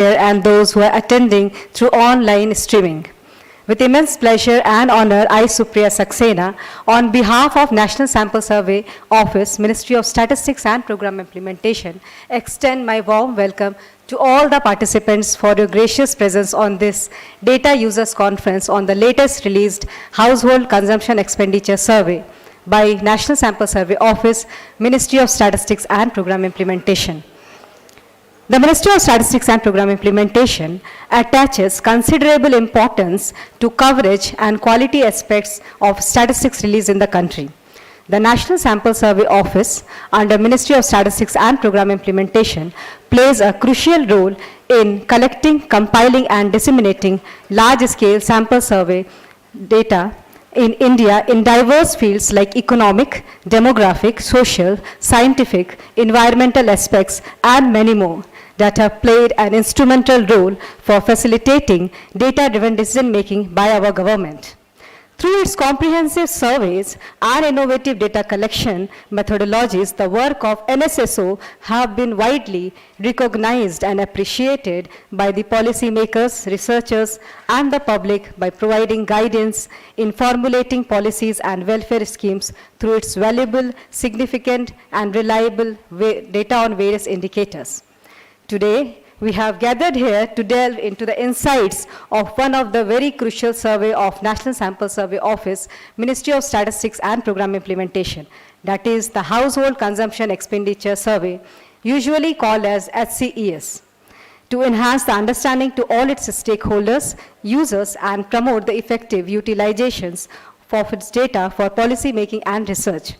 and those who are attending through online streaming. With immense pleasure and honor, I, Supriya Saxena, on behalf of National Sample Survey Office, Ministry of Statistics and Program Implementation, extend my warm welcome to all the participants for your gracious presence on this Data Users Conference on the latest released Household Consumption Expenditure Survey by National Sample Survey Office, Ministry of Statistics and Program Implementation. The Ministry of Statistics and Program Implementation attaches considerable importance to coverage and quality aspects of statistics released in the country. The National Sample Survey Office, under Ministry of Statistics and Program Implementation, plays a crucial role in collecting, compiling, and disseminating large-scale sample survey data in India in diverse fields like economic, demographic, social, scientific, environmental aspects, and many more that have played an instrumental role for facilitating data-driven decision-making by our government. Through its comprehensive surveys and innovative data collection methodologies, the work of NSSO have been widely recognized and appreciated by the policymakers, researchers, and the public by providing guidance in formulating policies and welfare schemes through its valuable, significant, and reliable data on various indicators. Today, we have gathered here to delve into the insights of one of the very crucial survey of National Sample Survey Office, Ministry of Statistics and Program Implementation, that is the Household Consumption Expenditure Survey, usually called as HCES, to enhance the understanding to all its stakeholders, users, and promote the effective utilizations of its data for policy making and research.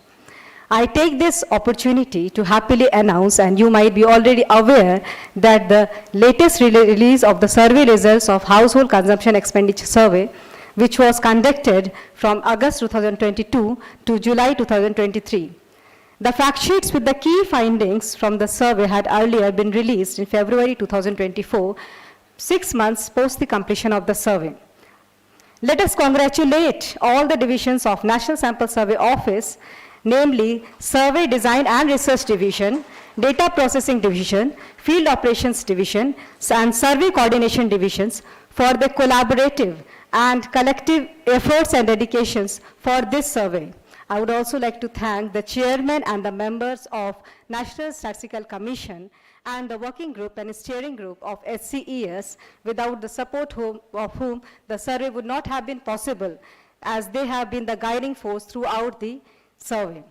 I take this opportunity to happily announce, and you might be already aware, that the latest release of the survey results of Household Consumption Expenditure Survey, which was conducted from August 2022 to July 2023. The fact sheets with the key findings from the survey had earlier been released in February 2024, 6 months post the completion of the survey. Let us congratulate all the divisions of National Sample Survey Office, namely Survey Design and Research Division, Data Processing Division, Field Operations Division, and Survey Coordination Divisions for the collaborative and collective efforts and dedications for this survey. I would also like to thank the chairman and the members of National Statistical Commission and the working group and steering group of HCES, without the support of whom the survey would not have been possible, as they have been the guiding force throughout the survey.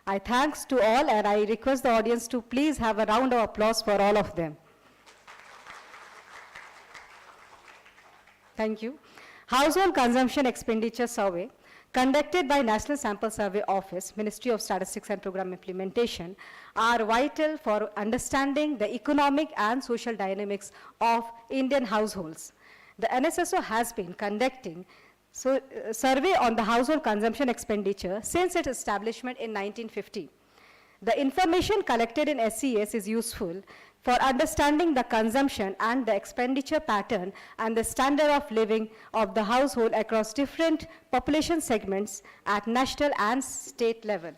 I thanks to all, and I request the audience to please have a round of applause for all of them. Thank you. Household Consumption Expenditure Survey, conducted by National Sample Survey Office, Ministry of Statistics and Program Implementation, are vital for understanding the economic and social dynamics of Indian households. The NSSO has been conducting survey on the household consumption expenditure since its establishment in 1950. The information collected in HCES is useful for understanding the consumption and the expenditure pattern and the standard of living of the household across different population segments at national and state level.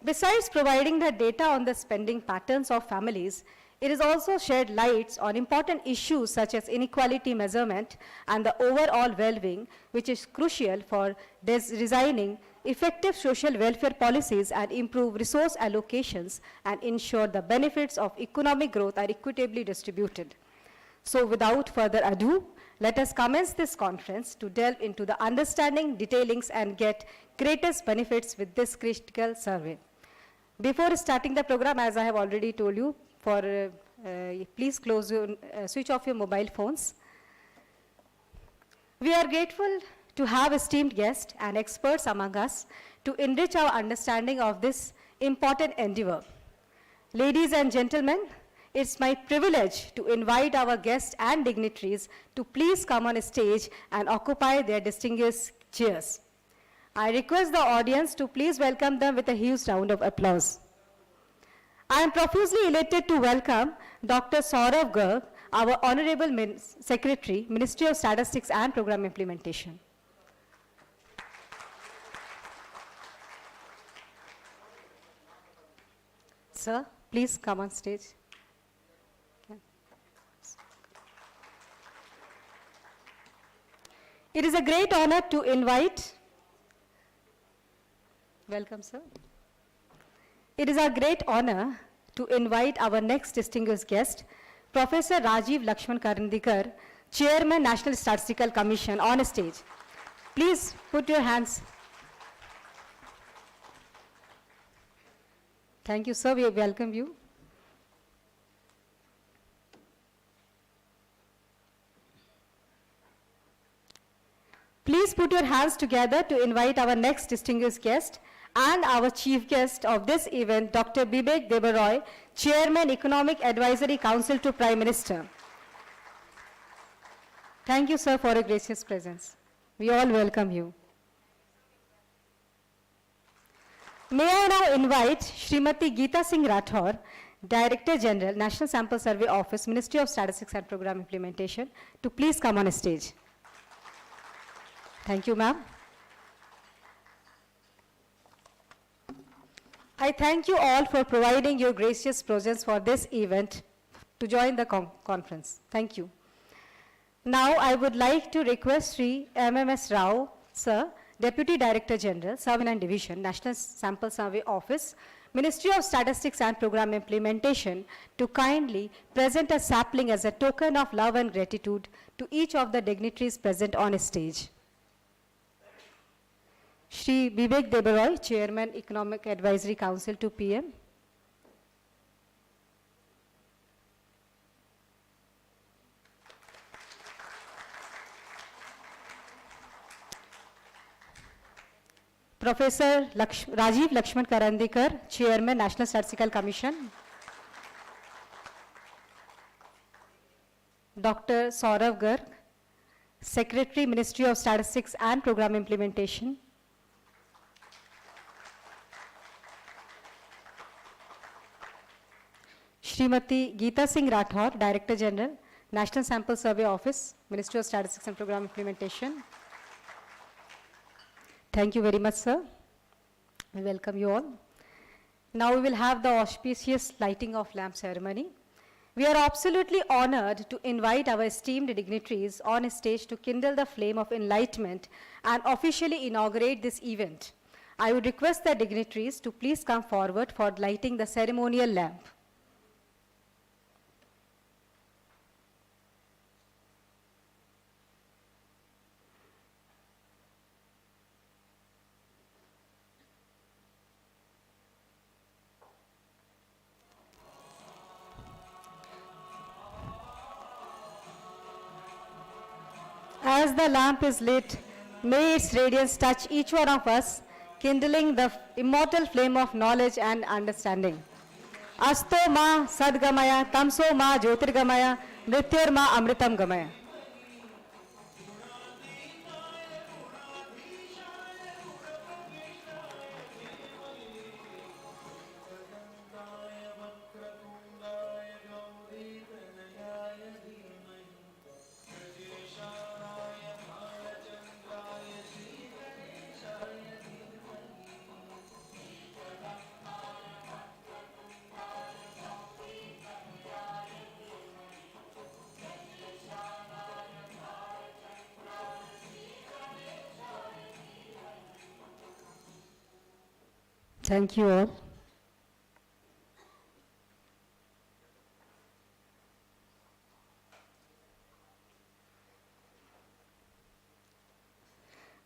Besides providing the data on the spending patterns of families, it is also shed lights on important issues such as inequality measurement and the overall well-being, which is crucial for designing effective social welfare policies and improve resource allocations and ensure the benefits of economic growth are equitably distributed. So without further ado, let us commence this conference to delve into the understanding, detailings, and get greatest benefits with this critical survey. Before starting the program, as I have already told you, please switch off your mobile phones. We are grateful to have esteemed guests and experts among us to enrich our understanding of this important endeavor. Ladies and gentlemen, it's my privilege to invite our guests and dignitaries to please come on stage and occupy their distinguished chairs. I request the audience to please welcome them with a huge round of applause. I am profusely elated to welcome Dr. Saurav Garg, our Honorable Secretary, Ministry of Statistics and Program Implementation. Sir, please come on stage. Okay. It is a great honor to invite, welcome sir. It is our great honor to invite our next distinguished guest, Professor Rajiv Lakshman Karandikar, Chairman, National Statistical Commission, on stage. Please put your hands. Thank you, sir. We welcome you. Please put your hands together to invite our next distinguished guest and our chief guest of this event, Dr. Bibek Debaroy, Chairman, Economic Advisory Council to Prime Minister. Thank you, sir, for your gracious presence. We all welcome you. May I now invite Srimati Geeta Singh Rathore, Director General, National Sample Survey Office, Ministry of Statistics and Program Implementation, to please come on stage. Thank you, ma'am. I thank you all for providing your gracious presence for this event to join the conference. Thank you. Now, I would like to request Sri MMS Rao, sir, Deputy Director General, Surveillance Division, National Sample Survey Office, Ministry of Statistics and Program Implementation, to kindly present a sapling as a token of love and gratitude to each of the dignitaries present on stage. Shri Bibek Debaroy, Chairman, Economic Advisory Council to PM. Professor Rajiv Lakshman Karandikar, Chairman, National Statistical Commission. Dr. Saurav Garg, Secretary, Ministry of Statistics and Program Implementation. Srimati Geeta Singh Rathore, Director General, National Sample Survey Office, Ministry of Statistics and Program Implementation. Thank you very much, sir. We welcome you all. Now we will have the auspicious lighting of lamp ceremony. We are absolutely honored to invite our esteemed dignitaries on stage to kindle the flame of enlightenment and officially inaugurate this event. I would request the dignitaries to please come forward for lighting the ceremonial lamp. As the lamp is lit, may its radiance touch each one of us, kindling the immortal flame of knowledge and understanding. Asto ma sadgamaya, tamso ma jyotirgamaya, mrityur ma amritam gamaya. Thank you all.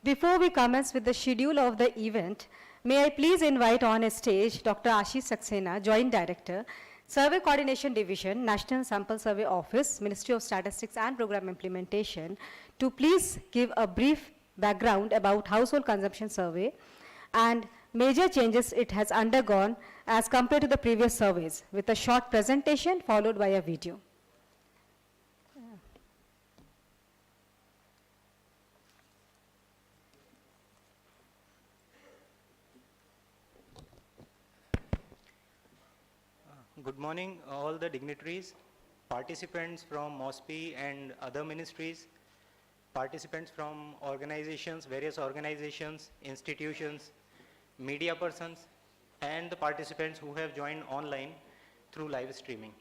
Before we commence with the schedule of the event, may I please invite on stage Dr. Ashish Saxena, Joint Director, Survey Coordination Division, National Sample Survey Office, Ministry of Statistics and Program Implementation, to please give a brief background about household consumption survey and major changes it has undergone as compared to the previous surveys, with a short presentation followed by a video. Good morning, all the dignitaries, participants from MOSPI and other ministries, participants from organizations, various organizations, institutions, media persons, and the participants who have joined online through live streaming.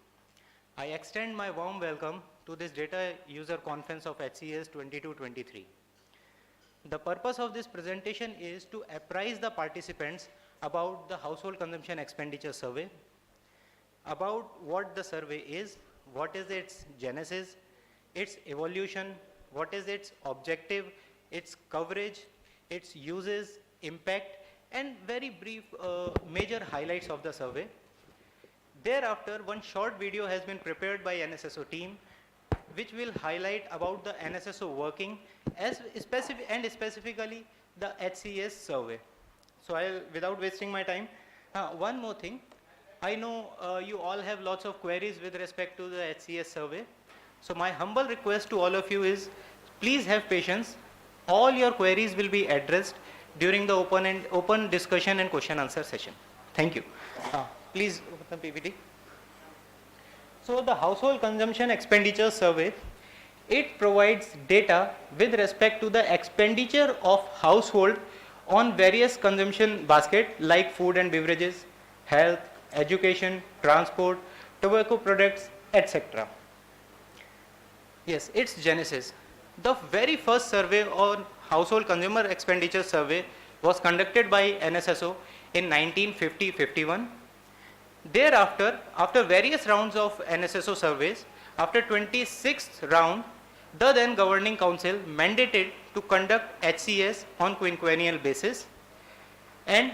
I extend my warm welcome to this data user conference of HCES 22-23. The purpose of this presentation is to apprise the participants about the household consumption expenditure survey, about what the survey is, what is its genesis, its evolution, what is its objective, its coverage, its uses, impact, and very brief major highlights of the survey. Thereafter, one short video has been prepared by NSSO team, which will highlight about the NSSO working specifically the HCES survey. So without wasting my time, one more thing. I know you all have lots of queries with respect to the HCES survey. So my humble request to all of you is, please have patience. All your queries will be addressed during the open discussion and question answer session. Thank you. Please open the PPT. So the household consumption expenditure survey, it provides data with respect to the expenditure of household on various consumption basket like food and beverages, health, education, transport, tobacco products, etc. Yes, its genesis. The very first survey on household consumer expenditure survey was conducted by NSSO in 1950-51. Thereafter, after various rounds of NSSO surveys, after 26th round, the then governing council mandated to conduct HCES on quinquennial basis, and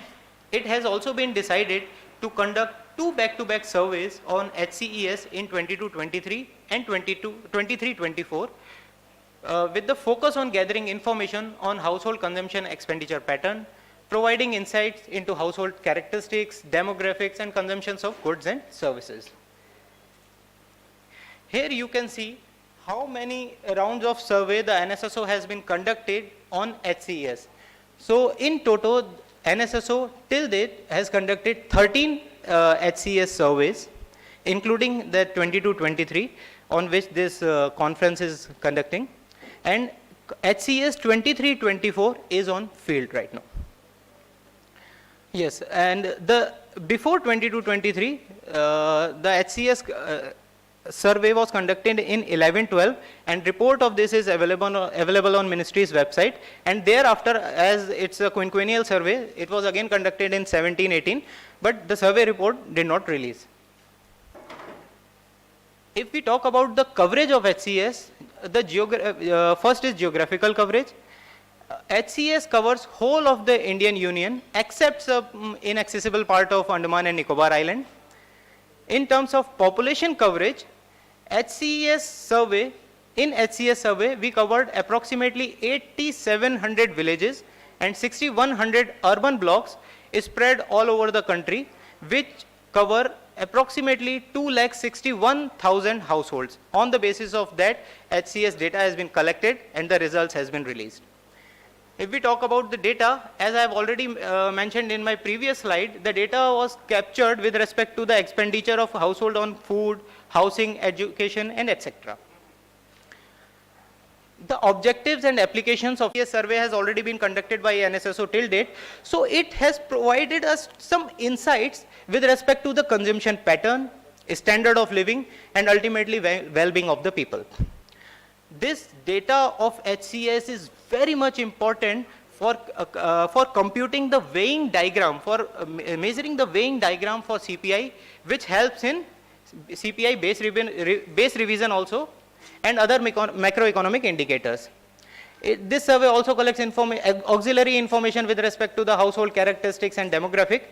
it has also been decided to conduct 2 back-to-back surveys on HCES in 22-23 and 23-24 with the focus on gathering information on household consumption expenditure pattern, providing insights into household characteristics, demographics, and consumptions of goods and services. Here you can see how many rounds of survey the NSSO has been conducted on HCES. So in total, NSSO till date has conducted 13 HCES surveys, including the 22-23 on which this conference is conducting, and HCES 23-24 is on field right now. Yes, and the before 22-23, the HCES survey was conducted in 11-12, and report of this is available on ministry's website. And thereafter, as it's a quinquennial survey, it was again conducted in 17-18, but the survey report did not release. If we talk about the coverage of HCES, the first is geographical coverage. HCES covers whole of the Indian Union except some inaccessible part of Andaman and Nicobar Island. In terms of population coverage, in HCES survey, we covered approximately 8,700 villages and 6,100 urban blocks spread all over the country, which cover approximately 2,61,000 households. On the basis of that, HCES data has been collected and the results has been released. If we talk about the data, as I have already mentioned in my previous slide, the data was captured with respect to the expenditure of household on food, housing, education, and etc. The objectives and applications of this survey has already been conducted by NSSO till date. So it has provided us some insights with respect to the consumption pattern, standard of living, and ultimately well-being of the people. This data of HCES is very much important for computing the weighing diagram, for measuring the weighing diagram for CPI, which helps in CPI base revision also, and other macroeconomic indicators. This survey also collects auxiliary information with respect to the household characteristics and demographic.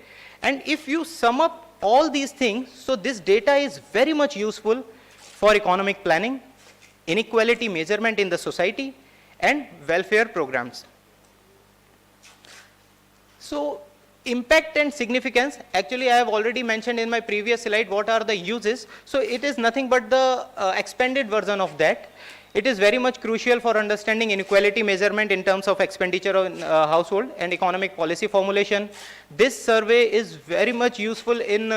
And if you sum up all these things, so this data is very much useful for economic planning, inequality measurement in the society, and welfare programs. So impact and significance, actually I have already mentioned in my previous slide what are the uses. So it is nothing but the expanded version of that. It is very much crucial for understanding inequality measurement in terms of expenditure on household and economic policy formulation. This survey is very much useful in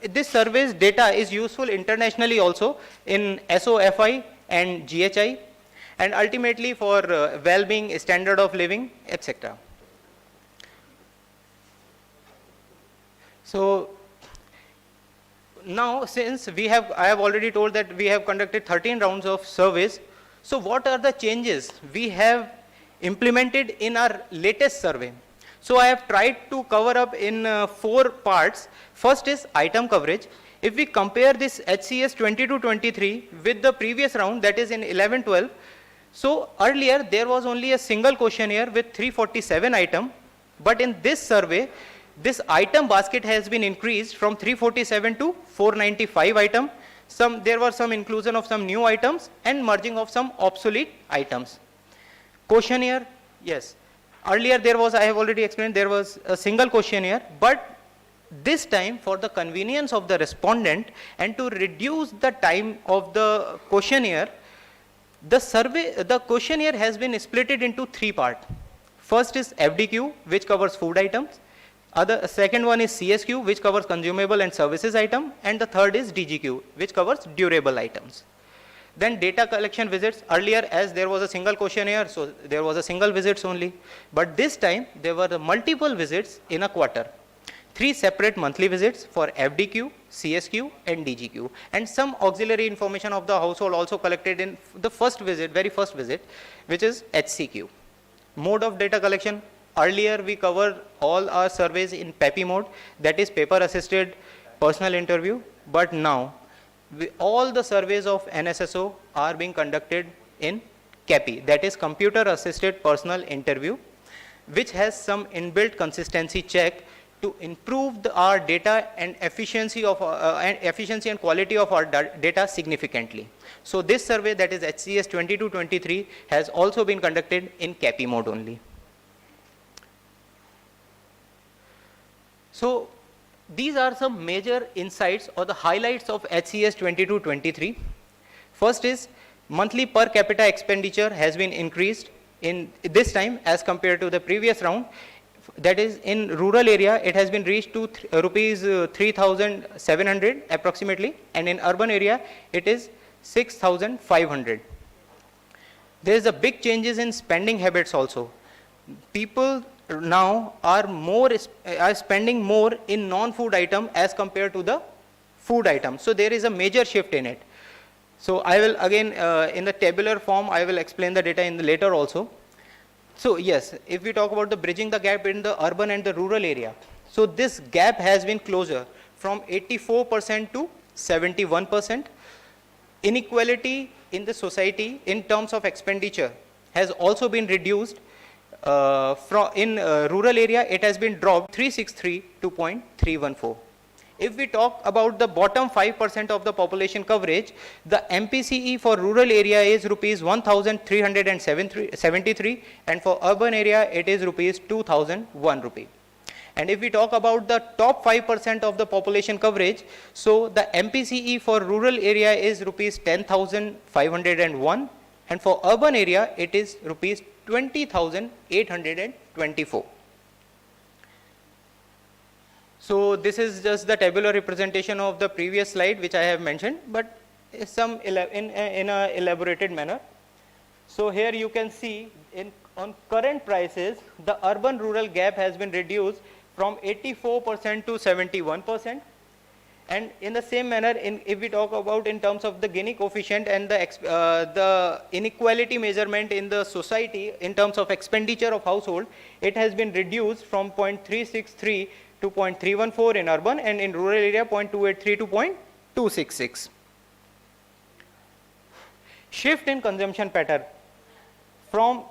this survey's data is useful internationally also in SOFI and GHI, and ultimately for well-being, standard of living, etc. So now, since I have already told that we have conducted 13 rounds of surveys. So what are the changes we have implemented in our latest survey. So I have tried to cover up in 4 parts. First is item coverage. If we compare this HCES 22-23 with the previous round, that is in 11-12, so earlier there was only a single questionnaire with 347 items, but in this survey, this item basket has been increased from 347 to 495 items. There were some inclusion of some new items and merging of some obsolete items. Questionnaire, yes. Earlier there was, I have already explained, there was a single questionnaire, but this time for the convenience of the respondent and to reduce the time of the questionnaire, the questionnaire has been split into 3 parts. First is FDQ, which covers food items. Second one is CSQ, which covers consumable and services item. And the third is DGQ, which covers durable items. Then data collection visits. Earlier, as there was a single questionnaire, so there was a single visits only. But this time, there were multiple visits in a quarter. 3 separate monthly visits for FDQ, CSQ, and DGQ. And some auxiliary information of the household also collected in the first visit, very first visit, which is HCQ. Mode of data collection. Earlier, we covered all our surveys in PAPI mode, that is paper-assisted personal interview. But now, all the surveys of NSSO are being conducted in CAPI, that is computer-assisted personal interview, which has some inbuilt consistency check to improve our data and efficiency and quality of our data significantly. So this survey, that is HCES 22-23, has also been conducted in CAPI mode only. So these are some major insights or the highlights of HCES 22-23. First is monthly per capita expenditure has been increased in this time as compared to the previous round. That is, in rural area, it has been reached to rupees 3,700 approximately, and in urban area, it is 6,500. There is a big changes in spending habits also. People now are spending more in non-food item as compared to the food item. So there is a major shift in it. So I will again, in the tabular form, I will explain the data in the later also. So yes, if we talk about the bridging the gap in the urban and the rural area, so this gap has been closer from 84% to 71%. Inequality in the society in terms of expenditure has also been reduced. In rural area, it has been dropped 363 to 0.314. If we talk about the bottom 5% of the population coverage, the MPCE for rural area is rupees 1,373, and for urban area, it is rupees 2,001 rupee. And if we talk about the top 5% of the population coverage, so the MPCE for rural area is rupees 10,501, and for urban area, it is rupees 20,824. So this is just the tabular representation of the previous slide which I have mentioned, but some in a elaborated manner. So here you can see on current prices, the urban-rural gap has been reduced from 84% to 71%. And in the same manner, if we talk about in terms of the Gini coefficient and the inequality measurement in the society in terms of expenditure of household, it has been reduced from 0.363 to 0.314 in urban, and in rural area 0.283 to 0.266. Shift in consumption pattern.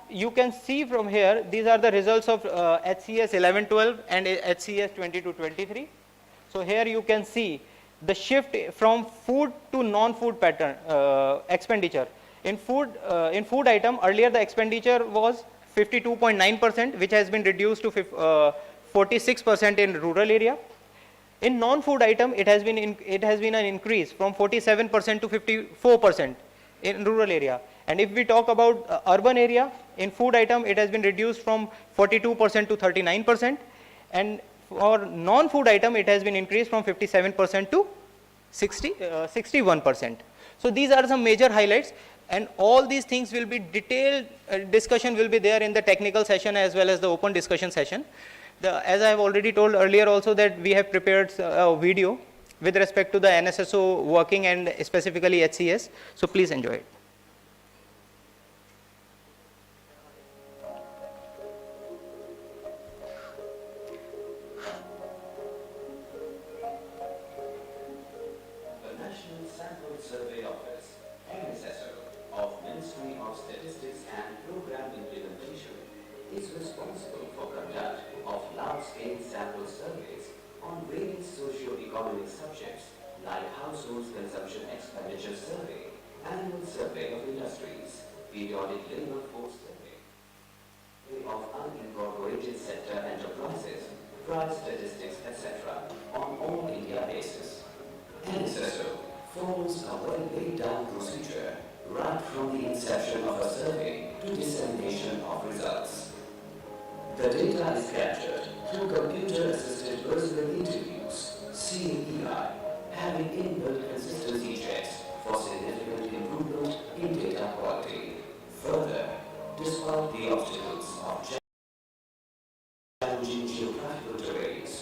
You can see from here, these are the results of HCES 11-12 and HCES 22-23. So here you can see the shift from food to non-food pattern expenditure. In food item, earlier the expenditure was 52.9%, which has been reduced to 46% in rural area. In non-food item, it has been an increase from 47% to 54% in rural area. And if we talk about urban area, in food item, it has been reduced from 42% to 39%, and for non-food item, it has been increased from 57% to 61%. So these are some major highlights, and all these things will be detailed discussion will be there in the technical session as well as the open discussion session. As I have already told earlier also, that we have prepared a video with respect to the NSSO working and specifically HCES. So please enjoy it. Survey Office, MSSO, of Ministry of Statistics and Program Implementation is responsible for conduct of large-scale sample surveys on various socio-economic subjects like Household Consumption Expenditure Survey, Annual Survey of Industries, Periodic Labor Force Survey of unincorporated sector enterprises, price statistics, etc. on all India basis. NSSO follows a well-laid-down procedure right from the inception of a survey to dissemination of results. The data is captured through computer-assisted personal interviews, CAPI, having inbuilt consistency checks for significant improvement in data quality. Further, despite the obstacles of challenging geographical terrains,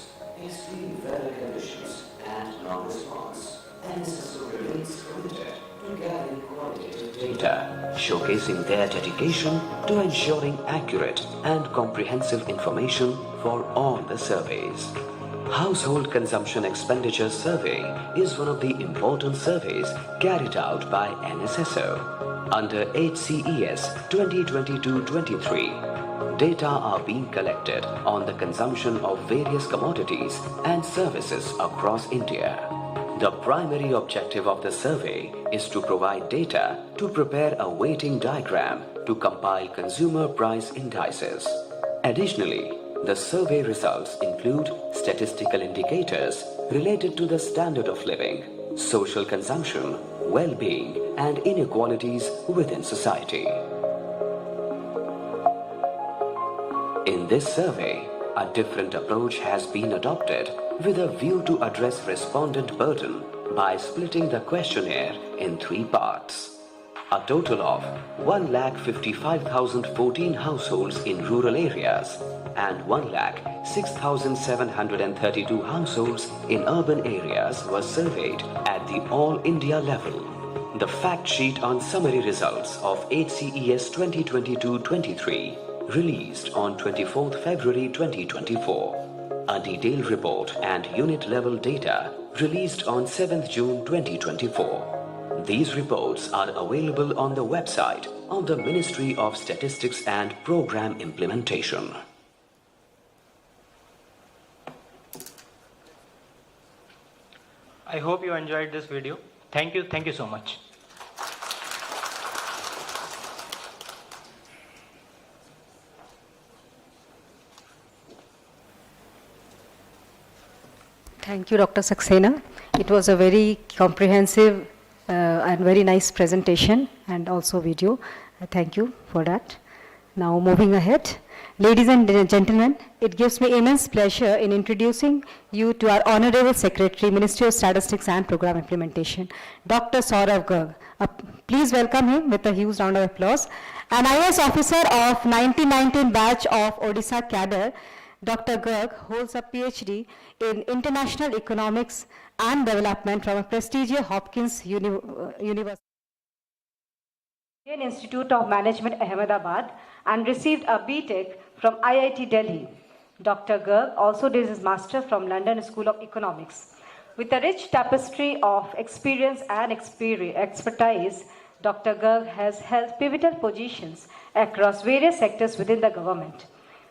extreme weather conditions, and non-response, NSSO remains committed to gathering qualitative data, showcasing their dedication to ensuring accurate and comprehensive information for all the surveys. Household Consumption Expenditure Survey is one of the important surveys carried out by NSSO. Under HCES 2022-23, data are being collected on the consumption of various commodities and services across India. The primary objective of the survey is to provide data to prepare a weighting diagram to compile consumer price indices. Additionally, the survey results include statistical indicators related to the standard of living, social consumption, well-being, and inequalities within society. In this survey, a different approach has been adopted with a view to address respondent burden by splitting the questionnaire in 3 parts. A total of 1,55,014 households in rural areas and 1,06,732 households in urban areas were surveyed at the All India level. The fact sheet on summary results of HCES 2022-23 released on 24th February 2024. A detailed report and unit level data released on 7th June 2024. These reports are available on the website of the Ministry of Statistics and Program Implementation. I hope you enjoyed this video. Thank you so much. Thank you, Dr. Saxena. It was a very comprehensive and very nice presentation and also video. Thank you for that. Now moving ahead. Ladies and gentlemen, it gives me immense pleasure in introducing you to our Honorable Secretary, Ministry of Statistics and Program Implementation, Dr. Saurav Garg. Please welcome him with a huge round of applause. An IAS officer of 1919 batch of Odisha cadre, Dr. Garg holds a PhD in International Economics and Development from a prestigious Hopkins University. Indian Institute of Management, Ahmedabad, and received a BTech from IIT Delhi. Dr. Garg also did his master from London School of Economics. With a rich tapestry of experience and expertise, Dr. Garg has held pivotal positions across various sectors within the government.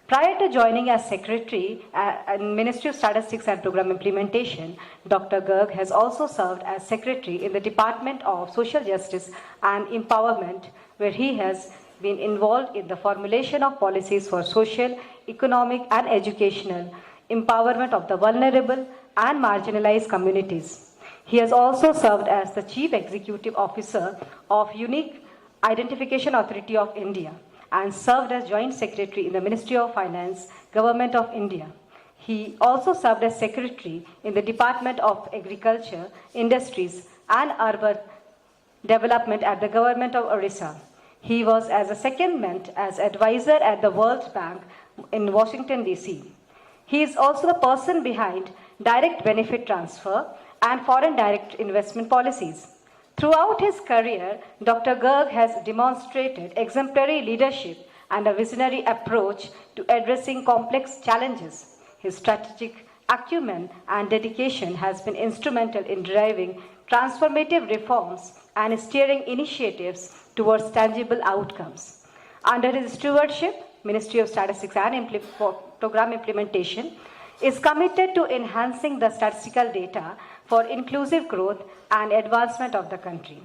Prior to joining as Secretary in Ministry of Statistics and Program Implementation, Dr. Garg has also served as Secretary in the Department of Social Justice and Empowerment, where he has been involved in the formulation of policies for social, economic, and educational empowerment of the vulnerable and marginalized communities. He has also served as the Chief Executive Officer of Unique Identification Authority of India and served as Joint Secretary in the Ministry of Finance, Government of India. He also served as Secretary in the Department of Agriculture, Industries and Urban Development at the Government of Orissa. He was as a secondment as advisor at the World Bank in Washington, D.C. He is also the person behind direct benefit transfer and foreign direct investment policies. Throughout his career, Dr. Garg has demonstrated exemplary leadership and a visionary approach to addressing complex challenges. His strategic acumen and dedication has been instrumental in driving transformative reforms, and steering initiatives towards tangible outcomes. Under his stewardship, Ministry of Statistics and Program Implementation is committed to enhancing the statistical data for inclusive growth and advancement of the country.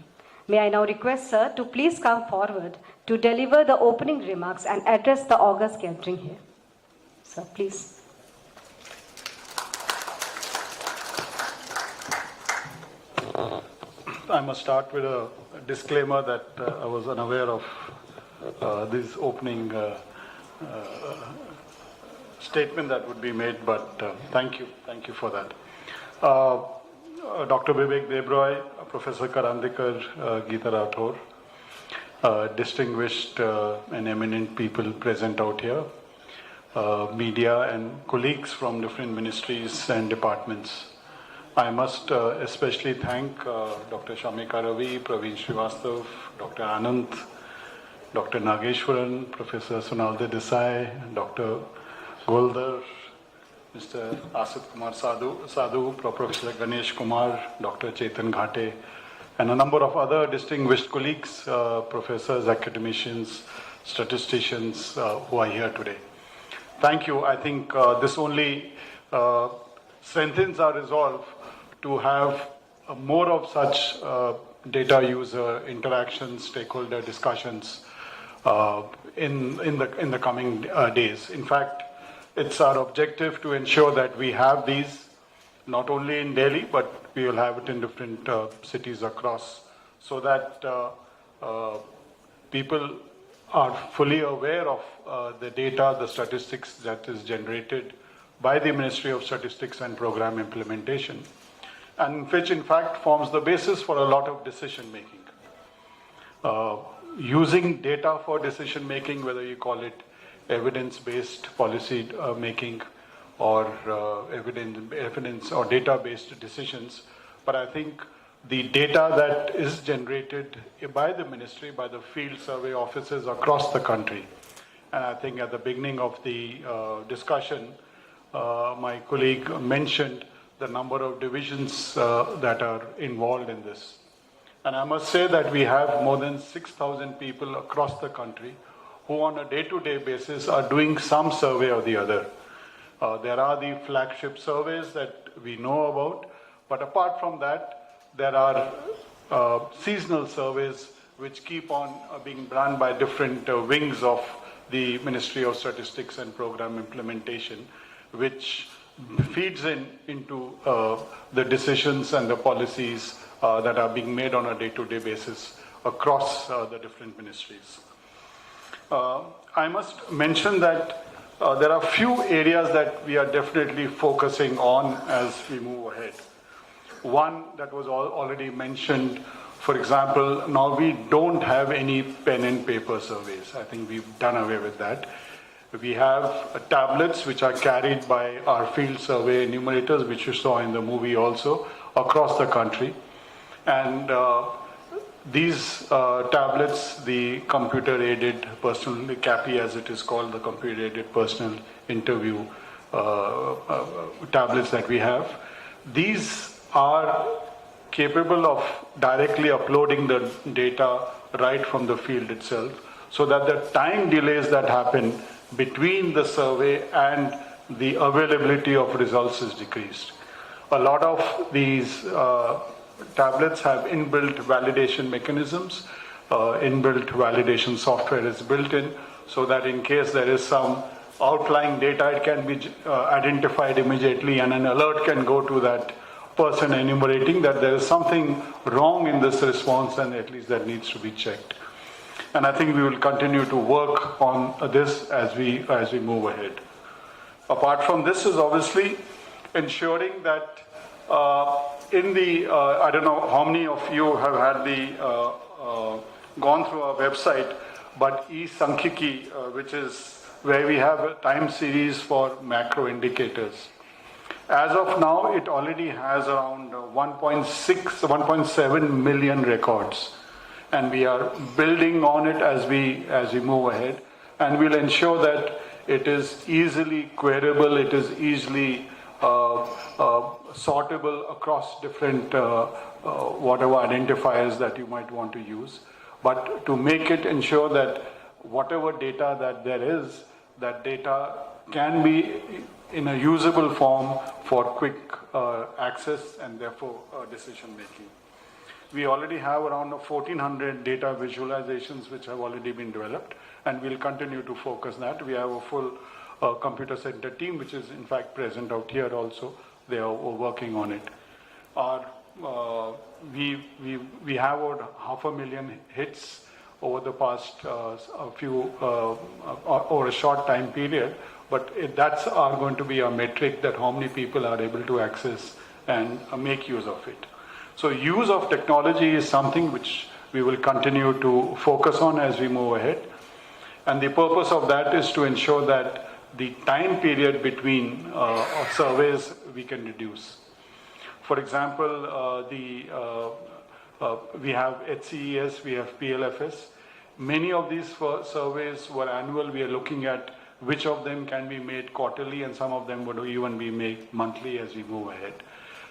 May I now request, sir, to please come forward to deliver the opening remarks and address the august gathering here. Sir, please. I must start with a disclaimer that I was unaware of this opening statement that would be made, but thank you for that. Dr. Vivek Debroy, Professor Karandikar, Geeta Rathore, distinguished and eminent people present out here, media and colleagues from different ministries and departments. I must especially thank Dr. Shamika Ravi, Praveen Srivastav, Dr. Anand, Dr. Nageshwaran, Professor Sonalde Desai, Dr. Goldar, Mr. Asit Kumar Sadhu, Professor Ganesh Kumar, Dr. Chetan Ghate, and a number of other distinguished colleagues, professors, academicians, statisticians who are here today. Thank you. I think this only strengthens our resolve to have more of such data user interactions, stakeholder discussions in the coming days. In fact, it's our objective to ensure that we have these not only in Delhi, but we will have it in different cities across, so that people are fully aware of the data, the statistics that is generated by the Ministry of Statistics and Program Implementation, and which in fact forms the basis for a lot of decision making. Using data for decision making, whether you call it evidence-based policy making or evidence or data-based decisions, but I think the data that is generated by the ministry, by the field survey offices across the country, and I think at the beginning of the discussion, my colleague mentioned the number of divisions that are involved in this. And I must say that we have more than 6,000 people across the country who on a day-to-day basis are doing some survey or the other. There are the flagship surveys that we know about, but apart from that, there are seasonal surveys which keep on being run by different wings of the Ministry of Statistics and Program Implementation, which feeds into the decisions and the policies that are being made on a day-to-day basis across the different ministries. I must mention that there are few areas that we are definitely focusing on as we move ahead. One that was already mentioned, for example, now we don't have any pen and paper surveys. I think we've done away with that. We have tablets which are carried by our field survey enumerators, which you saw in the movie also, across the country. And these tablets, the computer-aided personal, the CAPI as it is called, the computer-aided personal interview tablets that we have, these are capable of directly uploading the data right from the field itself, so that the time delays that happen between the survey and the availability of results is decreased. A lot of these tablets have inbuilt validation mechanisms, inbuilt validation software is built in, so that in case there is some outlying data, it can be identified immediately and an alert can go to that person enumerating that there is something wrong in this response and at least that needs to be checked. And I think we will continue to work on this as we move ahead. Apart from this is obviously ensuring that in the, I don't know how many of you have had the, gone through our website, but e-Sankhiki, which is where we have a time series for macro indicators. As of now, it already has around 1.7 million records. And we are building on it as we move ahead, and we'll ensure that it is easily queryable, it is easily sortable across different whatever identifiers that you might want to use, but to make it ensure that whatever data that there is, that data can be in a usable form for quick access and therefore decision making. We already have around 1,400 data visualizations which have already been developed, and we'll continue to focus that. We have a full computer center team which is in fact present out here also. They are working on it. We have over 500,000 hits over the past over a short time period, but that's going to be a metric that how many people are able to access and make use of it. So use of technology is something which we will continue to focus on as we move ahead. And the purpose of that is to ensure that the time period between surveys we can reduce. For example, we have HCES, we have PLFS. Many of these surveys were annual. We are looking at which of them can be made quarterly, and some of them would even be made monthly as we move ahead.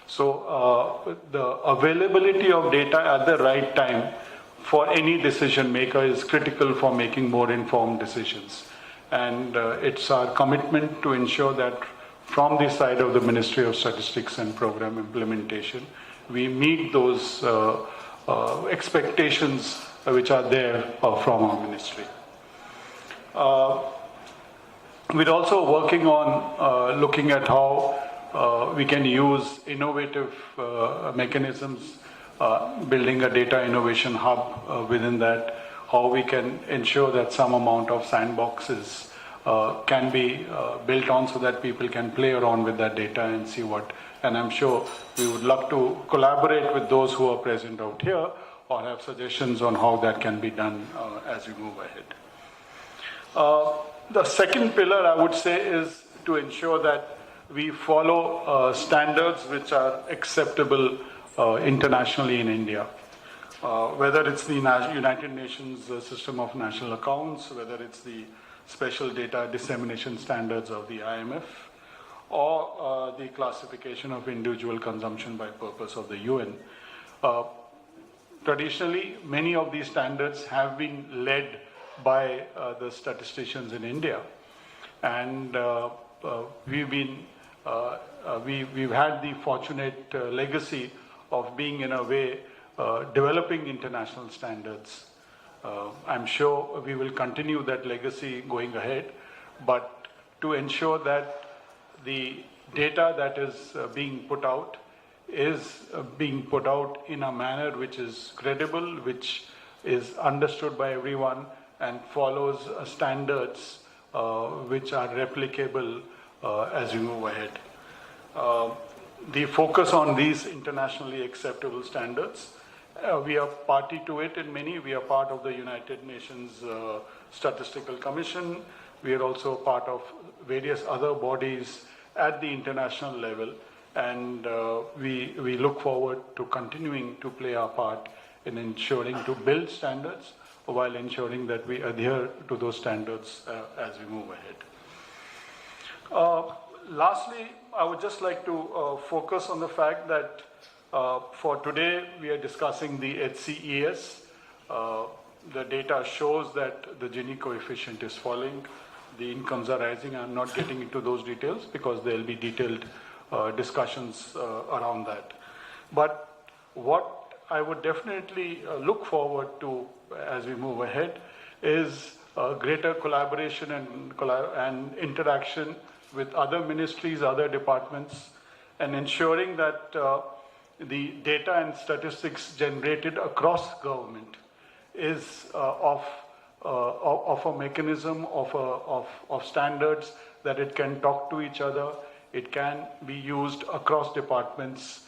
So the availability of data at the right time for any decision maker is critical for making more informed decisions. And it's our commitment to ensure that from the side of the Ministry of Statistics and Program Implementation, we meet those expectations which are there from our ministry. We're also working on looking at how we can use innovative mechanisms, building a data innovation hub within that, how we can ensure that some amount of sandboxes can be built on so that people can play around with that data and see what, and I'm sure we would love to collaborate with those who are present out here or have suggestions on how that can be done as we move ahead. The second pillar I would say is to ensure that we follow standards which are acceptable internationally in India. Whether it's the United Nations System of National Accounts, whether it's the Special Data Dissemination Standards of the IMF, or the classification of individual consumption by purpose of the UN. Traditionally, many of these standards have been led by the statisticians in India, and we've had the fortunate legacy of being in a way developing international standards. I'm sure we will continue that legacy going ahead, but to ensure that the data that is being put out is being put out in a manner which is credible, which is understood by everyone, and follows standards which are replicable as we move ahead. The focus on these internationally acceptable standards, we are party to it in many. We are part of the United Nations Statistical Commission. We are also part of various other bodies at the international level, and we look forward to continuing to play our part in ensuring to build standards while ensuring that we adhere to those standards as we move ahead. Lastly, I would just like to focus on the fact that for today we are discussing the HCES. The data shows that the Gini coefficient is falling, the incomes are rising. I'm not getting into those details because there will be detailed discussions around that. But what I would definitely look forward to as we move ahead is greater collaboration and interaction with other ministries, other departments, and ensuring that the data and statistics generated across government is of a mechanism, of standards that it can talk to each other, it can be used across departments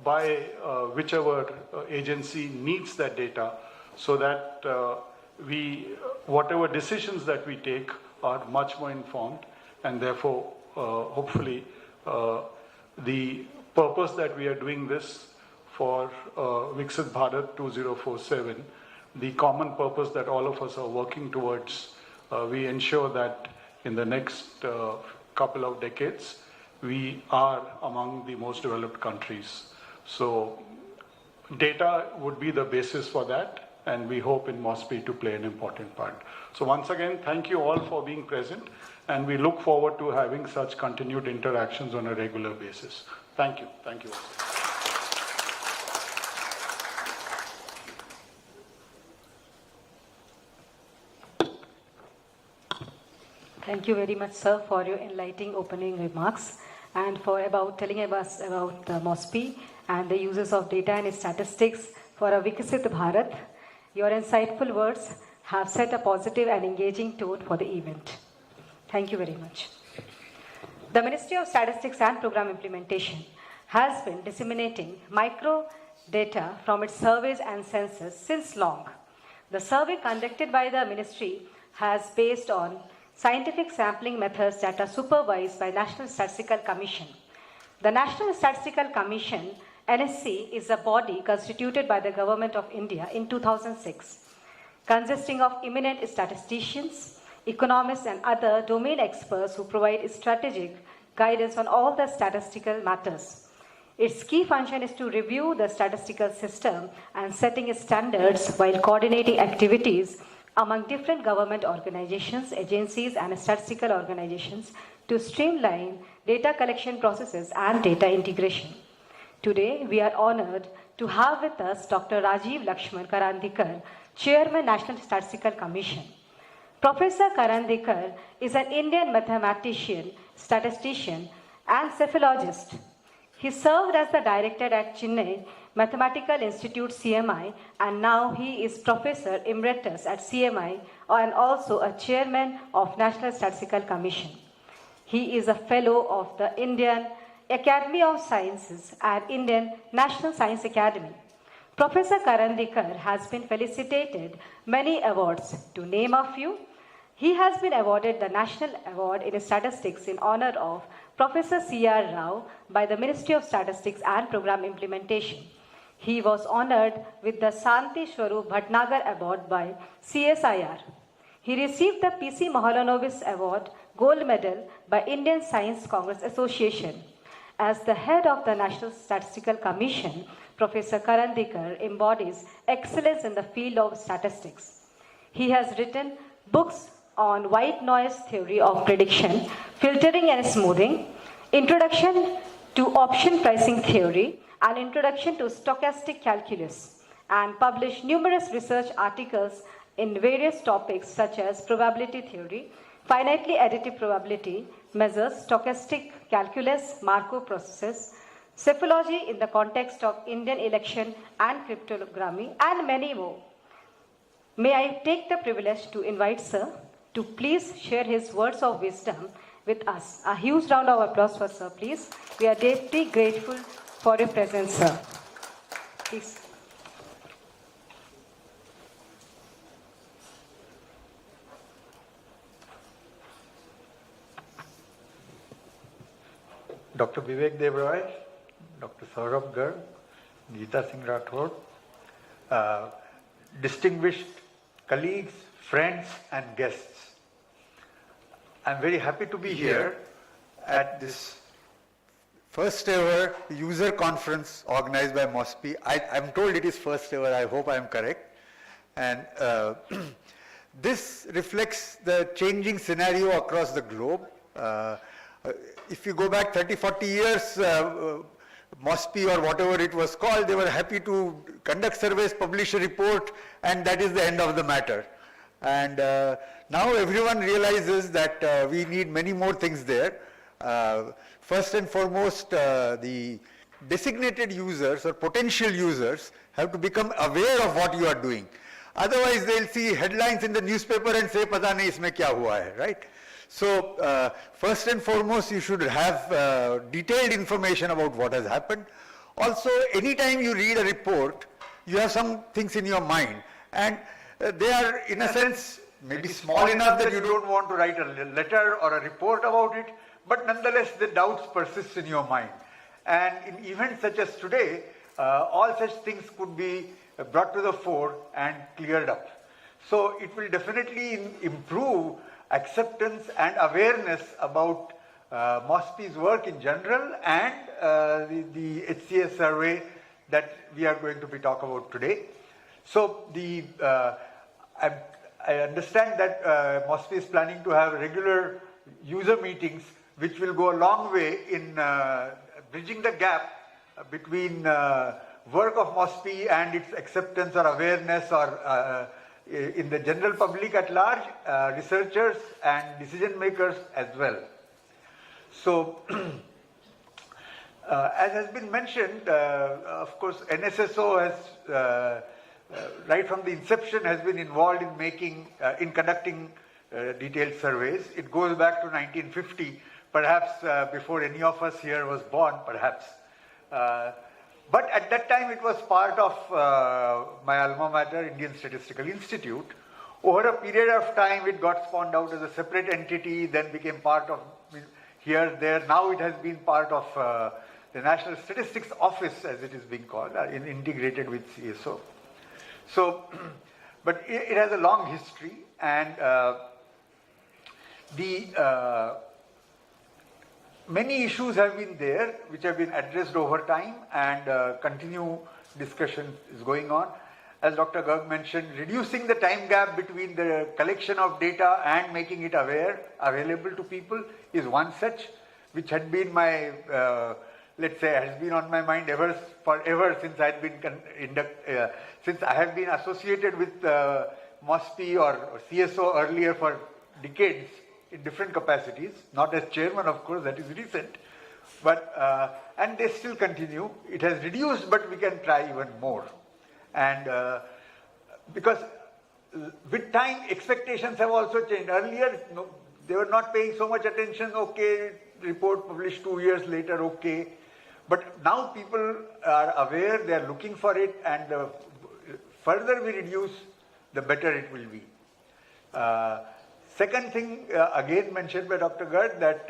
by whichever agency needs that data, so that whatever decisions that we take are much more informed, and therefore hopefully the purpose that we are doing this for Viksit Bharat 2047, the common purpose that all of us are working towards, we ensure that in the next couple of decades, we are among the most developed countries. So data would be the basis for that, and we hope in MOSPI to play an important part. So once again, thank you all for being present, and we look forward to having such continued interactions on a regular basis. Thank you. Thank you all. Thank you very much, sir, for your enlightening opening remarks and for telling us about the MOSPI and the uses of data and statistics for a Vikasit Bharat. Your insightful words have set a positive and engaging tone for the event. Thank you very much. The Ministry of Statistics and Program Implementation has been disseminating micro data from its surveys and census since long. The survey conducted by the ministry has based on scientific sampling methods that are supervised by National Statistical Commission. The National Statistical Commission, NSC, is a body constituted by the Government of India in 2006, consisting of eminent statisticians, economists, and other domain experts who provide strategic guidance on all the statistical matters. Its key function is to review the statistical system and setting standards while coordinating activities among different government organizations, agencies, and statistical organizations to streamline data collection processes and data integration. Today, we are honored to have with us Dr. Rajiv Lakshman Karandikar, Chairman, National Statistical Commission. Professor Karandikar is an Indian mathematician, statistician, and cephalogist. He served as the director at Chennai Mathematical Institute, CMI, and now he is Professor Emeritus at CMI and also a Chairman of National Statistical Commission. He is a Fellow of the Indian Academy of Sciences and Indian National Science Academy. Professor Karandikar has been felicitated many awards. To name a few, he has been awarded the National Award in Statistics in honor of Professor C.R. Rao by the Ministry of Statistics and Program Implementation. He was honored with the Santi Swarup Bhatnagar Award by CSIR. He received the P.C. Mahalanobis Award Gold Medal by Indian Science Congress Association. As the head of the National Statistical Commission, Professor Karandikar embodies excellence in the field of statistics. He has written books on white noise theory of prediction, filtering and smoothing, introduction to option pricing theory, and introduction to stochastic calculus, and published numerous research articles in various topics such as probability theory, finitely additive probability, measures, stochastic calculus, Markov processes, cephalogy in the context of Indian election and cryptography, and many more. May I take the privilege to invite Sir to please share his words of wisdom with us. A huge round of applause for Sir, please. We are deeply grateful for your presence, Sir. Please. Dr. Vivek Devroy, Dr. Saurabh Garg, Geeta Singh Rathod, distinguished colleagues, friends, and guests. I'm very happy to be here at this first ever user conference organized by MOSPI. I'm told it is first ever, I hope I'm correct. And this reflects the changing scenario across the globe. If you go back 30, 40 years, MOSPI or whatever it was called, they were happy to conduct surveys, publish a report, and that is the end of the matter. And now everyone realizes that we need many more things there. First and foremost, the designated users or potential users have to become aware of what you are doing. Otherwise, they'll see headlines in the newspaper and say, "Pata nahi isme kya hua hai," right? So, first and foremost, you should have detailed information about what has happened. Also, anytime you read a report, you have some things in your mind, and they are, in a sense, maybe small enough that you don't want to write a letter or a report about it, but nonetheless, the doubts persist in your mind. And in events such as today, all such things could be brought to the fore and cleared up. So it will definitely improve acceptance and awareness about MOSPE's work in general and the HCES survey that we are going to be talking about today. So I understand that MOSPE is planning to have regular user meetings, which will go a long way in bridging the gap between work of MOSPE and its acceptance or awareness or in the general public at large, researchers and decision makers as well. So, as has been mentioned, of course, NSSO has, right from the inception, has been involved in in conducting detailed surveys. It goes back to 1950, perhaps before any of us here was born, perhaps. But at that time, it was part of my alma mater, Indian Statistical Institute. Over a period of time, it got spawned out as a separate entity, then became part of here, there. Now it has been part of the National Statistics Office, as it is being called, integrated with CSO. So, but it has a long history, and many issues have been there, which have been addressed over time, and continue discussion is going on. As Dr. Garg mentioned, reducing the time gap between the collection of data and making it available to people is one such, which had been my, let's say, has been on my mind forever since I had been since I have been associated with MOSPE or CSO earlier for decades in different capacities, not as chairman, of course, that is recent, but and they still continue. It has reduced, but we can try even more. And because with time, expectations have also changed. Earlier, they were not paying so much attention. Okay, report published 2 years later, okay. But now people are aware, they are looking for it, and the further we reduce, the better it will be. Second thing, again mentioned by Dr. Garg, that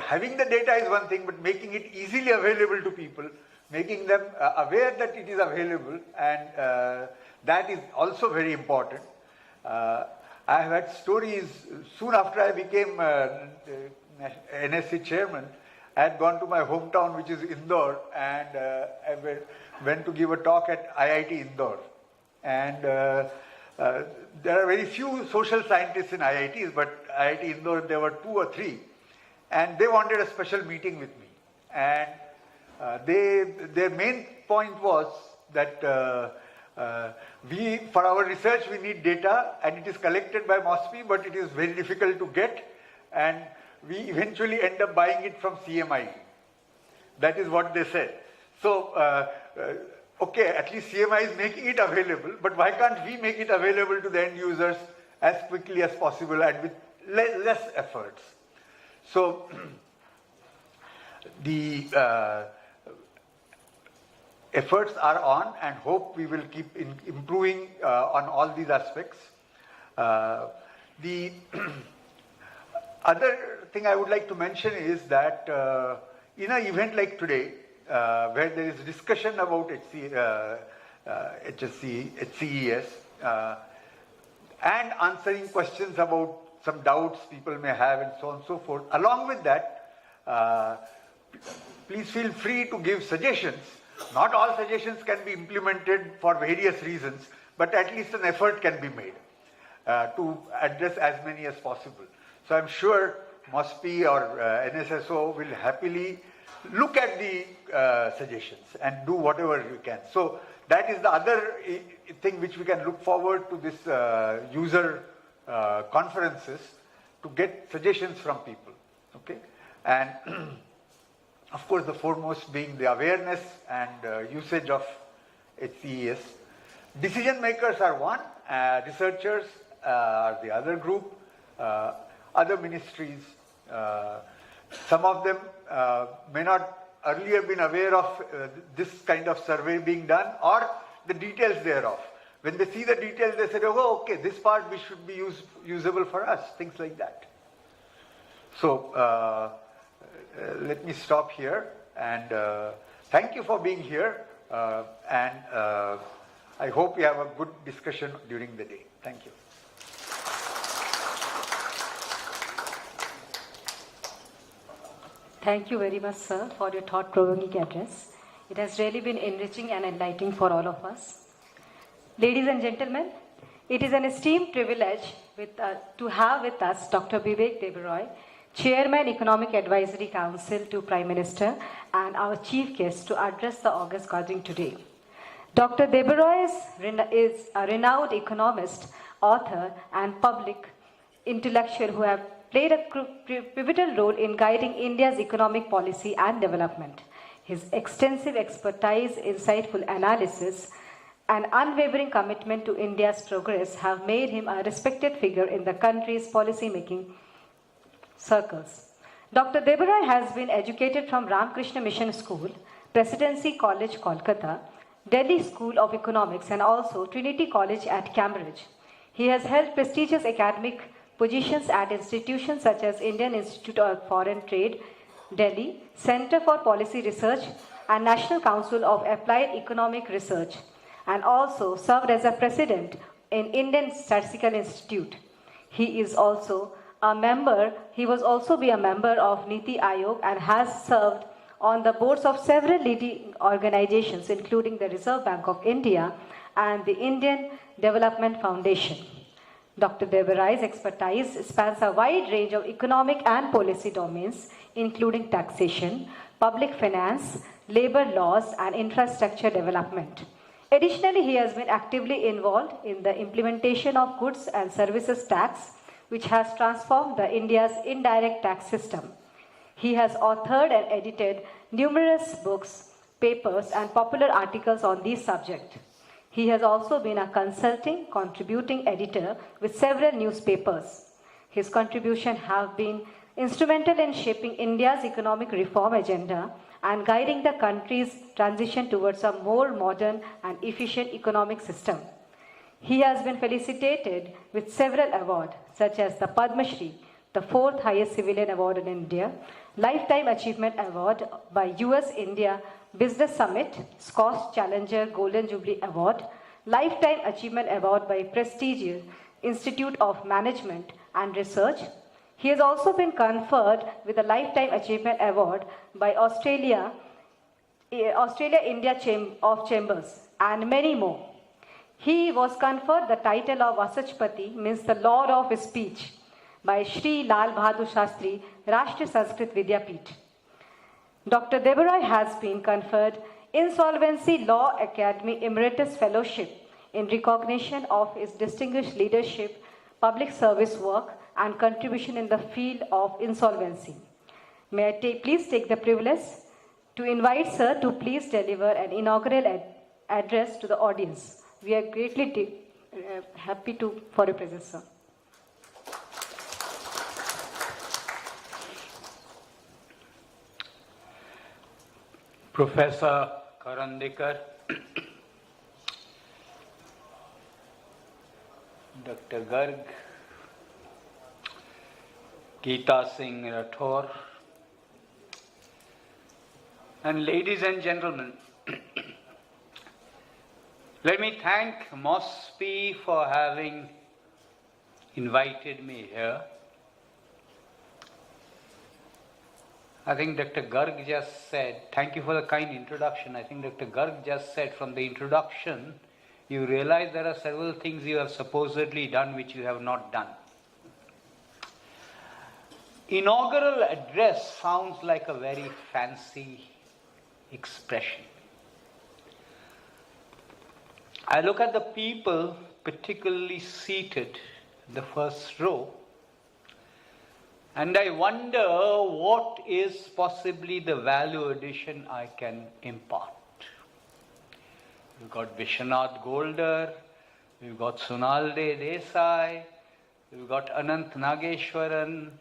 having the data is one thing, but making it easily available to people, making them aware that it is available, and that is also very important. I have had stories, soon after I became NSC chairman, I had gone to my hometown, which is Indore, and I went to give a talk at IIT Indore. And there are very few social scientists in IITs, but IIT Indore, there were 2 or 3, and they wanted a special meeting with me. And their main point was that for our research, we need data, and it is collected by MOSPE, but it is very difficult to get, and we eventually end up buying it from CMI. That is what they said. So, okay, at least CMI is making it available, but why can't we make it available to the end users as quickly as possible and with less efforts? So, the efforts are on, and hope we will keep improving on all these aspects. The other thing I would like to mention is that in an event like today, where there is discussion about HCES and answering questions about some doubts people may have and so on and so forth, along with that, please feel free to give suggestions. Not all suggestions can be implemented for various reasons, but at least an effort can be made to address as many as possible. So I'm sure MOSPE or NSSO will happily look at the suggestions and do whatever we can. So that is the other thing which we can look forward to this user conferences, to get suggestions from people. Okay, and of course the foremost being the awareness and usage of HCES. Decision makers are one, researchers are the other group, other ministries. Some of them may not earlier been aware of this kind of survey being done or the details thereof. When they see the details, they say, oh, okay, this part we should be usable for us, things like that. So let me stop here, and thank you for being here, and I hope we have a good discussion during the day. Thank you. Thank you very much, sir, for your thought-provoking address. It has really been enriching and enlightening for all of us. Ladies and gentlemen, it is an esteemed privilege to have with us Dr. Vivek Debaroy, Chairman Economic Advisory Council to Prime Minister and our chief guest to address the August gathering today. Dr. Debaroy is a renowned economist, author, and public intellectual who have played a pivotal role in guiding India's economic policy and development. His extensive expertise, insightful analysis, and unwavering commitment to India's progress have made him a respected figure in the country's policy-making circles. Dr. Debaroy has been educated from Ramakrishna Mission School, Presidency College, Kolkata, Delhi School of Economics, and also Trinity College at Cambridge. He has held prestigious academic positions at institutions such as Indian Institute of Foreign Trade, Delhi, Center for Policy Research, and National Council of Applied Economic Research, and also served as a president in Indian Statistical Institute. He was also a member of Niti Aayog and has served on the boards of several leading organizations, including the Reserve Bank of India and the Indian Development Foundation. Dr. Debaroy's expertise spans a wide range of economic and policy domains, including taxation, public finance, labor laws, and infrastructure development. Additionally, he has been actively involved in the implementation of goods and services tax, which has transformed India's indirect tax system. He has authored and edited numerous books, papers, and popular articles on these subjects. He has also been a contributing editor with several newspapers. His contributions have been instrumental in shaping India's economic reform agenda and guiding the country's transition towards a more modern and efficient economic system. He has been felicitated with several awards, such as the Padma Shri, the fourth highest civilian award in India, Lifetime Achievement Award by US-India Business Summit, Scotch Challenger Golden Jubilee Award, Lifetime Achievement Award by prestigious Institute of Management and Research. He has also been conferred with the Lifetime Achievement Award by Australia India of Chambers, and many more. He was conferred the title of Vasachpati, means the Lord of Speech, by Shri Lal Bahadur Shastri, Rashtriya Sanskrit Vidyapeeth. Dr. Debaroy has been conferred Insolvency Law Academy Emeritus Fellowship in recognition of his distinguished leadership, public service work, and contribution in the field of insolvency. May I please take the privilege to invite Sir to please deliver an inaugural address to the audience. We are greatly happy for your presence, sir. Professor Karandikar, Dr. Garg, Geeta Singh Rathore, and ladies and gentlemen, let me thank MOSPI for having invited me here. I think Dr. Garg just said, thank you for the kind introduction. I think Dr. Garg just said from the introduction, you realize there are several things you have supposedly done which you have not done. Inaugural address sounds like a very fancy expression. I look at the people, particularly seated in the first row, and I wonder what is possibly the value addition I can impart. We've got Vishwanath Golder, we've got Sunalde Desai, we've got Anant Nageshwaran,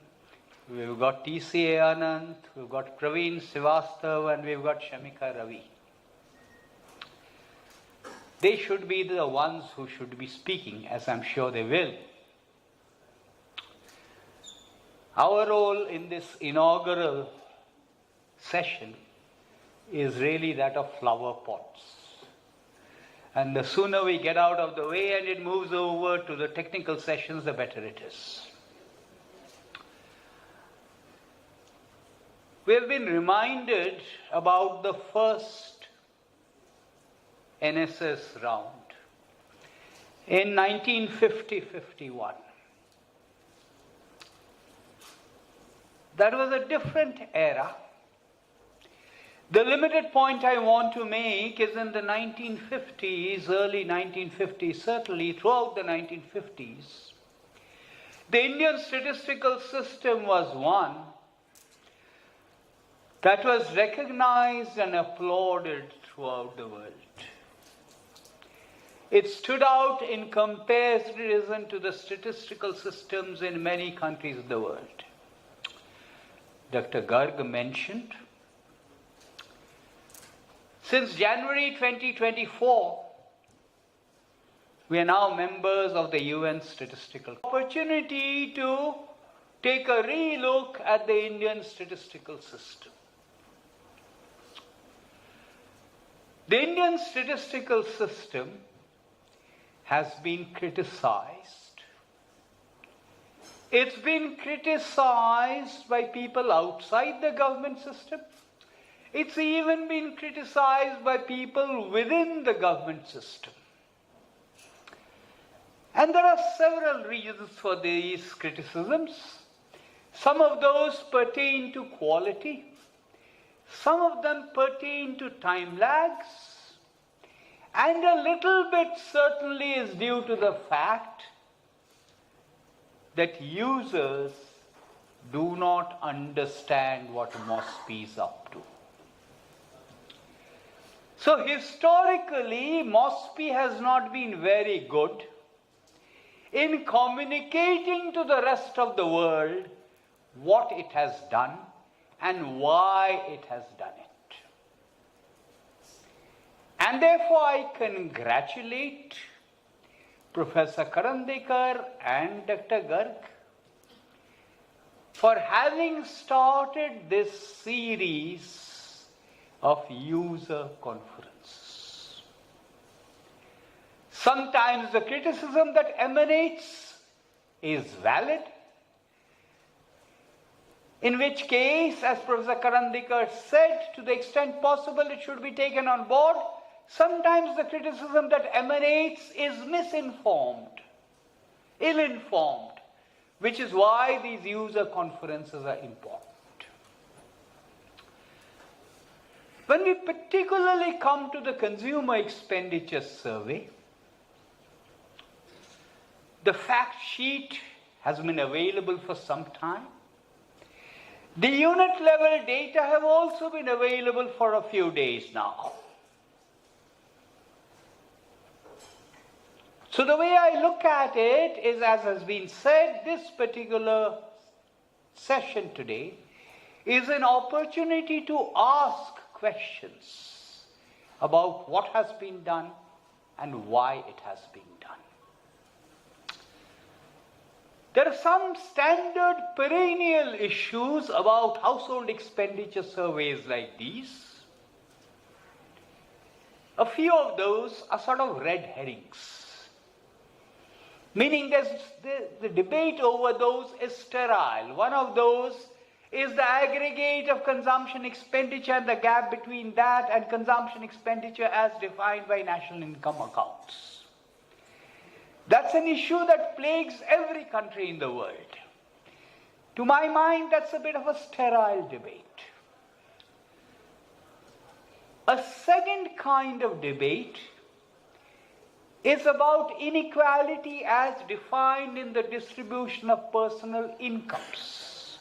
we've got T.C.A. Anant, we've got Praveen Srivastav, and we've got Shamika Ravi. They should be the ones who should be speaking, as I'm sure they will. Our role in this inaugural session is really that of flower pots. And the sooner we get out of the way and it moves over to the technical sessions, the better it is. we have been reminded about the first NSS round in 1950-51. That was a different era. The limited point I want to make is in the 1950s, early 1950s, certainly throughout the 1950s, the Indian statistical system was one that was recognized and applauded throughout the world. It stood out in comparison to the statistical systems in many countries of the world. Dr. Garg mentioned, since January 2024, we are now members of the UN Statistical opportunity to take a re-look at the Indian statistical system. The Indian statistical system has been criticized. It's been criticized by people outside the government system. It's even been criticized by people within the government system. And there are several reasons for these criticisms. Some of those pertain to quality. Some of them pertain to time lags. And a little bit certainly is due to the fact that users do not understand what MOSPI is up to. So historically, MOSPI has not been very good in communicating to the rest of the world what it has done and why it has done it. And therefore, I congratulate Professor Karandikar and Dr. Garg for having started this series of user conferences. Sometimes the criticism that emanates is valid, in which case, as Professor Karandikar said, to the extent possible it should be taken on board. Sometimes the criticism that emanates is misinformed, ill-informed, which is why these user conferences are important. When we particularly come to the consumer expenditure survey, the fact sheet has been available for some time. The unit level data have also been available for a few days now. So the way I look at it is, as has been said, this particular session today is an opportunity to ask questions about what has been done and why it has been done. There are some standard perennial issues about household expenditure surveys like these. A few of those are sort of red herrings. Meaning the debate over those is sterile. One of those is the aggregate of consumption expenditure and the gap between that and consumption expenditure as defined by national income accounts. That's an issue that plagues every country in the world. To my mind, that's a bit of a sterile debate. A second kind of debate is about inequality as defined in the distribution of personal incomes.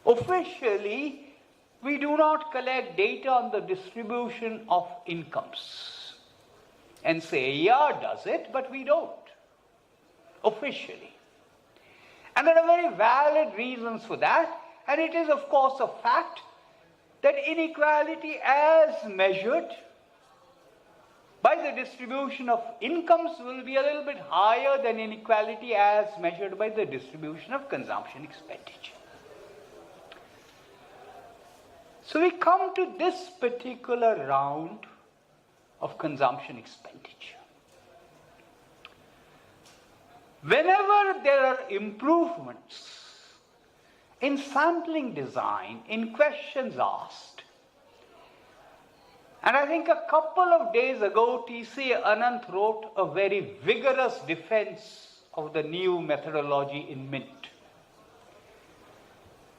Officially, we do not collect data on the distribution of incomes. NCAR does it, but we don't, officially. And there are very valid reasons for that, and it is of course a fact that inequality as measured by the distribution of incomes will be a little bit higher than inequality as measured by the distribution of consumption expenditure. So we come to this particular round of consumption expenditure. Whenever there are improvements in sampling design, in questions asked. And I think a couple of days ago, T.C. Anant wrote a very vigorous defense of the new methodology in MINT.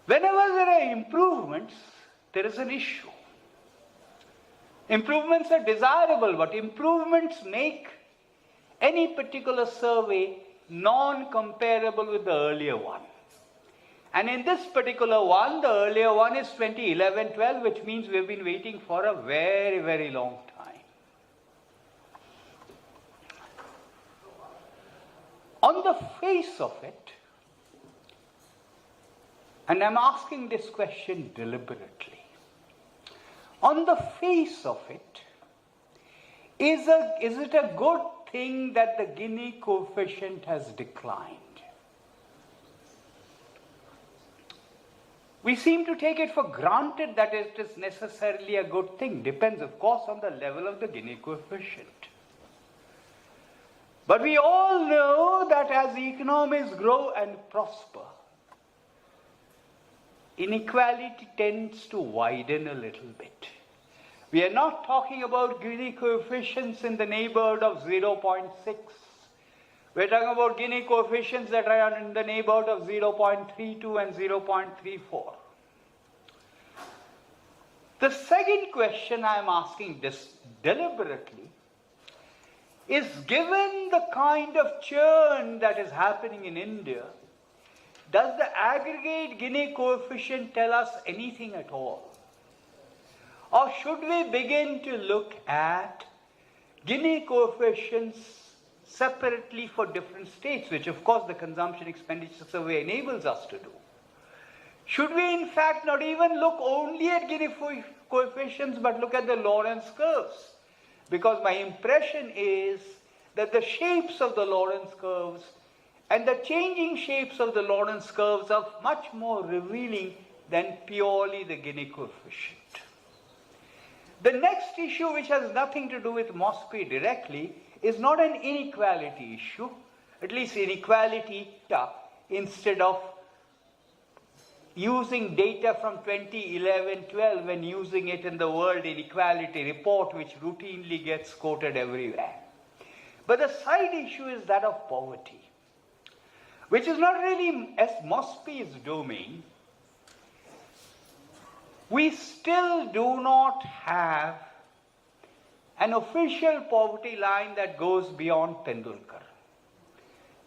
Whenever there are improvements, there is an issue. Improvements are desirable, but improvements make any particular survey non-comparable with the earlier one. And in this particular one, the earlier one is 2011-12, which means we've been waiting for a very, very long time. On the face of it, and I'm asking this question deliberately, on the face of it, is it a good thing that the Gini coefficient has declined? We seem to take it for granted that it is necessarily a good thing. Depends, of course, on the level of the Gini coefficient. But we all know that as economies grow and prosper, inequality tends to widen a little bit. We are not talking about Gini coefficients in the neighborhood of 0.6. We're talking about Gini coefficients that are in the neighborhood of 0.32 and 0.34. The second question I'm asking this deliberately is, given the kind of churn that is happening in India, does the aggregate Gini coefficient tell us anything at all? Or should we begin to look at Gini coefficients separately for different states, which of course the consumption expenditure survey enables us to do? Should we in fact not even look only at Gini coefficients but look at the Lorentz curves? Because my impression is that the shapes of the Lorentz curves and the changing shapes of the Lorentz curves are much more revealing than purely the Gini coefficient. The next issue, which has nothing to do with MOSPI directly, is not an inequality issue, at least inequality instead of using data from 2011-12 and using it in the World Inequality Report, which routinely gets quoted everywhere. But the side issue is that of poverty, which is not really as MOSPI's domain. We still do not have an official poverty line that goes beyond Tendulkar.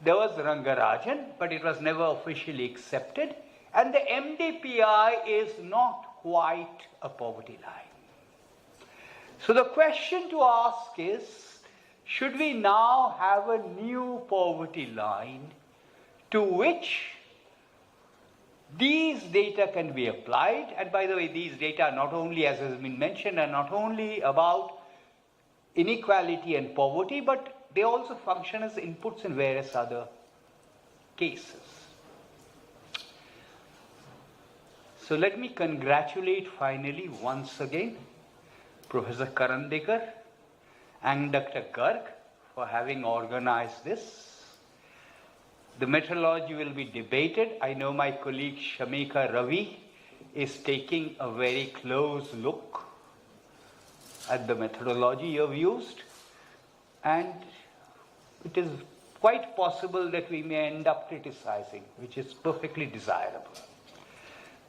There was Rangarajan, but it was never officially accepted, and the MDPI is not quite a poverty line. So the question to ask is, should we now have a new poverty line to which these data can be applied? And by the way, these data are not only, as has been mentioned, are not only about inequality and poverty, but they also function as inputs in various other cases. So let me congratulate finally once again Professor Karandikar and Dr. Garg for having organized this. The methodology will be debated. I know my colleague Shamika Ravi is taking a very close look at the methodology you have used, and it is quite possible that we may end up criticizing, which is perfectly desirable.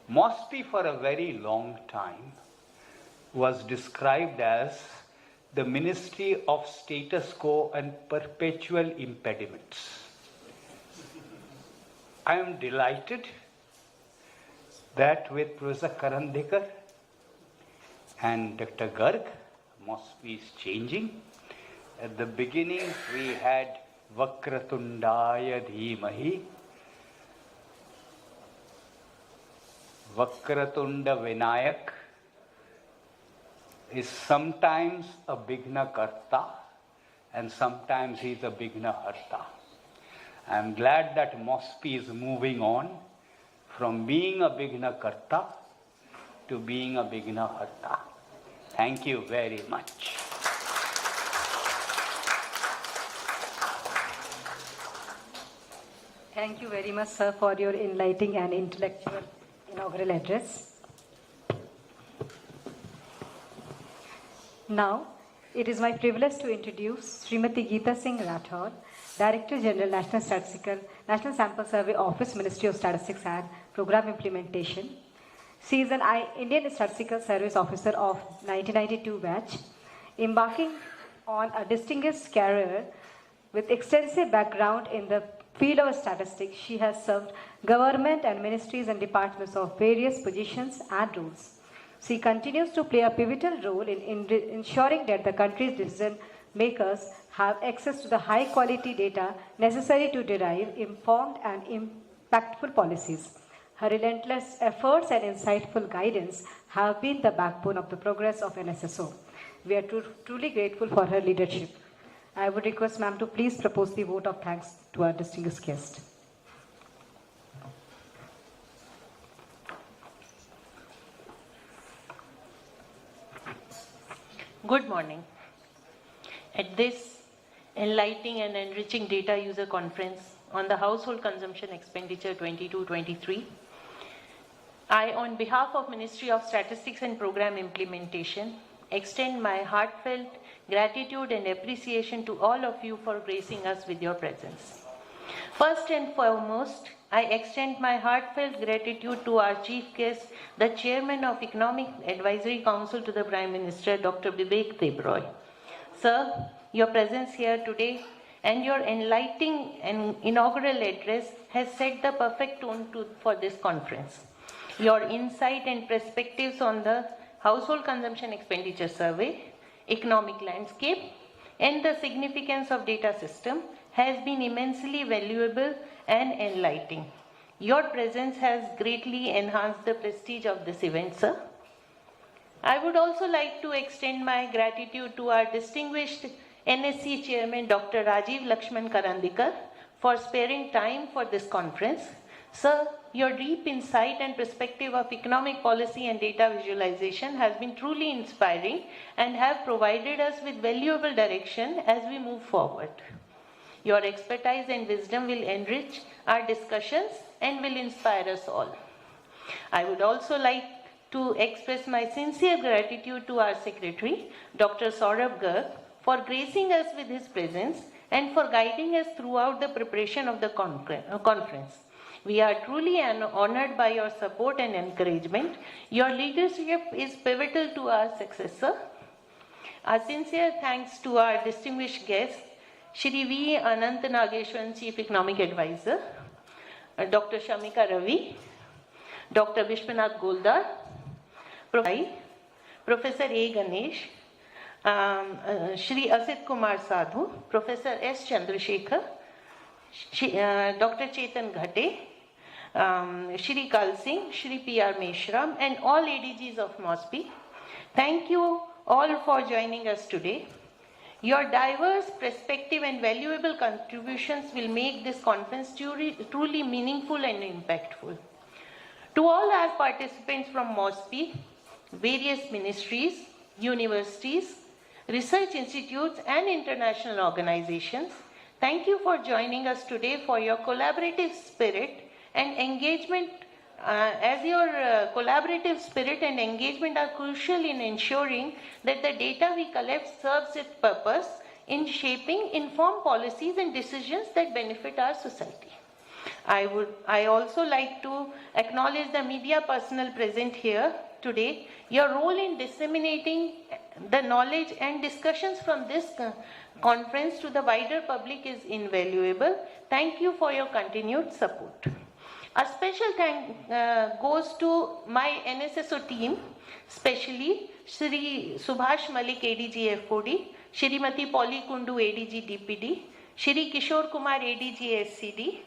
MOSPI for a very long time was described as the Ministry of Status Quo and Perpetual Impediments. I am delighted that with Professor Karandikar and Dr. Garg, MOSPI is changing. At the beginning, we had Vakratundaya Dhimahi, Vakratunda Vinayak is sometimes a Bigna Karta and sometimes he is a Bigna Harta. I am glad that MOSPI is moving on from being a Bigna Karta to being a Bigna Harta. Thank you very much. Thank you very much, sir, for your enlightening and intellectual inaugural address. Now, it is my privilege to introduce Srimati Geeta Singh Rathod, Director General, National Statistical, National Sample Survey Office, Ministry of Statistics and Program Implementation. She is an Indian Statistical Service Officer of 1992 batch, embarking on a distinguished career with extensive background in the field of statistics. She has served government and ministries and departments of various positions and roles. She continues to play a pivotal role in ensuring that the country's decision makers have access to the high quality data necessary to derive informed and impactful policies. Her relentless efforts and insightful guidance have been the backbone of the progress of NSSO. We are truly grateful for her leadership. I would request ma'am to please propose the vote of thanks to our distinguished guest. Good morning. At this enlightening and enriching data user conference on the Household Consumption Expenditure 22-23, I, on behalf of Ministry of Statistics and Program Implementation, extend my heartfelt gratitude and appreciation to all of you for gracing us with your presence. First and foremost, I extend my heartfelt gratitude to our chief guest, the Chairman of Economic Advisory Council to the Prime Minister, Dr. Vivek Debroy. Sir, your presence here today and your enlightening and inaugural address has set the perfect tone for this conference. Your insight and perspectives on the Household Consumption Expenditure Survey, economic landscape, and the significance of data system has been immensely valuable and enlightening. Your presence has greatly enhanced the prestige of this event, sir. I would also like to extend my gratitude to our distinguished NSC Chairman, Dr. Rajiv Lakshman Karandikar, for sparing time for this conference. Sir, your deep insight and perspective of economic policy and data visualization has been truly inspiring and have provided us with valuable direction as we move forward. Your expertise and wisdom will enrich our discussions and will inspire us all. I would also like to express my sincere gratitude to our Secretary, Dr. Saurabh Garg, for gracing us with his presence and for guiding us throughout the preparation of the conference. We are truly honored by your support and encouragement. Your leadership is pivotal to our success, sir. Our sincere thanks to our distinguished guest, Shri V. Anant Nageshwaran, Chief Economic Advisor, Dr. Shamika Ravi, Dr. Vishwanath Goldar, Professor A. Ganesh, Shri Asit Kumar Sadhu, Professor S. Chandrasekhar, Dr. Chetan Ghate, Shri Kal Singh, Shri P.R. Meshram, and all ADGs of MOSPI. Thank you all for joining us today. Your diverse perspective and valuable contributions will make this conference truly meaningful and impactful. To all our participants from MOSPI, various ministries, universities, research institutes, and international organizations, thank you for joining us today for your collaborative spirit and engagement. As your collaborative spirit and engagement are crucial in ensuring that the data we collect serves its purpose in shaping informed policies and decisions that benefit our society. I also like to acknowledge the media personnel present here today. Your role in disseminating the knowledge and discussions from this conference to the wider public is invaluable. Thank you for your continued support. A special thank goes to my NSSO team, especially Shri Subhash Malik, ADG FOD, Shrimati Polly Kundu, ADG DPD, Shri Kishore Kumar, ADG SCD,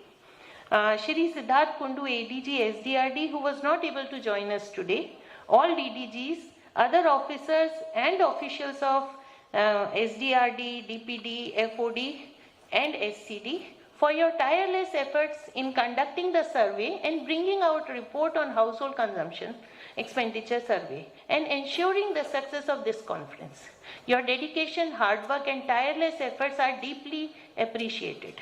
Shri Siddharth Kundu, ADG SDRD, who was not able to join us today, all DDGs, other officers and officials of SDRD, DPD, FOD, and SCD, for your tireless efforts in conducting the survey and bringing out a report on household consumption expenditure survey and ensuring the success of this conference. Your dedication, hard work, and tireless efforts are deeply appreciated.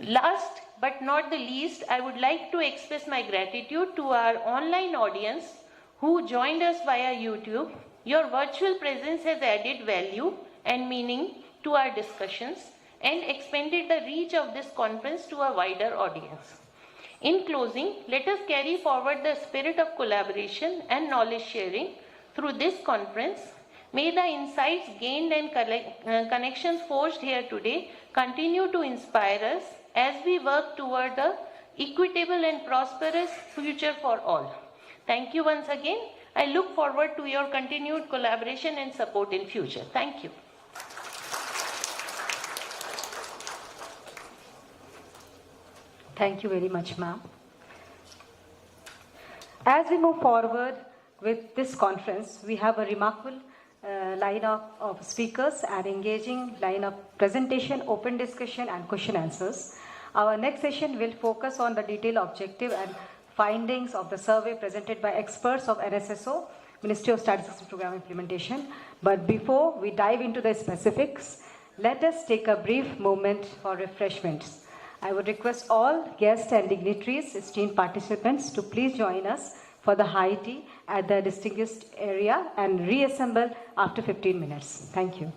Last but not the least, I would like to express my gratitude to our online audience who joined us via YouTube. Your virtual presence has added value and meaning to our discussions and expanded the reach of this conference to a wider audience. In closing, let us carry forward the spirit of collaboration and knowledge sharing through this conference. May the insights gained and connections forged here today continue to inspire us as we work toward the equitable and prosperous future for all. Thank you once again. I look forward to your continued collaboration and support in future. Thank you. Thank you very much, ma'am. As we move forward with this conference, we have a remarkable lineup of speakers and engaging line of presentation, open discussion and question answers. Our next session will focus on the detailed objective and findings of the survey presented by experts of NSSO, Ministry of Statistics and Program Implementation. But before we dive into the specifics, let us take a brief moment for refreshments. I would request all guests and dignitaries, esteemed participants, to please join us for the high tea at the distinguished area and reassemble after 15 minutes. Thank you.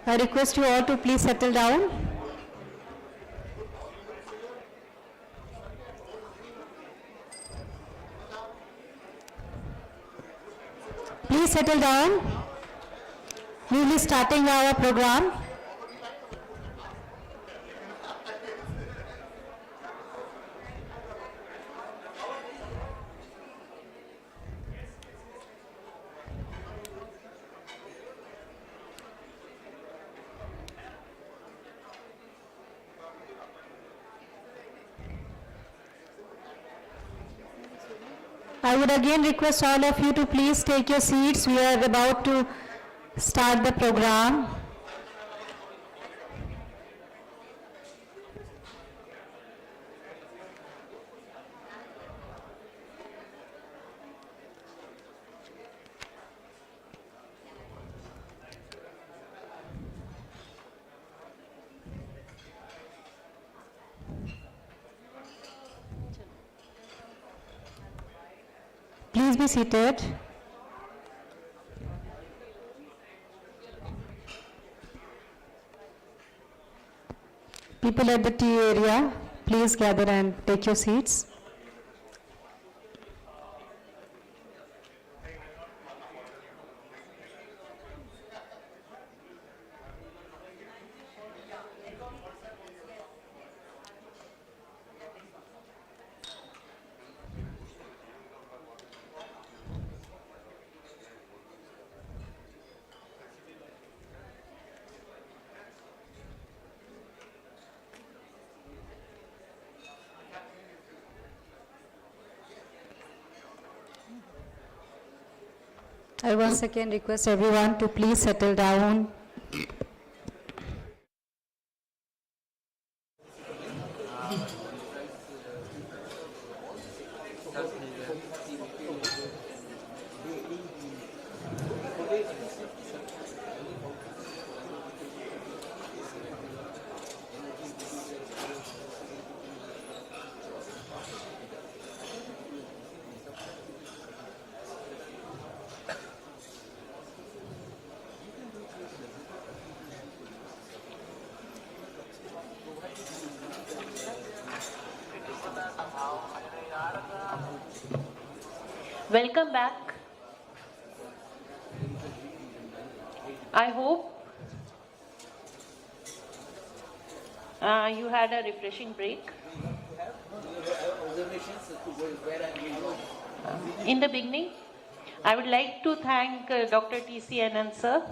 I request you all to please settle down. Please settle down. We will be starting our program. I would again request all of you to please take your seats. We are about to start the program. Please be seated. People at the tea area, please gather and take your seats. I once again request everyone to please settle down. Welcome back. I hope you had a refreshing break. In the beginning, I would like to thank Dr. T.C. Anand sir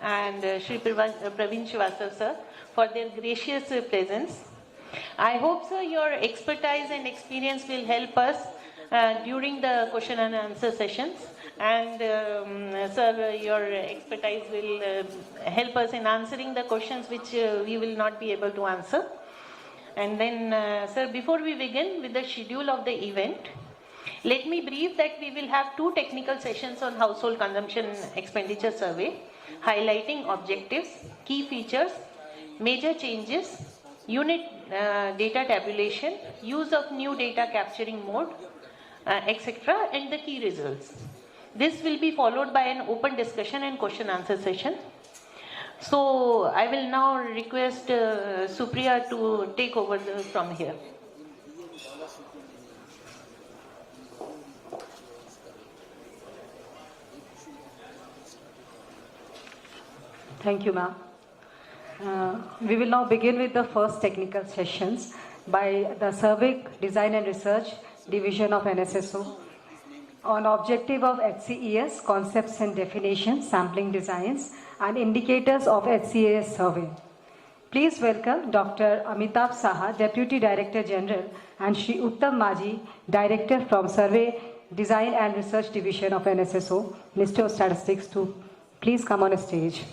and Shri Praveen Srivastav sir for their gracious presence. I hope, sir, your expertise and experience will help us during the question and answer sessions, and sir, your expertise will help us in answering the questions which we will not be able to answer. And then, sir, before we begin with the schedule of the event, let me brief that we will have 2 technical sessions on household consumption expenditure survey, highlighting objectives, key features, major changes, unit data tabulation, use of new data capturing mode, etc., and the key results. This will be followed by an open discussion and question answer session. So I will now request Supriya to take over from here. Thank you, ma'am. We will now begin with the first technical sessions by the Survey Design and Research Division of NSSO on objective of HCES, concepts and definitions, sampling designs and indicators of HCES survey. Please welcome Dr. Amitabh Saha, Deputy Director General, and Shri Uttam Maji, Director from Survey Design and Research Division of NSSO, Ministry of Statistics, to please come on a stage.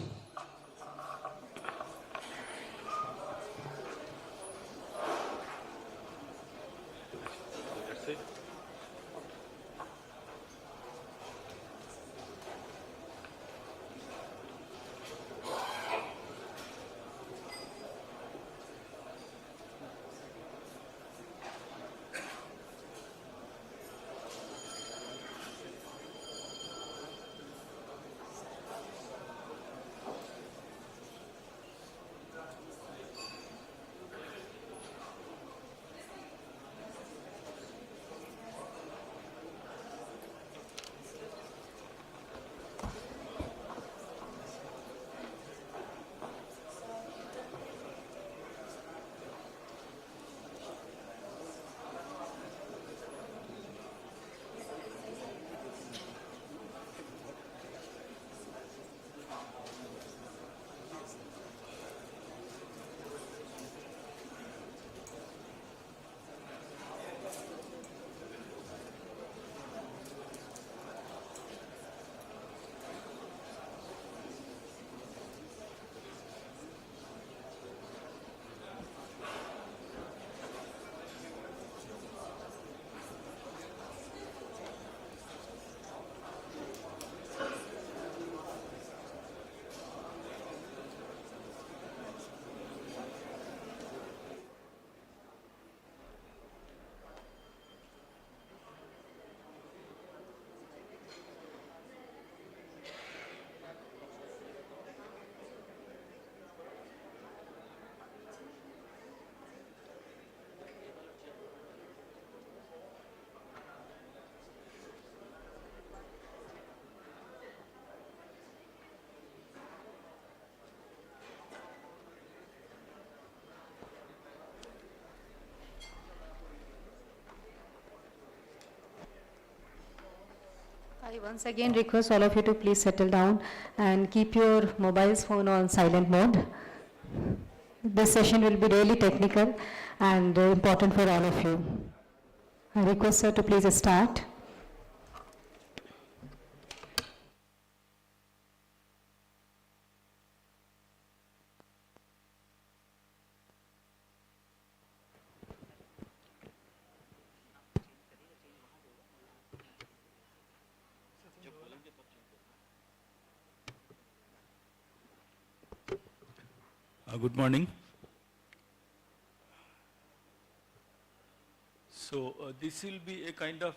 I once again request all of you to please settle down and keep your mobiles phone on silent mode. This session will be really technical and important for all of you. I request sir to please start. Good morning. So this will be a kind of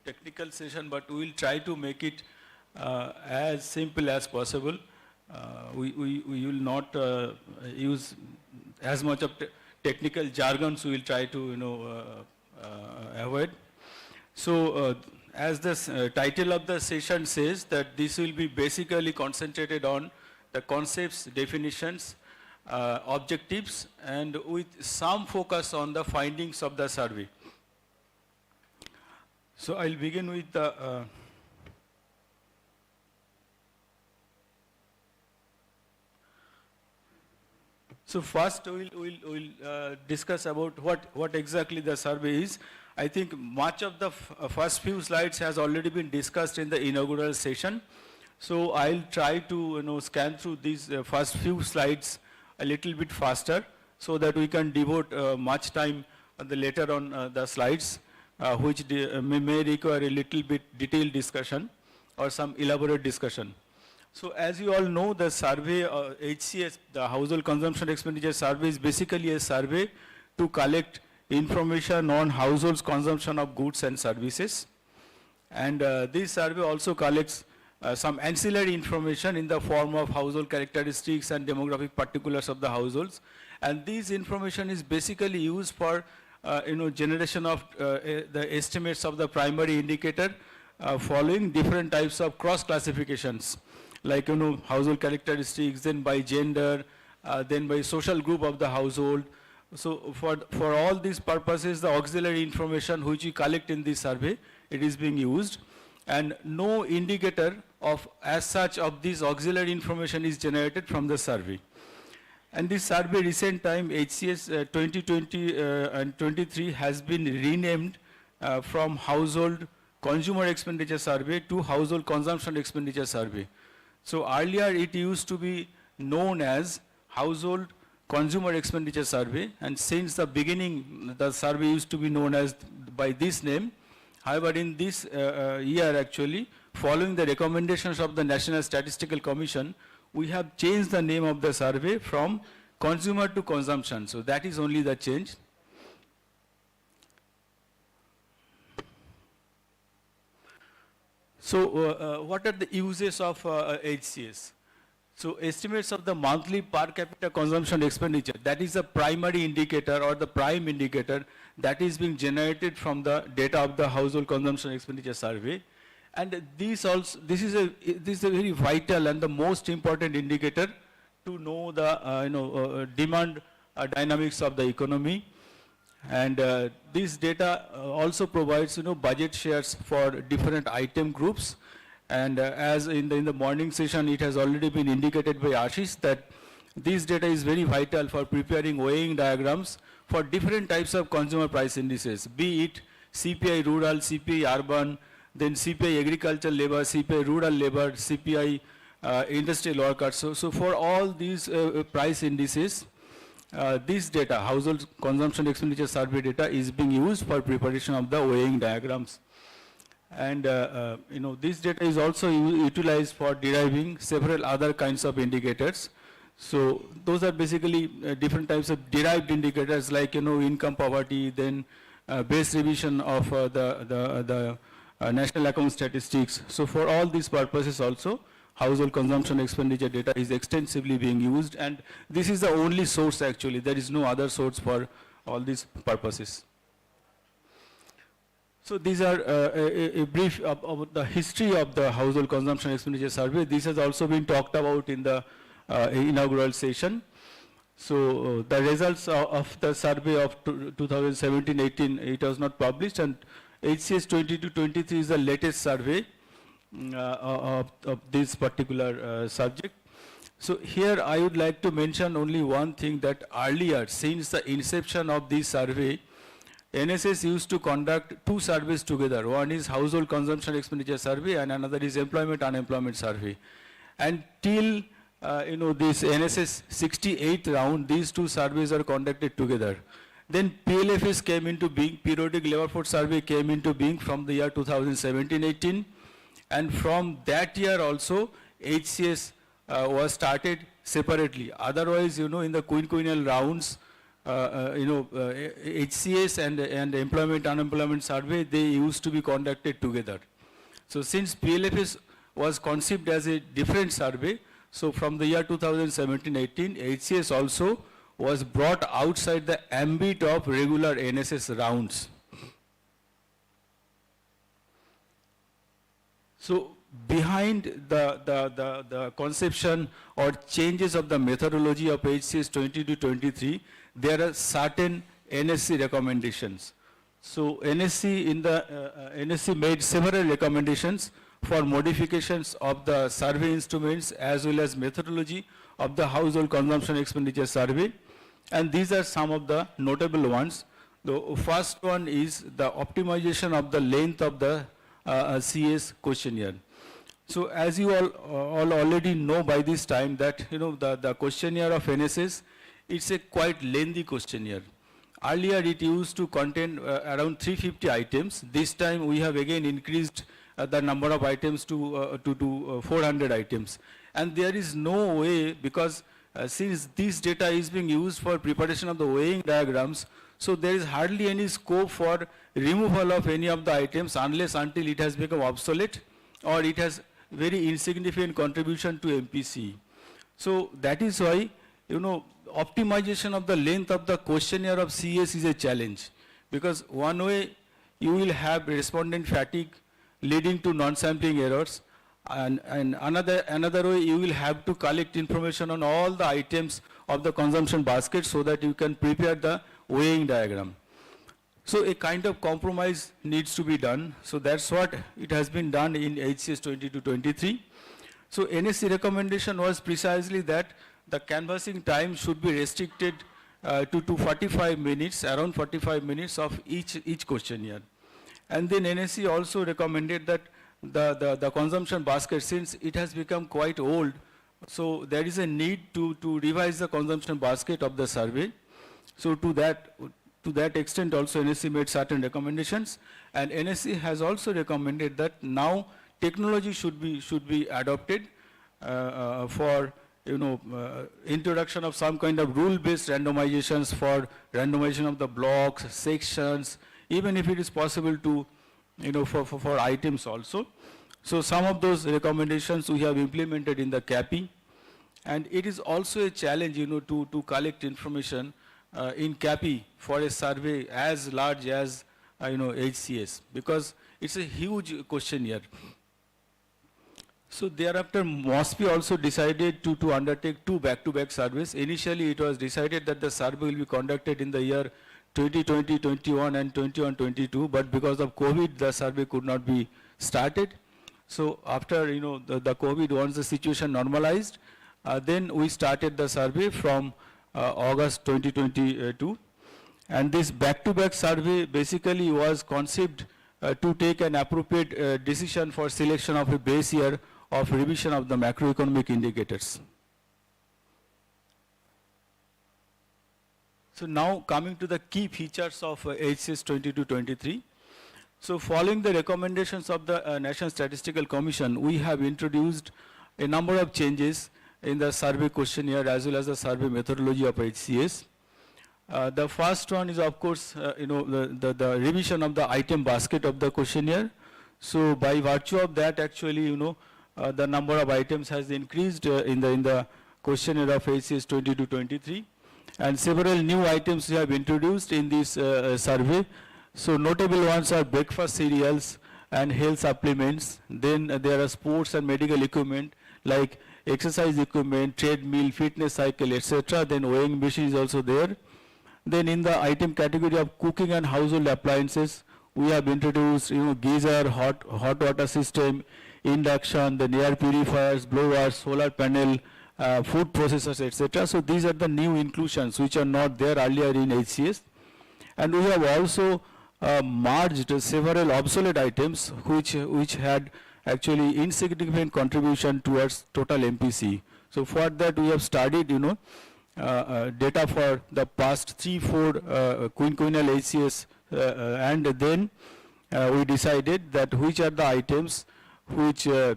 technical session, but we will try to make it as simple as possible. We will not use as much of technical jargons. We will try to avoid. So as the title of the session says, that this will be basically concentrated on the concepts, definitions, objectives, and with some focus on the findings of the survey. So I'll begin with the so first we'll discuss about what exactly the survey is. I think much of the first few slides has already been discussed in the inaugural session. So I'll try to scan through these first few slides a little bit faster, so that we can devote much time later on the slides, which may require a little bit detailed discussion or some elaborate discussion. So as you all know, the survey, HCES, the Household Consumption Expenditure Survey, is basically a survey to collect information on households' consumption of goods and services. And this survey also collects some ancillary information in the form of household characteristics and demographic particulars of the households. And this information is basically used for generation of the estimates of the primary indicator following different types of cross classifications, like household characteristics, then by gender, then by social group of the household. So for all these purposes, the auxiliary information which we collect in this survey, it is being used, and no indicator of as such of this auxiliary information is generated from the survey. And this survey recent time, HCES 2020 and 23, has been renamed from Household Consumer Expenditure Survey to Household Consumption Expenditure Survey. So earlier it used to be known as Household Consumer Expenditure Survey, and since the beginning the survey used to be known as by this name. However, in this year actually, following the recommendations of the National Statistical Commission, we have changed the name of the survey from consumer to consumption. So that is only the change. So what are the uses of HCES? So estimates of the monthly per capita consumption expenditure, that is the primary indicator or the prime indicator that is being generated from the data of the household consumption expenditure survey. And this is a very vital and the most important indicator to know the demand dynamics of the economy. And this data also provides budget shares for different item groups. And as in the morning session, it has already been indicated by Ashish that this data is very vital for preparing weighing diagrams for different types of consumer price indices, be it CPI rural, CPI urban, then CPI agricultural labor, CPI rural labor, CPI industrial workers. So for all these price indices, this data, household consumption expenditure survey data, is being used for preparation of the weighing diagrams. And this data is also utilized for deriving several other kinds of indicators. So those are basically different types of derived indicators, like income poverty, then base revision of the national account statistics. So for all these purposes also, household consumption expenditure data is extensively being used, and this is the only source actually. There is no other source for all these purposes. So these are a brief about the history of the household consumption expenditure survey. This has also been talked about in the inaugural session. So the results of the survey of 2017-18, it was not published, and HCES 22-23 is the latest survey. of this particular subject. So here I would like to mention only one thing, that earlier, since the inception of this survey, NSS used to conduct two surveys together. One is household consumption expenditure survey and another is employment unemployment survey. And till this NSS 68th round, these two surveys are conducted together. Then PLFS came into being, periodic labor force survey came into being from the year 2017-18, and from that year also HCS was started separately. Otherwise, in the quinquennial rounds, HCS and employment unemployment survey, they used to be conducted together. So since PLFS was conceived as a different survey, so from the year 2017-18, HCS also was brought outside the ambit of regular NSS rounds. So behind the conception or changes of the methodology of HCS 20-23, there are certain NSC recommendations. So NSC made several recommendations for modifications of the survey instruments as well as methodology of the household consumption expenditure survey. And these are some of the notable ones. The first one is the optimization of the length of the CS questionnaire. So as you all already know by this time that the questionnaire of NSS, it's a quite lengthy questionnaire. Earlier it used to contain around 350 items. This time we have again increased the number of items to 400 items. And there is no way, because since this data is being used for preparation of the weighing diagrams, so there is hardly any scope for removal of any of the items unless until it has become obsolete or it has very insignificant contribution to MPC. So that is why, optimization of the length of the questionnaire of CS is a challenge, because one way you will have respondent fatigue leading to non-sampling errors, and another way you will have to collect information on all the items of the consumption basket so that you can prepare the weighing diagram. So a kind of compromise needs to be done. So that's what it has been done in HCS 20-23. So NSC recommendation was precisely that the canvassing time should be restricted to 45 minutes, around 45 minutes of each questionnaire. And then NSC also recommended that the consumption basket, since it has become quite old, so there is a need to revise the consumption basket of the survey. So to that extent also NSC made certain recommendations, and NSC has also recommended that now technology should be adopted for introduction of some kind of rule-based randomizations for randomization of the blocks, sections, even if it is possible to for items also. So some of those recommendations we have implemented in the CAPI, and it is also a challenge to collect information in CAPI for a survey as large as HCS, because it's a huge questionnaire. So thereafter MOSPI also decided to undertake two back-to-back surveys. Initially it was decided that the survey will be conducted in the year 2020-21 and 21-22, but because of COVID the survey could not be started. So after the COVID, once the situation normalized, then we started the survey from August 2022, and this back-to-back survey basically was conceived to take an appropriate decision for selection of a base year of revision of the macroeconomic indicators. So now coming to the key features of HCS 20-23. So following the recommendations of the National Statistical Commission, we have introduced a number of changes in the survey questionnaire as well as the survey methodology of HCS. The first one is, of course, the revision of the item basket of the questionnaire. So by virtue of that, actually, the number of items has increased in the questionnaire of HCS 20-23, and several new items we have introduced in this survey. So notable ones are breakfast cereals and health supplements. Then there are sports and medical equipment like exercise equipment, treadmill, fitness cycle, etc. Then weighing machine is also there. Then in the item category of cooking and household appliances, we have introduced geyser, hot water system, induction, then air purifiers, blowers, solar panel, food processors, etc. So these are the new inclusions which are not there earlier in HCES. And we have also merged several obsolete items which had actually insignificant contribution towards total MPC. So for that we have studied, data for the past 3-4 quinquennial HCES, and then we decided that which are the items which are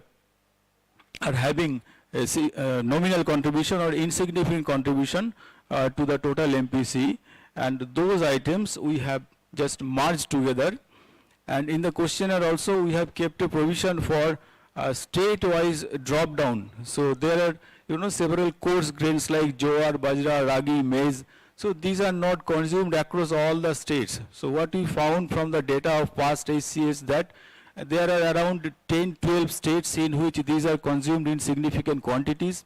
having a nominal contribution or insignificant contribution to the total MPC, and those items we have just merged together. And in the questionnaire also we have kept a provision for state-wise drop-down. So there are several coarse grains like jowar, bajra, ragi, maize. So these are not consumed across all the states. So what we found from the data of past HCES that there are around 10-12 states in which these are consumed in significant quantities.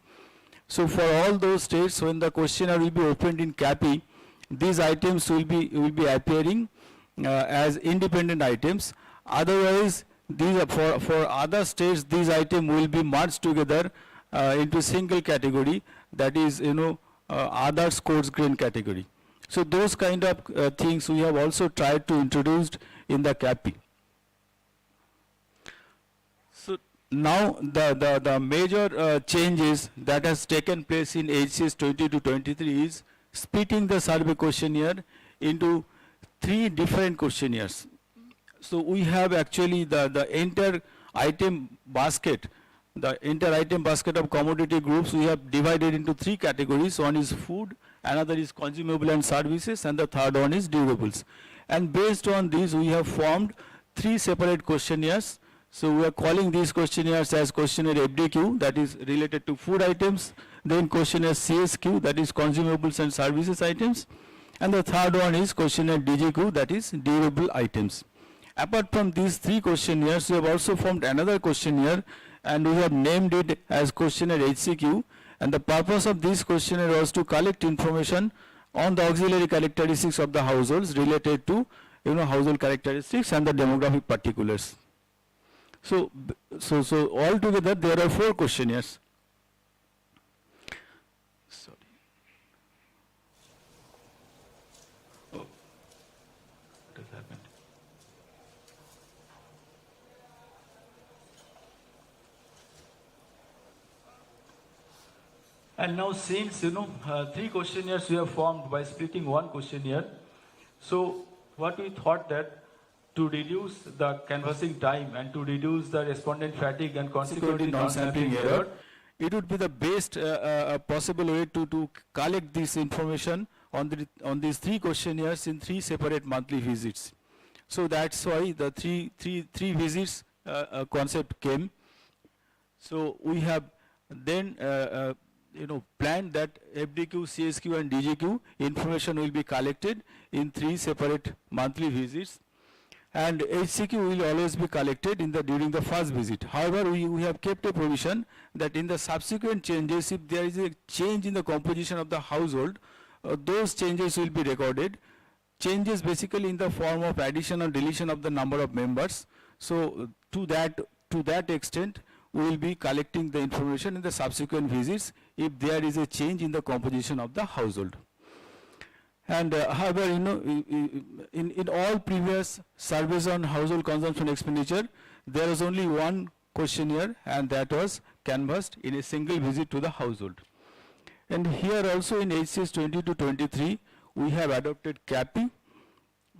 So for all those states, when the questionnaire will be opened in CAPI, these items will be appearing as independent items. Otherwise, these are for other states, these items will be merged together into single category, that is others coarse grain category. So those kind of things we have also tried to introduce in the CAPI. So now the major changes that has taken place in HCES 20-23 is splitting the survey questionnaire into 3 different questionnaires. So we have actually the entire item basket, of commodity groups we have divided into 3 categories. One is food, another is consumable and services, and the third one is durables. And based on these we have formed 3 separate questionnaires. So we are calling these questionnaires as questionnaire FDQ, that is related to food items, then questionnaire CSQ, that is consumables and services items, and the third one is questionnaire DGQ, that is durable items. Apart from these 3 questionnaires, we have also formed another questionnaire and we have named it as questionnaire HCQ, and the purpose of this questionnaire was to collect information on the auxiliary characteristics of the households related to household characteristics and the demographic particulars. So altogether there are 4 questionnaires. Sorry. Oh, what has happened? And now since 3 questionnaires we have formed by splitting 1 questionnaire, so what we thought that to reduce the canvassing time and to reduce the respondent fatigue and consequently non-sampling error, it would be the best possible way to collect this information on these 3 questionnaires in 3 separate monthly visits. So that's why the three visits concept came. So we have then planned that FDQ, CSQ and DGQ information will be collected in 3 separate monthly visits, and HCQ will always be collected during the first visit. However, we have kept a provision that in the subsequent changes, if there is a change in the composition of the household, those changes will be recorded. Changes basically in the form of addition or deletion of the number of members. So to that extent, we will be collecting the information in the subsequent visits if there is a change in the composition of the household. And however, in all previous surveys on household consumption expenditure, there was only 1 questionnaire, and that was canvassed in a single visit to the household. And here also in HCES 20-23, we have adopted CAPI,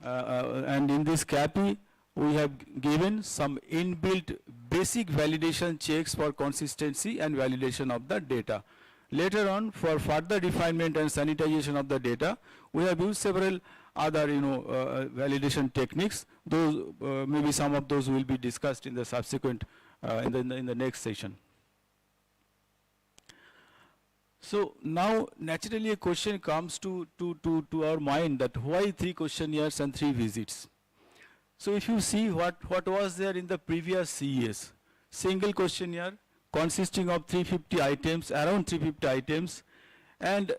and in this CAPI, we have given some inbuilt basic validation checks for consistency and validation of the data. Later on, for further refinement and sanitization of the data, we have used several other validation techniques. Those maybe some of those will be discussed in the subsequent in the next session. So now naturally a question comes to our mind that why 3 questionnaires and 3 visits? So if you see what was there in the previous CES, single questionnaire consisting of 350 items, around 350 items, and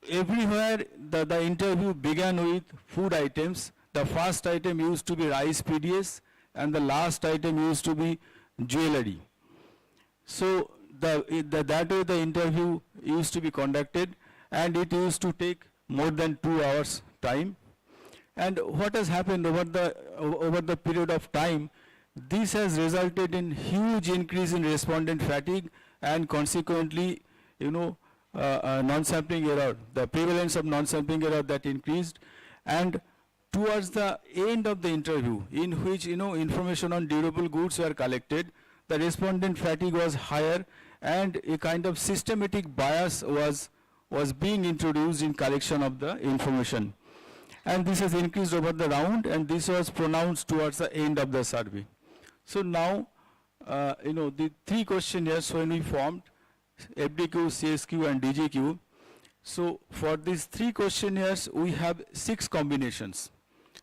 everywhere the interview began with food items. The first item used to be rice PDS and the last item used to be jewelry. So that way the interview used to be conducted, and it used to take more than 2 hours time. And what has happened over the period of time, this has resulted in huge increase in respondent fatigue, and consequently, non-sampling error, the prevalence of non-sampling error that increased. And towards the end of the interview, in which information on durable goods were collected, the respondent fatigue was higher, and a kind of systematic bias was being introduced in collection of the information. And this has increased over the round, and this was pronounced towards the end of the survey. So now, the 3 questionnaires when we formed, FDQ, CSQ and DGQ. So for these 3 questionnaires, we have 6 combinations,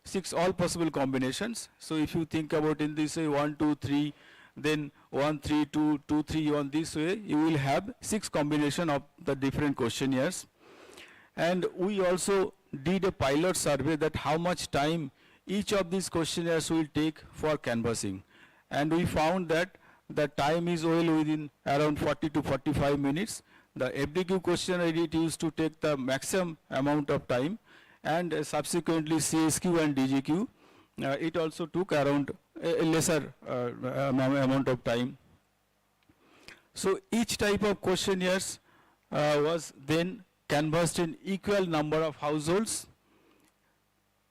6 all possible combinations. So if you think about in this way, 1, 2, 3, then 1, 3, 2, 2, 3, on this way, you will have 6 combination of the different questionnaires. And we also did a pilot survey that how much time each of these questionnaires will take for canvassing. And we found that the time is well within around 40 to 45 minutes. The FDQ questionnaire, it used to take the maximum amount of time, and subsequently CSQ and DGQ, it also took around a lesser amount of time. So each type of questionnaires was then canvassed in equal number of households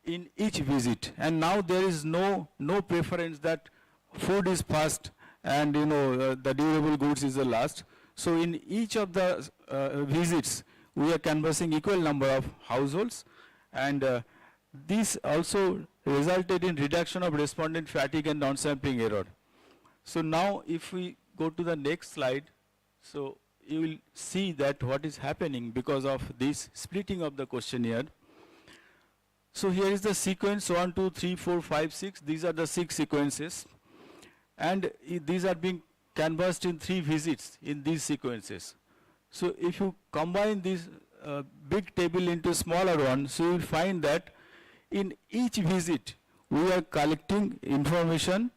in each visit, and now there is no preference that food is first and the durable goods is the last. So in each of the visits, we are canvassing equal number of households, and this also resulted in reduction of respondent fatigue and non-sampling error. So now if we go to the next slide, so you will see that what is happening because of this splitting of the questionnaire. So here is the sequence 1, 2, 3, 4, 5, 6. These are the 6 sequences, and these are being canvassed in 3 visits in these sequences. So if you combine this big table into smaller one, so you will find that in each visit we are collecting information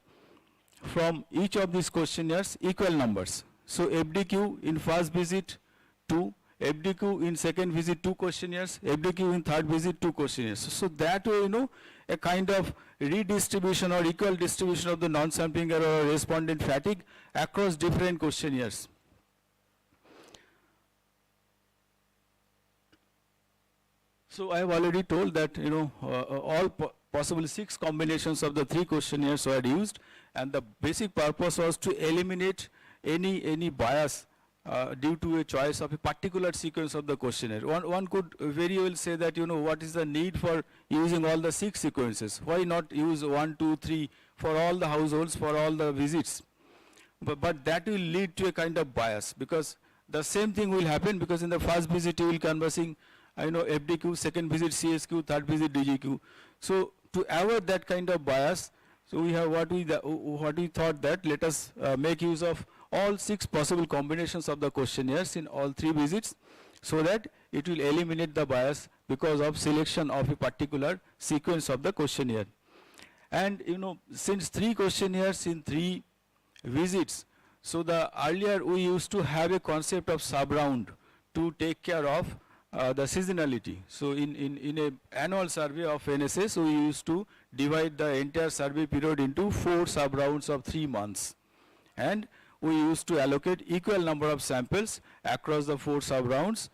from each of these questionnaires equal numbers. So FDQ in first visit 2, FDQ in second visit 2 questionnaires, FDQ in third visit 2 questionnaires. So that way, a kind of redistribution or equal distribution of the non-sampling error or respondent fatigue across different questionnaires. So I have already told that, all possible 6 combinations of the 3 questionnaires were used, and the basic purpose was to eliminate any bias due to a choice of a particular sequence of the questionnaire. One could very well say that, what is the need for using all the 6 sequences? Why not use 1, 2, 3 for all the households, for all the visits? But that will lead to a kind of bias, because the same thing will happen, because in the first visit you will canvassing FDQ, second visit CSQ, third visit DGQ. So to avoid that kind of bias, so we have what we thought that let us make use of all 6 possible combinations of the questionnaires in all 3 visits, so that it will eliminate the bias because of selection of a particular sequence of the questionnaire. And since 3 questionnaires in 3 visits, so the earlier we used to have a concept of sub-round to take care of the seasonality. So in a annual survey of NSS, we used to divide the entire survey period into 4 sub-rounds of 3 months. And we used to allocate equal number of samples across the 4 sub-rounds.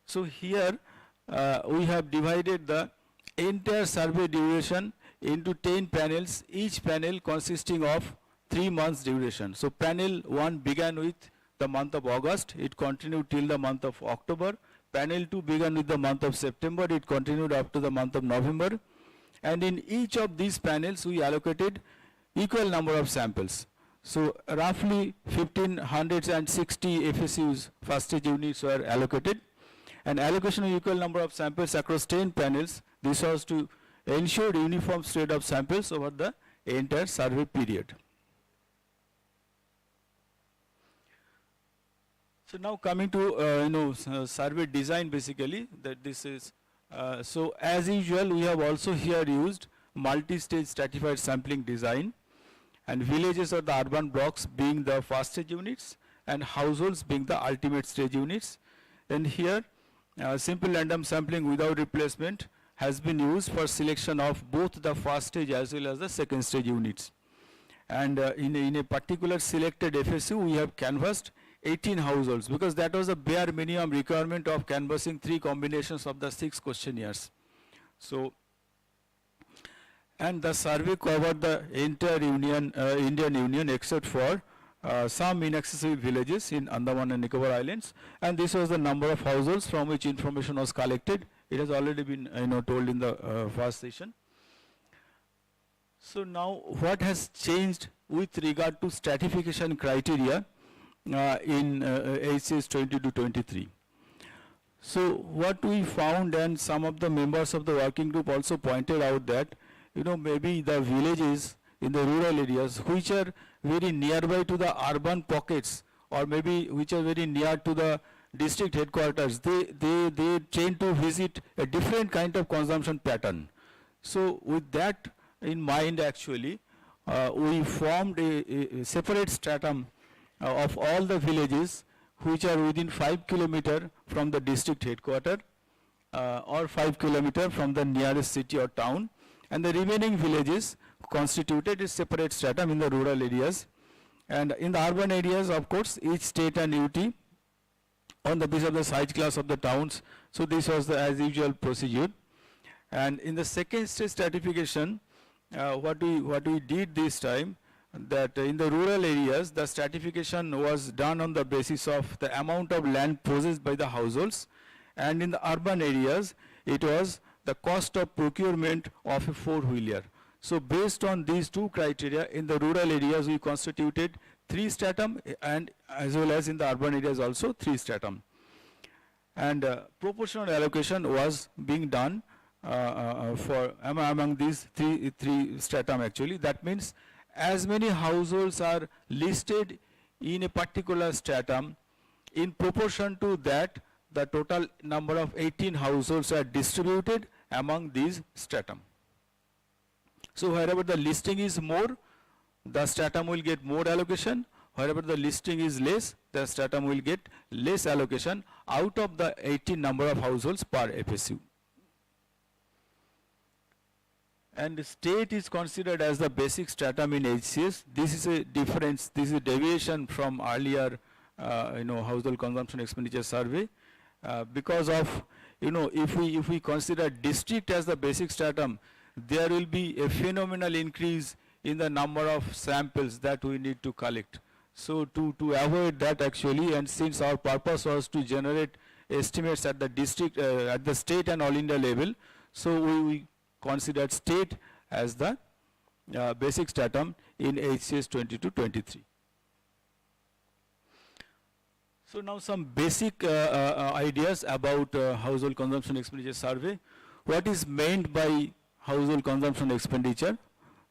So here we have divided the entire survey duration into 10 panels, each panel consisting of 3 months duration. So panel 1 began with the month of August, it continued till the month of October. Panel 2 began with the month of September, it continued up to the month of November. And in each of these panels, we allocated equal number of samples. So roughly 1560 FSUs, first stage units, were allocated. And allocation of equal number of samples across 10 panels, this was to ensure uniform spread of samples over the entire survey period. So now coming to survey design, basically, that this is so as usual we have also here used multi-stage stratified sampling design, and villages or the urban blocks being the first stage units, and households being the ultimate stage units. And here, simple random sampling without replacement has been used for selection of both the first stage as well as the second stage units. And in a particular selected FSU, we have canvassed 18 households, because that was a bare minimum requirement of canvassing 3 combinations of the 6 questionnaires. So, and the survey covered the entire Indian Union except for some inaccessible villages in Andaman and Nicobar Islands, and this was the number of households from which information was collected. It has already been told in the first session. So now what has changed with regard to stratification criteria in HCES 22-23? So what we found, and some of the members of the working group also pointed out, that maybe the villages in the rural areas which are very nearby to the urban pockets, or maybe which are very near to the district headquarters, they tend to visit a different kind of consumption pattern. So with that in mind, actually, we formed a separate stratum of all the villages which are within 5 kilometers from the district headquarters or 5 kilometers from the nearest city or town, and the remaining villages constituted a separate stratum in the rural areas. And in the urban areas, of course, each state and UT on the basis of the size class of the towns. So this was the as usual procedure. And in the second stage stratification, what we did this time, that in the rural areas, the stratification was done on the basis of the amount of land possessed by the households, and in the urban areas, it was the cost of procurement of a 4-wheeler. So based on these 2 criteria, in the rural areas we constituted 3 stratum, and as well as in the urban areas also 3 stratum. And proportional allocation was being done for among these three stratum actually. That means as many households are listed in a particular stratum, in proportion to that, the total number of 18 households are distributed among these stratum. So wherever the listing is more, the stratum will get more allocation. Wherever the listing is less, the stratum will get less allocation out of the 18 number of households per FSU. And the state is considered as the basic stratum in HCES. This is a difference, this is a deviation from earlier household consumption expenditure survey, because of if we consider district as the basic stratum, there will be a phenomenal increase in the number of samples that we need to collect. So to avoid that actually, and since our purpose was to generate estimates at the district, at the state and all India level, so we considered state as the basic stratum in HCES 22-23. So now some basic ideas about household consumption expenditure survey. What is meant by household consumption expenditure?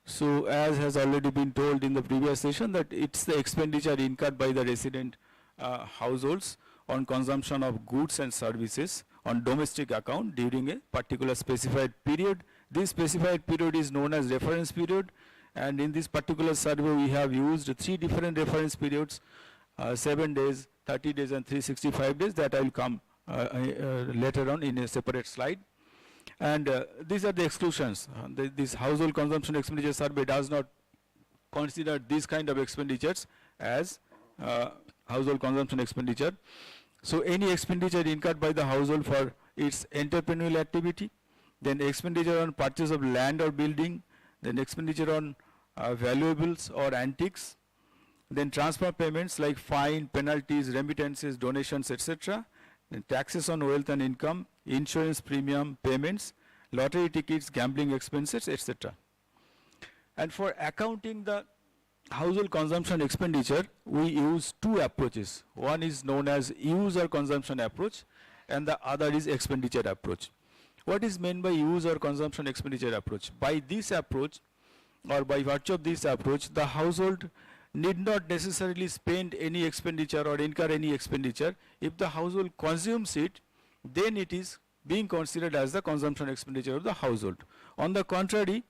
So as has already been told in the previous session, that it's the expenditure incurred by the resident households on consumption of goods and services on domestic account during a particular specified period. This specified period is known as reference period, and in this particular survey we have used 3 different reference periods, 7 days, 30 days and 365 days, that I will come later on in a separate slide. And these are the exclusions. This household consumption expenditure survey does not consider these kind of expenditures as household consumption expenditure. So any expenditure incurred by the household for its entrepreneurial activity, then expenditure on purchase of land or building, then expenditure on valuables or antiques, then transfer payments like fine, penalties, remittances, donations, etc., then taxes on wealth and income, insurance premium payments, lottery tickets, gambling expenses, etc. And for accounting the household consumption expenditure, we use 2 approaches. One is known as use or consumption approach, and the other is expenditure approach. What is meant by use or consumption expenditure approach? By this approach, or by virtue of this approach, the household need not necessarily spend any expenditure or incur any expenditure. If the household consumes it, then it is being considered as the consumption expenditure of the household. On the contrary,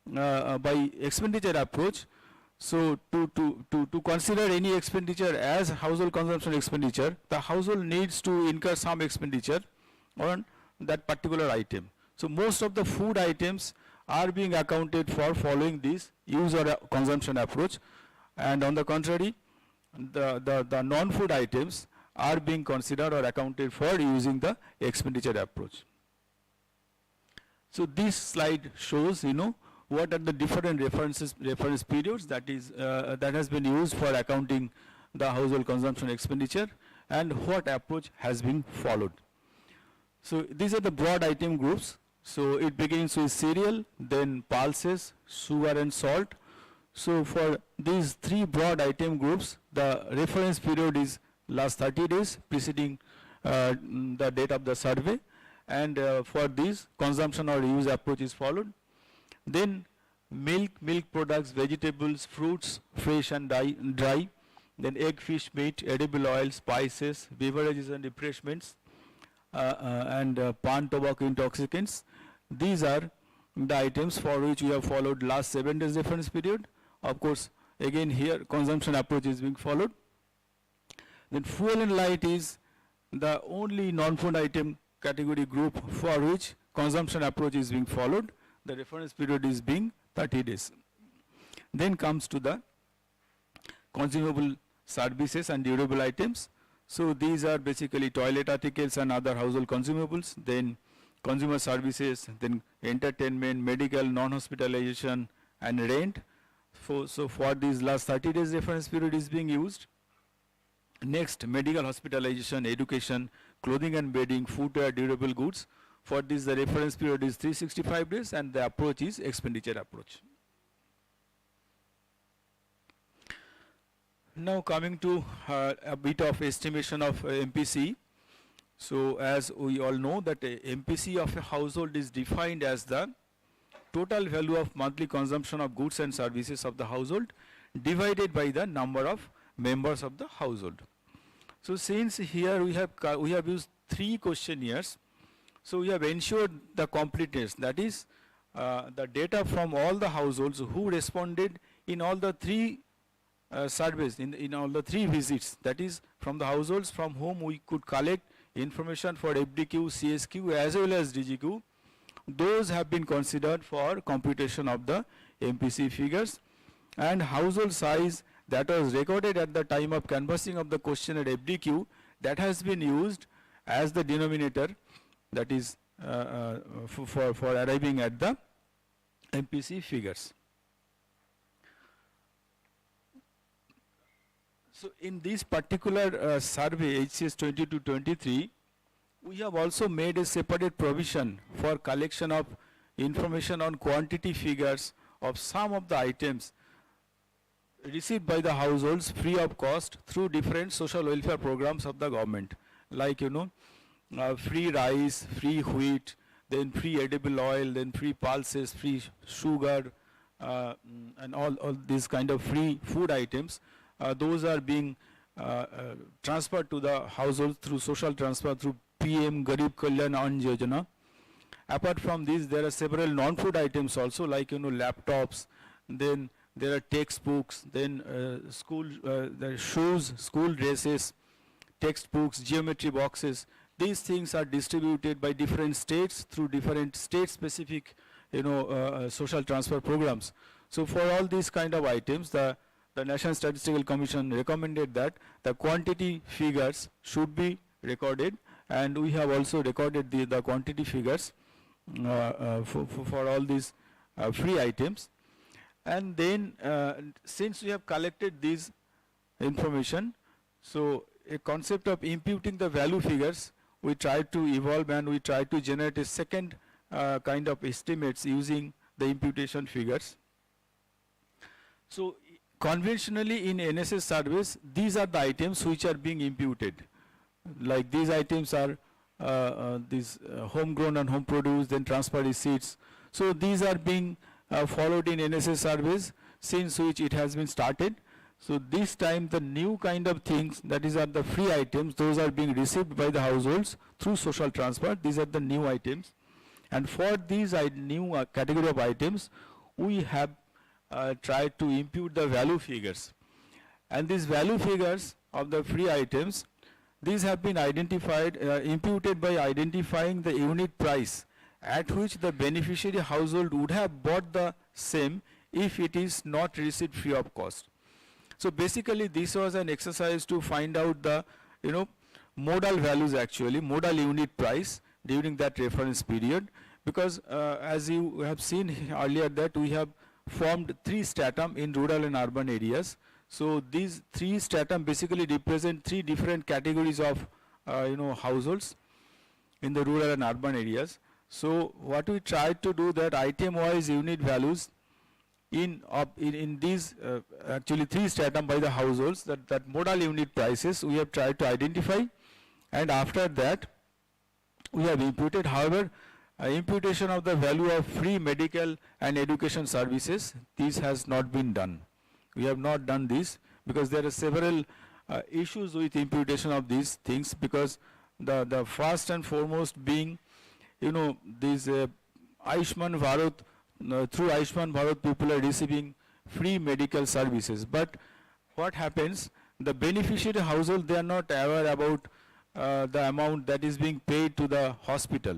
by expenditure approach, So to consider any expenditure as household consumption expenditure, the household needs to incur some expenditure on that particular item. So most of the food items are being accounted for following this use or consumption approach, and on the contrary, the non-food items are being considered or accounted for using the expenditure approach. So this slide shows, what are the different reference periods that has been used for accounting the household consumption expenditure and what approach has been followed. So these are the broad item groups. So it begins with cereal, then pulses, sugar and salt. So for these three broad item groups, the reference period is last 30 days preceding the date of the survey, and for these consumption or use approach is followed. Then milk products, vegetables, fruits, fresh and dry, then egg, fish, meat, edible oils, spices, beverages and refreshments, and pan, tobacco, intoxicants. These are the items for which we have followed last 7 days reference period. Of course, again here consumption approach is being followed. Then fuel and light is the only non-food item category group for which consumption approach is being followed. The reference period is being 30 days. Then comes to the consumable services and durable items. So these are basically toilet articles and other household consumables, then consumer services, then entertainment, medical, non-hospitalization and rent. So for these last 30 days reference period is being used. Next, medical hospitalization, education, clothing and bedding, footwear, durable goods. For this the reference period is 365 days and the approach is expenditure approach. Now coming to a bit of estimation of MPC. So as we all know that MPC of a household is defined as the total value of monthly consumption of goods and services of the household divided by the number of members of the household. So since here we have used 3 questionnaires, so we have ensured the completeness, that is the data from all the households who responded in all the 3 surveys, in all the 3 visits, that is from the households from whom we could collect information for FDQ, CSQ as well as DGQ. Those have been considered for computation of the MPC figures, and household size that was recorded at the time of canvassing of the questionnaire FDQ, that has been used as the denominator, that is for arriving at the MPC figures. So in this particular survey HCES 22-23, we have also made a separate provision for collection of information on quantity figures of some of the items received by the households free of cost through different social welfare programs of the government, like free rice, free wheat, then free edible oil, then free pulses, free sugar, and all these kind of free food items. Those are being transferred to the households through social transfer through PM Garib Kalyan Ann Yojana. Apart from these, there are several non-food items also, like laptops, then there are textbooks, then the shoes, school dresses, textbooks, geometry boxes. These things are distributed by different states through different state-specific, social transfer programs. So for all these kind of items, the National Statistical Commission recommended that the quantity figures should be recorded, and we have also recorded the quantity figures for all these free items. And then since we have collected these information, so a concept of imputing the value figures, we try to evolve and we try to generate a second kind of estimates using the imputation figures. So conventionally in NSS surveys, these are the items which are being imputed. Like these items are these homegrown and home produce, then transfer receipts. So these are being followed in NSS surveys since which it has been started. So this time the new kind of things, that is are the free items, those are being received by the households through social transfer. These are the new items. And for these new category of items, we have tried to impute the value figures. And these value figures of the free items, these have been identified, imputed by identifying the unit price at which the beneficiary household would have bought the same if it is not received free of cost. So basically this was an exercise to find out the, modal values actually, modal unit price during that reference period, because as you have seen earlier that we have formed 3 stratum in rural and urban areas. So these 3 stratum basically represent 3 different categories of households in the rural and urban areas. So what we tried to do that item wise unit values in these actually 3 stratum by the households, that modal unit prices we have tried to identify, and after that we have imputed. However, imputation of the value of free medical and education services, this has not been done. We have not done this because there are several issues with imputation of these things, because the first and foremost being, these Ayushman Bharat, through Ayushman Bharat people are receiving free medical services. But what happens, the beneficiary household, they are not aware about the amount that is being paid to the hospital.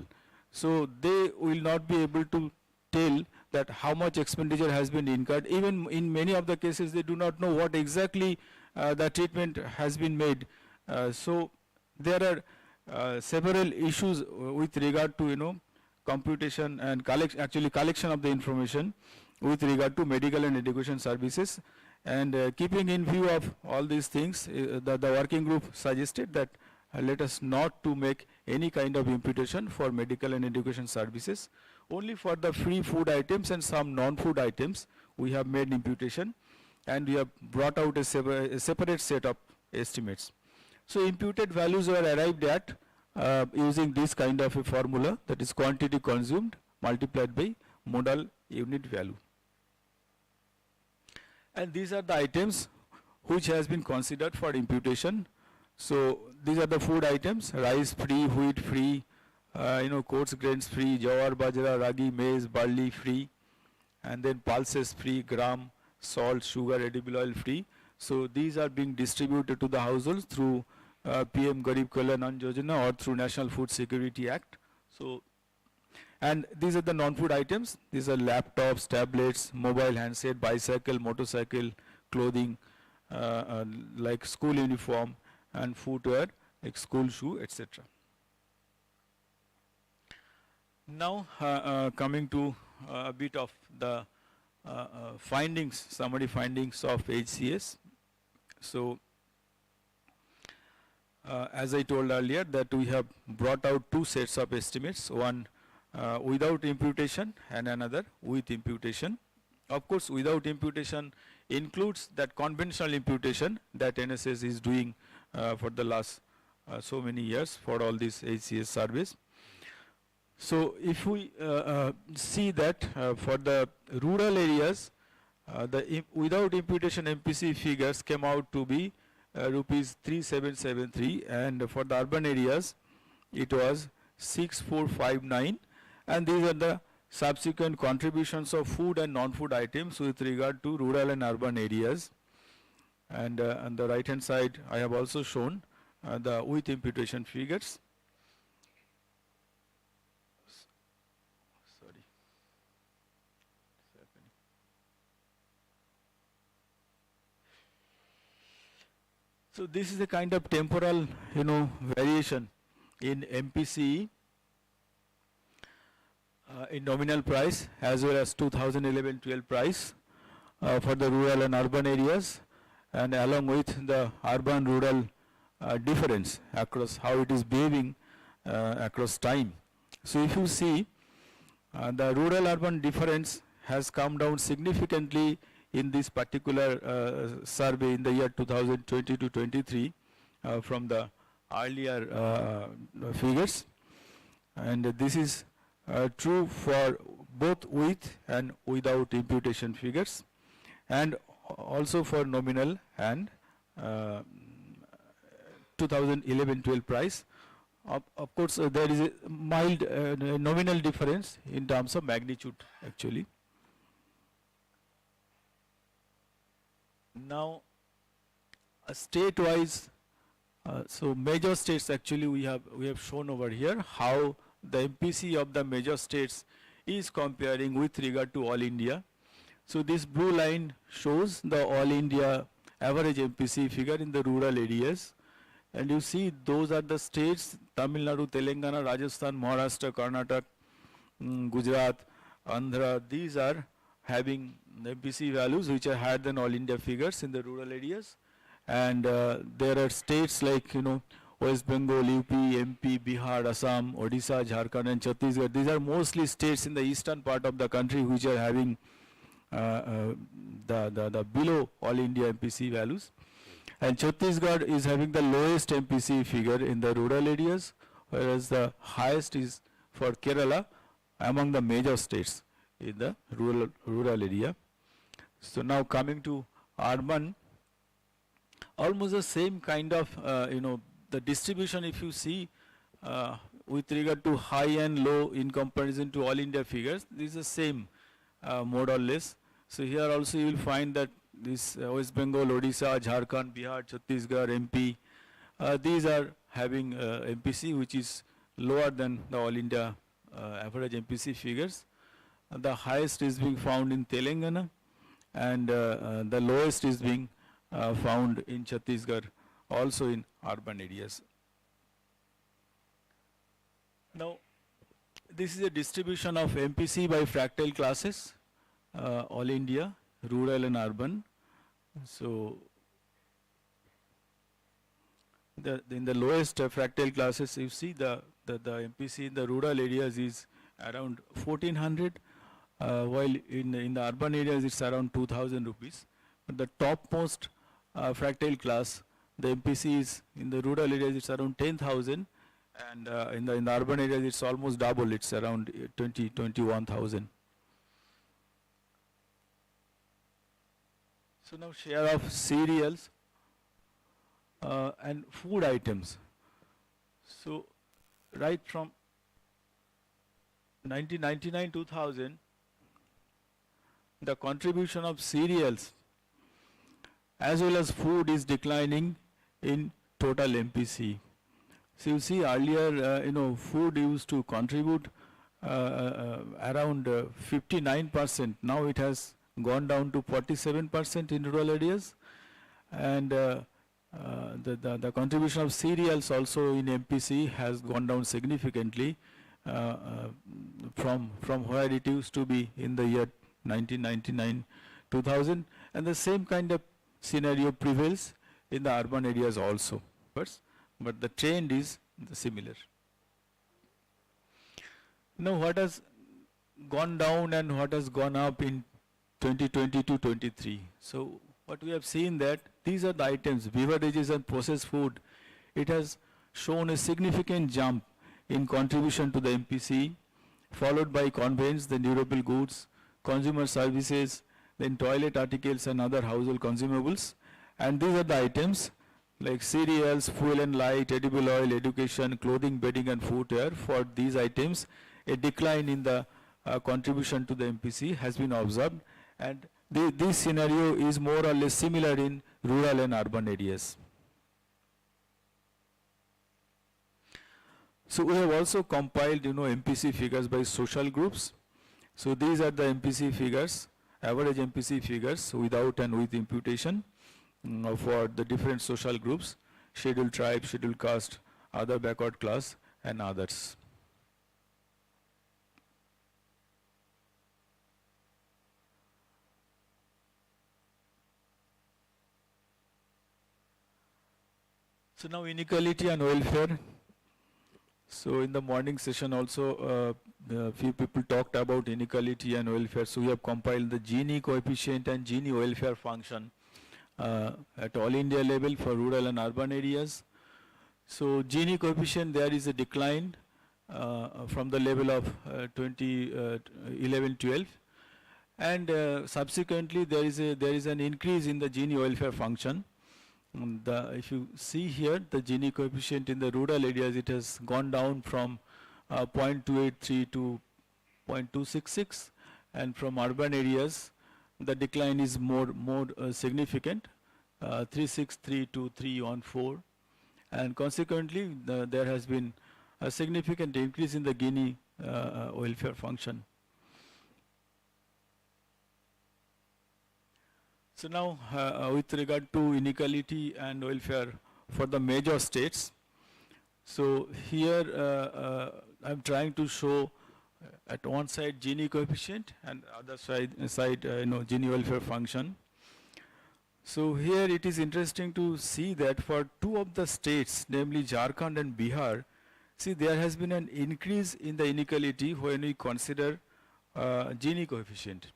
So they will not be able to tell that how much expenditure has been incurred. Even in many of the cases, they do not know what exactly the treatment has been made. So there are several issues with regard to, computation and collection of the information with regard to medical and education services. And keeping in view of all these things, the working group suggested that let us not to make any kind of imputation for medical and education services. Only for the free food items and some non-food items we have made imputation, and we have brought out a separate set of estimates. So imputed values were arrived at using this kind of a formula, that is quantity consumed multiplied by modal unit value. And these are the items which has been considered for imputation. So these are the food items: rice free, wheat free, coarse grains free, jawar, bajra, ragi, maize, barley free, and then pulses free, gram, salt, sugar, edible oil free. So these are being distributed to the households through PM Garib Kalyan Yojana or through National Food Security Act. So, and these are the non-food items. These are laptops, tablets, mobile handset, bicycle, motorcycle, clothing, like school uniform, and footwear like school shoe, etc. Now coming to a bit of the findings, summary findings of HCES. So as I told earlier that we have brought out 2 sets of estimates, one without imputation and another with imputation. Of course, without imputation includes that conventional imputation that NSS is doing for the last so many years for all these HCES surveys. So if we see that for the rural areas, without imputation MPC figures came out to be rupees 3773, and for the urban areas it was 6459, and these are the subsequent contributions of food and non-food items with regard to rural and urban areas. And on the right hand side I have also shown the with imputation figures. Sorry. So this is a kind of temporal, variation in MPCE in nominal price as well as 2011-12 price for the rural and urban areas, and along with the urban-rural difference across how it is behaving across time. So if you see, the rural-urban difference has come down significantly in this particular survey in the year 2020 to 23 from the earlier figures, and this is true for both with and without imputation figures, and also for nominal and 2011-12 price. Of course, there is a mild nominal difference in terms of magnitude actually. Now, state-wise, so major states actually we have shown over here how the MPC of the major states is comparing with regard to all India. So this blue line shows the all India average MPC figure in the rural areas. And you see those are the states, Tamil Nadu, Telangana, Rajasthan, Maharashtra, Karnataka, Gujarat, Andhra, these are having MPC values which are higher than all India figures in the rural areas. And there are states like, West Bengal, UP, MP, Bihar, Assam, Odisha, Jharkhand and Chhattisgarh. These are mostly states in the eastern part of the country which are having the below all India MPC values. And Chhattisgarh is having the lowest MPC figure in the rural areas, whereas the highest is for Kerala among the major states in the rural area. So now coming to urban, almost the same kind of, the distribution if you see with regard to high and low in comparison to all India figures, this is the same more or less. So here also you will find that this West Bengal, Odisha, Jharkhand, Bihar, Chhattisgarh, MP, these are having MPC which is lower than the all India average MPC figures. The highest is being found in Telangana and the lowest is being found in Chhattisgarh, also in urban areas. Now, this is a distribution of MPC by fractal classes, all India, rural and urban. So, in the lowest fractal classes, you see the MPC in the rural areas is around 1400, while in the urban areas it's around 2000 rupees. But the topmost fractal class, the MPC is in the rural areas it's around 10,000, and in the urban areas it's almost double, it's around 21,000. So now share of cereals and food items. So right from 1999-2000, the contribution of cereals as well as food is declining in total MPC. So you see earlier, food used to contribute around 59%. Now it has gone down to 47% in rural areas, and the contribution of cereals also in MPC has gone down significantly from where it used to be in the year 1999-2000, and the same kind of scenario prevails in the urban areas also, but the trend is similar. Now what has gone down and what has gone up in 2020-23? So what we have seen that these are the items, beverages and processed food. It has shown a significant jump in contribution to the MPC, followed by conveyance, then durable goods, consumer services, then toilet articles and other household consumables. And these are the items like cereals, fuel and light, edible oil, education, clothing, bedding and footwear. For these items, a decline in the contribution to the MPC has been observed, and this scenario is more or less similar in rural and urban areas. So we have also compiled, MPC figures by social groups. So these are the MPC figures, average MPC figures without and with imputation for the different social groups: scheduled tribe, scheduled caste, other backward class and others. So now inequality and welfare. So in the morning session also a few people talked about inequality and welfare. So we have compiled the Gini coefficient and Gini welfare function at all India level for rural and urban areas. So Gini coefficient, there is a decline from the level of 2011-12, and subsequently there is an increase in the Gini welfare function. If you see here, the Gini coefficient in the rural areas, it has gone down from 0.283 to 0.266, and from urban areas the decline is more significant, 363 to 314, and consequently there has been a significant increase in the Gini welfare function. So now, with regard to inequality and welfare for the major states, so here I'm trying to show at one side Gini coefficient and other side Gini welfare function. So here it is interesting to see that for two of the states, namely Jharkhand and Bihar, see there has been an increase in the inequality when we consider Gini coefficient.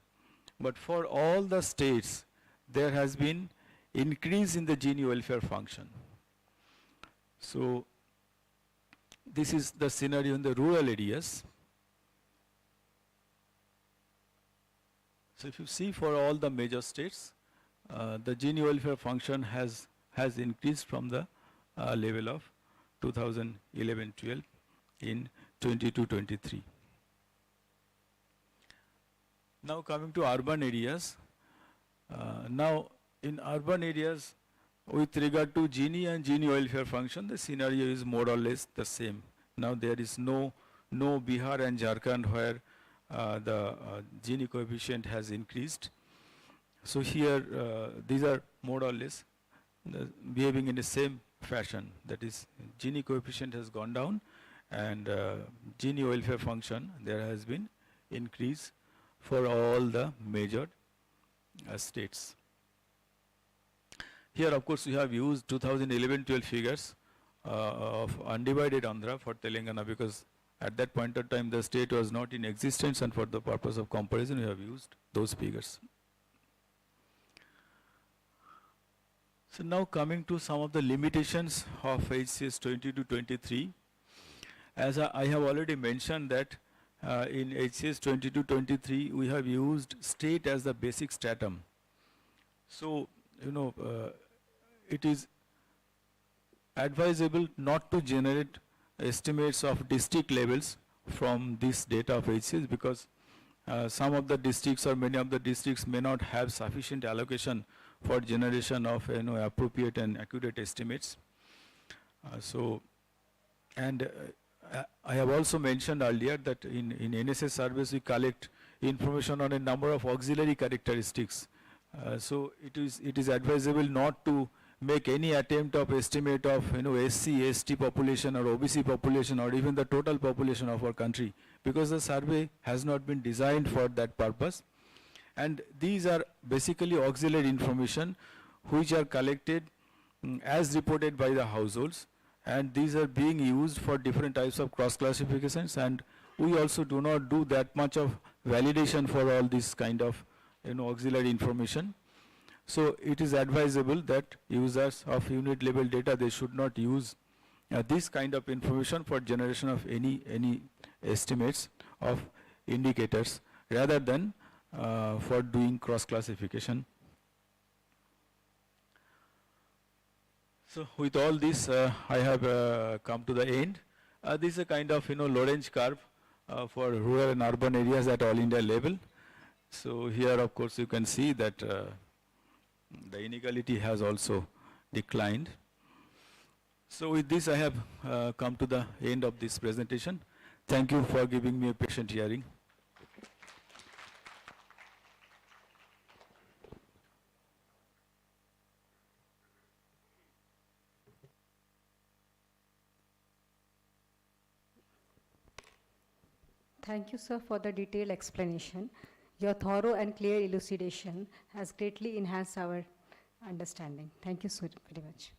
But for all the states, there has been increase in the Gini welfare function. So this is the scenario in the rural areas. So if you see for all the major states, the Gini welfare function has increased from the level of 2011-12 in 22-23. Now coming to urban areas. Now in urban areas, with regard to Gini and Gini welfare function, the scenario is more or less the same. Now there is no Bihar and Jharkhand where the Gini coefficient has increased. So here these are more or less behaving in the same fashion. That is, Gini coefficient has gone down, and Gini welfare function there has been increase for all the major states. Here, of course, we have used 2011-12 figures of undivided Andhra for Telangana, because at that point of time the state was not in existence, and for the purpose of comparison we have used those figures. So now coming to some of the limitations of HCES 22-23. As I have already mentioned that in HCES 22-23 we have used state as the basic stratum. So it is advisable not to generate estimates of district levels from this data of HCES, because some of the districts or many of the districts may not have sufficient allocation for generation of appropriate and accurate estimates. I have also mentioned earlier that in NSS surveys we collect information on a number of auxiliary characteristics. So it is advisable not to make any attempt of estimate of SC, ST population or OBC population or even the total population of our country, because the survey has not been designed for that purpose. And these are basically auxiliary information which are collected as reported by the households, and these are being used for different types of cross classifications, and we also do not do that much of validation for all this kind of auxiliary information. So it is advisable that users of unit level data, they should not use this kind of information for generation of any estimates of indicators, rather than for doing cross classification. So with all this, I have come to the end. This is a kind of Lorentz curve for rural and urban areas at all India level. So here, of course, you can see that the inequality has also declined. So with this, I have come to the end of this presentation. Thank you for giving me a patient hearing. Thank you, sir, for the detailed explanation. Your thorough and clear elucidation has greatly enhanced our understanding. Thank you so very much.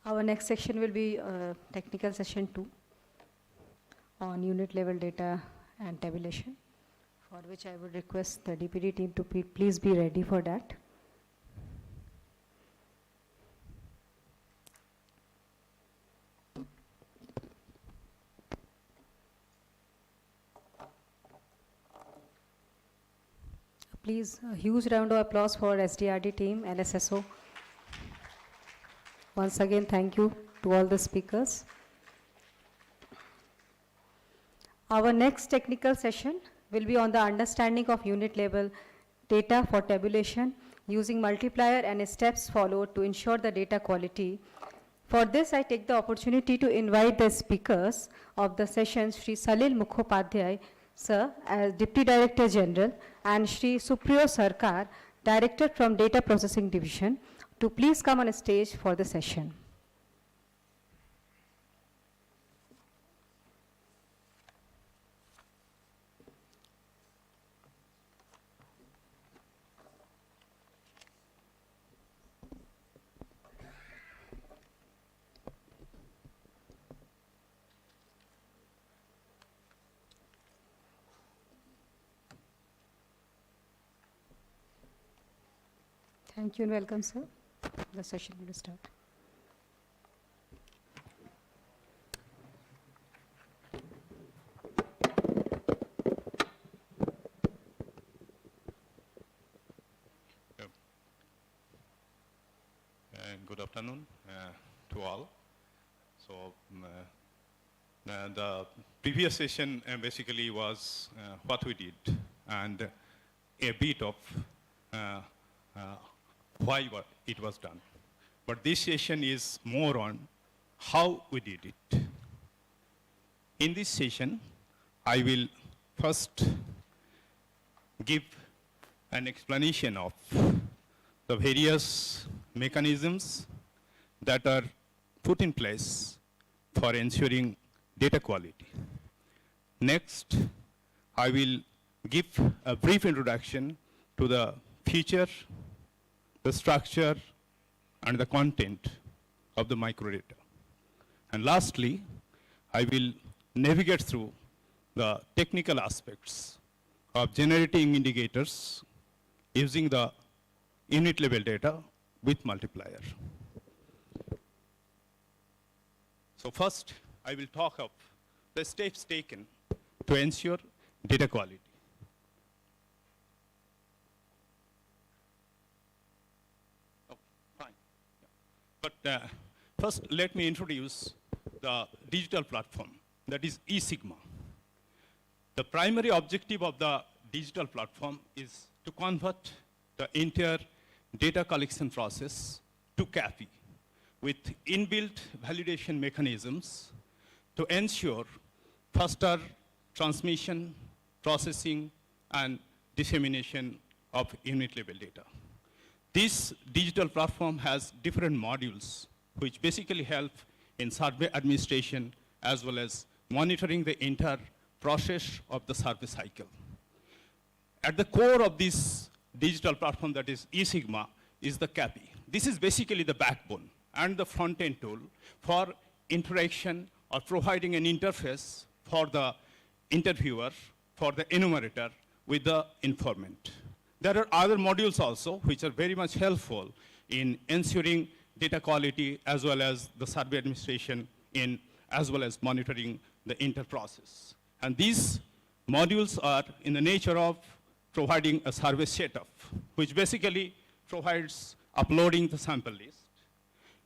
Our next section will be technical session 2 on unit level data and tabulation, for which I would request the DPD team to please be ready for that. Please, a huge round of applause for SDRD team and SSO. Once again, thank you to all the speakers. Our next technical session will be on the understanding of unit level data for tabulation using multiplier and steps followed to ensure the data quality. For this, I take the opportunity to invite the speakers of the session, Shri Salil Mukhopadhyay, Sir, as Deputy Director General, and Shri Supriyo Sarkar, Director from Data Processing Division, to please come on stage for the session. Thank you and welcome, sir. The session will start. Good afternoon to all. So the previous session basically was what we did and a bit of why it was done. But this session is more on how we did it. In this session, I will first give an explanation of the various mechanisms that are put in place for ensuring data quality. Next, I will give a brief introduction to the feature, the structure, and the content of the microdata. And lastly, I will navigate through the technical aspects of generating indicators using the unit level data with multiplier. So first, I will talk of the steps taken to ensure data quality. But first, let me introduce the digital platform, that is eSigma. The primary objective of the digital platform is to convert the entire data collection process to CAPI with inbuilt validation mechanisms to ensure faster transmission, processing, and dissemination of unit level data. This digital platform has different modules which basically help in survey administration as well as monitoring the entire process of the survey cycle. At the core of this digital platform, that is eSigma, is the CAPI. This is basically the backbone and the front-end tool for interaction or providing an interface for the interviewer, for the enumerator with the informant. There are other modules also which are very much helpful in ensuring data quality as well as the survey administration as well as monitoring the inter-process. And these modules are in the nature of providing a survey setup, which basically provides uploading the sample list.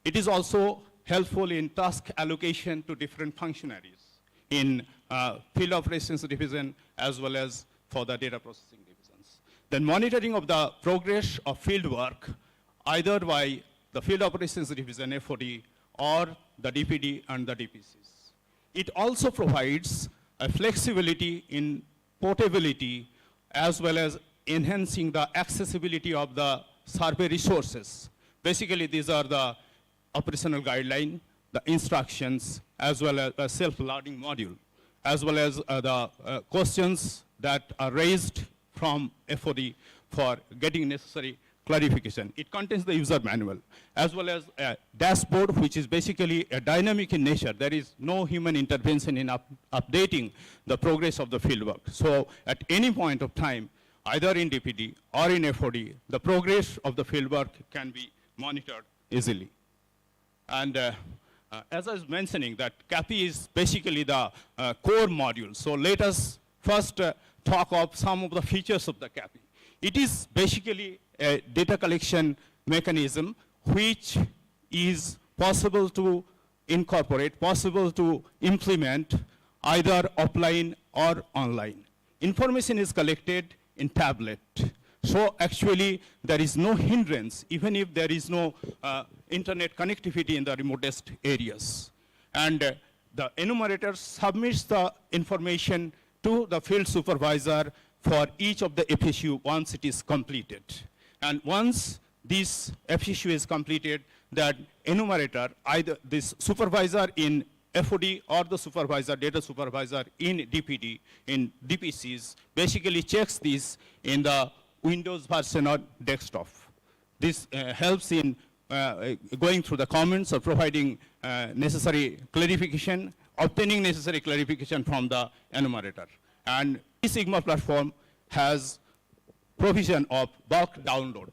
It is also helpful in task allocation to different functionaries in field operations division as well as for the data processing divisions. Then monitoring of the progress of field work either by the field operations division FOD or the DPD and the DPCs. It also provides a flexibility in portability as well as enhancing the accessibility of the survey resources. Basically, these are the operational guideline, the instructions, as well as a self-loading module, as well as the questions that are raised from FOD for getting necessary clarification. It contains the user manual, as well as a dashboard, which is basically a dynamic in nature. There is no human intervention in updating the progress of the fieldwork. So at any point of time, either in DPD or in FOD, the progress of the fieldwork can be monitored easily. And as I was mentioning, that CAPI is basically the core module. So let us first talk of some of the features of the CAPI. It is basically a data collection mechanism which is possible to incorporate, possible to implement either offline or online. Information is collected in tablet. So actually, there is no hindrance, even if there is no internet connectivity in the remotest areas. And the enumerator submits the information to the field supervisor for each of the FSU once it is completed. And once this FSU is completed, that enumerator, either this supervisor in FOD or the supervisor, data supervisor in DPD, in DPCs, basically checks this in the Windows version or desktop. This helps in going through the comments or providing necessary clarification, obtaining necessary clarification from the enumerator. And eSigma platform has provision of bulk download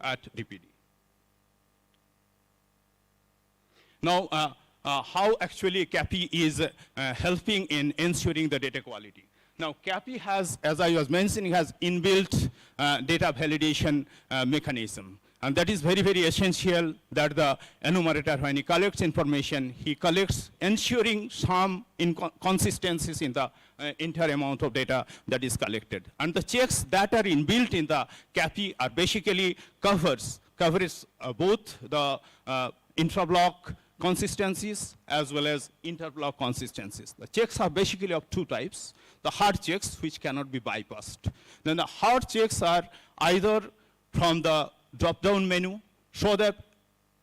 at DPD. Now, how actually CAPI is helping in ensuring the data quality. Now, CAPI has, as I was mentioning, has inbuilt data validation mechanism. And that is very, very essential that the enumerator, when he collects information, he collects ensuring some inconsistencies in the entire amount of data that is collected. And the checks that are inbuilt in the CAPI are basically covers both the intra-block consistencies as well as inter-block consistencies. The checks are basically of two types. The hard checks, which cannot be bypassed. Then the hard checks are either from the drop-down menu, so that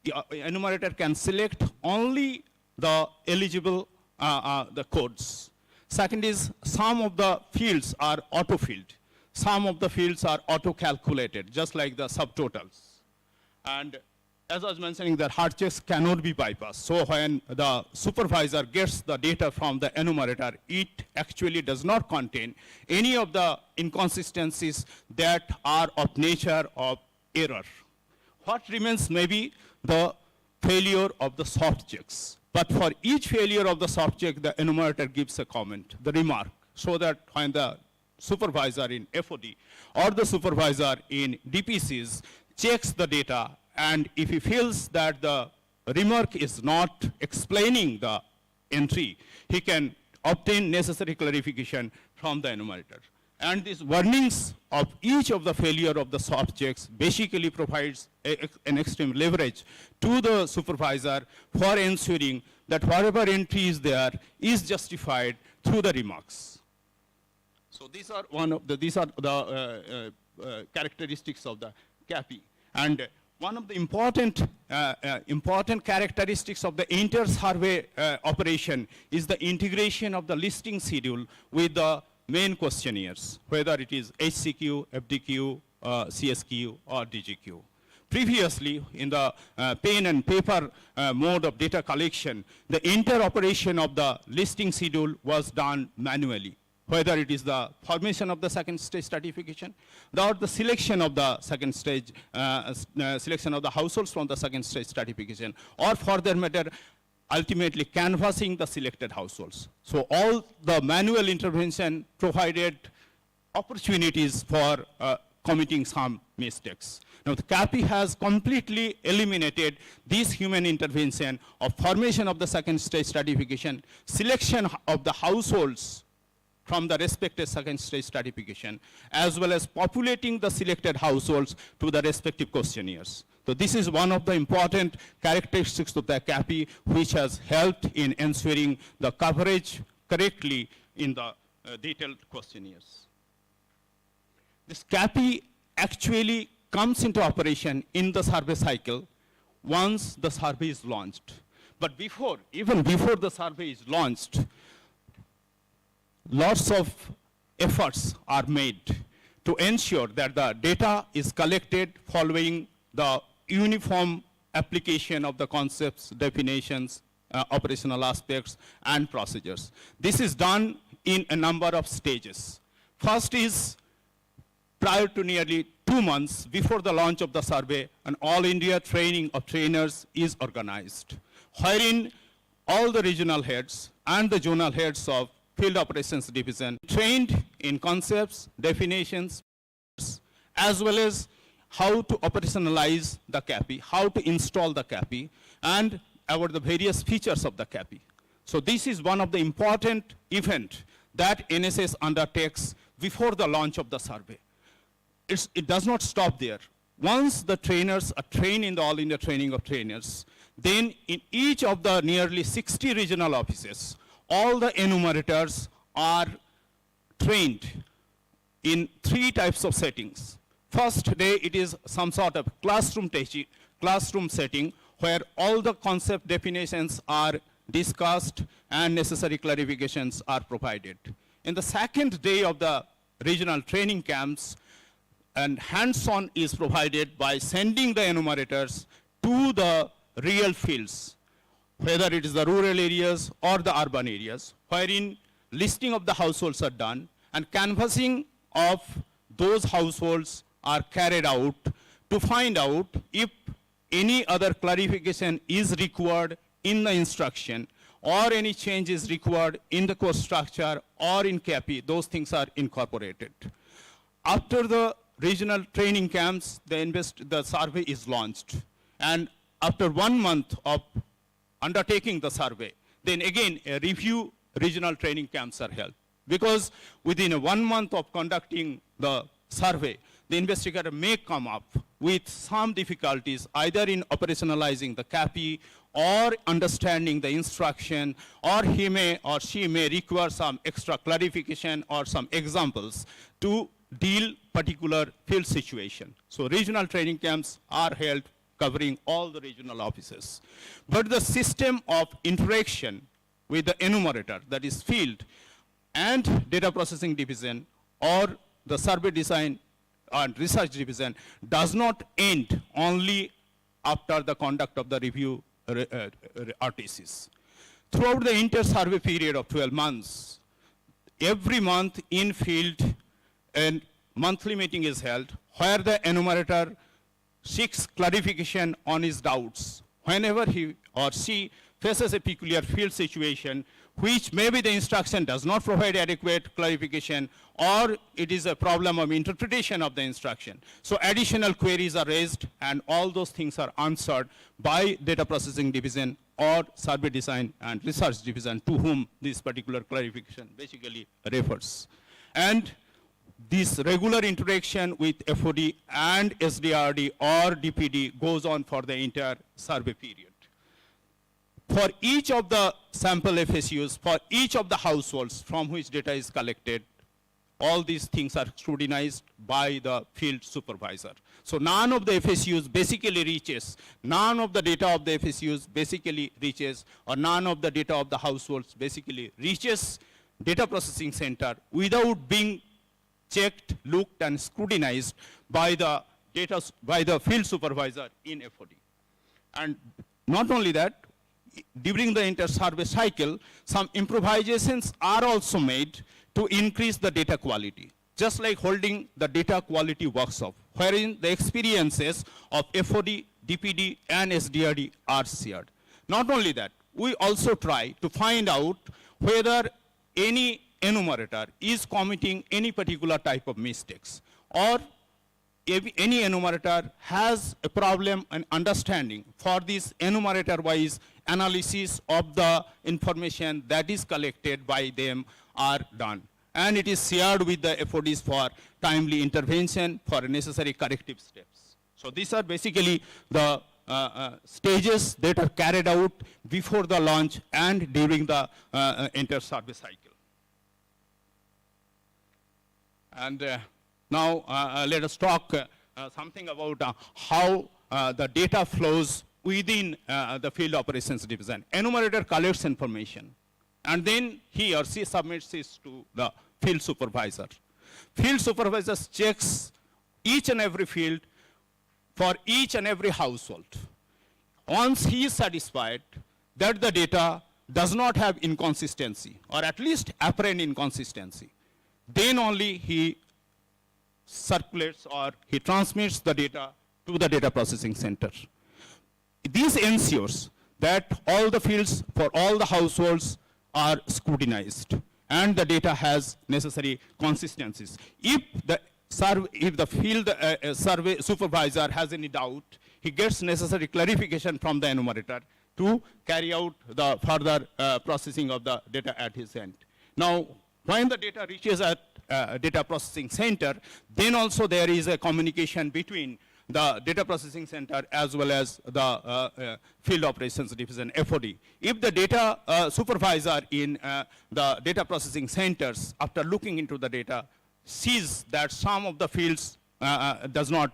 the enumerator can select only the eligible the codes. Second is some of the fields are auto-filled. Some of the fields are auto-calculated, just like the subtotals. And as I was mentioning, that hard checks cannot be bypassed. So when the supervisor gets the data from the enumerator, it actually does not contain any of the inconsistencies that are of nature of error. What remains may be the failure of the soft checks. But for each failure of the soft check, the enumerator gives a comment, the remark, so that when the supervisor in FOD or the supervisor in DPCs checks the data, and if he feels that the remark is not explaining the entry, he can obtain necessary clarification from the enumerator. And these warnings of each of the failure of the soft checks basically provides an extreme leverage to the supervisor for ensuring that whatever entry is there is justified through the remarks. So these are the characteristics of the CAPI. And one of the important characteristics of the inter-survey operation is the integration of the listing schedule with the main questionnaires, whether it is HCQ, FDQ, CSQ, or DGQ. Previously, in the pen and paper mode of data collection, the inter-operation of the listing schedule was done manually, whether it is the formation of the second stage stratification, or the selection of the second stage, selection of the households from the second stage stratification, or for that matter, ultimately canvassing the selected households. So all the manual intervention provided opportunities for committing some mistakes. Now the CAPI has completely eliminated this human intervention of formation of the second stage stratification, selection of the households from the respective second stage stratification, as well as populating the selected households to the respective questionnaires. So this is one of the important characteristics of the CAPI, which has helped in ensuring the coverage correctly in the detailed questionnaires. This CAPI actually comes into operation in the survey cycle once the survey is launched. But even before the survey is launched, lots of efforts are made to ensure that the data is collected following the uniform application of the concepts, definitions, operational aspects, and procedures. This is done in a number of stages. First is prior to nearly 2 months before the launch of the survey, an all India training of trainers is organized, wherein all the regional heads and the zonal heads of Field Operations Division trained in concepts, definitions, as well as how to operationalize the CAPI, how to install the CAPI, and about the various features of the CAPI. So this is one of the important events that NSS undertakes before the launch of the survey. It does not stop there. Once the trainers are trained in the All India Training of Trainers, then in each of the nearly 60 regional offices, all the enumerators are trained in 3 types of settings. First day, it is some sort of classroom setting where all the concept definitions are discussed and necessary clarifications are provided. In the second day of the regional training camps, and hands-on is provided by sending the enumerators to the real fields, whether it is the rural areas or the urban areas, wherein listing of the households are done and canvassing of those households are carried out to find out if any other clarification is required in the instruction or any change is required in the course structure or in CAPI, those things are incorporated. After the regional training camps, the survey is launched. And after 1 month of undertaking the survey, then again a review regional training camps are held. Because within 1 month of conducting the survey, the investigator may come up with some difficulties either in operationalizing the CAPI or understanding the instruction, or he may or she may require some extra clarification or some examples to deal particular field situation. So regional training camps are held covering all the regional offices. But the system of interaction with the enumerator, that is field and data processing division or the survey design and research division, does not end only after the conduct of the review RTCs. Throughout the inter-survey period of 12 months, every month in field a monthly meeting is held where the enumerator seeks clarification on his doubts. Whenever he or she faces a peculiar field situation, which maybe the instruction does not provide adequate clarification, or it is a problem of interpretation of the instruction. So additional queries are raised, and all those things are answered by data processing division or survey design and research division, to whom this particular clarification basically refers. And this regular interaction with FOD and SDRD or DPD goes on for the entire survey period. For each of the sample FSUs, for each of the households from which data is collected, all these things are scrutinized by the field supervisor. So none of the FSUs basically reaches, none of the data of the FSUs basically reaches, or none of the data of the households basically reaches data processing center without being checked, looked, and scrutinized by the field supervisor in FOD. And not only that, during the inter-survey cycle, some improvisations are also made to increase the data quality, just like holding the data quality workshop, wherein the experiences of FOD, DPD, and SDRD are shared. Not only that, we also try to find out whether any enumerator is committing any particular type of mistakes, or if any enumerator has a problem in understanding. For this enumerator-wise analysis of the information that is collected by them are done. And it is shared with the FODs for timely intervention for necessary corrective steps. So these are basically the stages that are carried out before the launch and during the inter-survey cycle. And now let us talk something about how the data flows within the field operations division. Enumerator collects information, and then he or she submits this to the field supervisor. Field supervisor checks each and every field for each and every household. Once he is satisfied that the data does not have inconsistency, or at least apparent inconsistency, then only he circulates or he transmits the data to the data processing center. This ensures that all the fields for all the households are scrutinized and the data has necessary consistencies. If the field survey supervisor has any doubt, he gets necessary clarification from the enumerator to carry out the further processing of the data at his end. Now, when the data reaches a data processing center, then also there is a communication between the data processing center as well as the field operations division, FOD. If the data supervisor in the data processing centers, after looking into the data, sees that some of the fields does not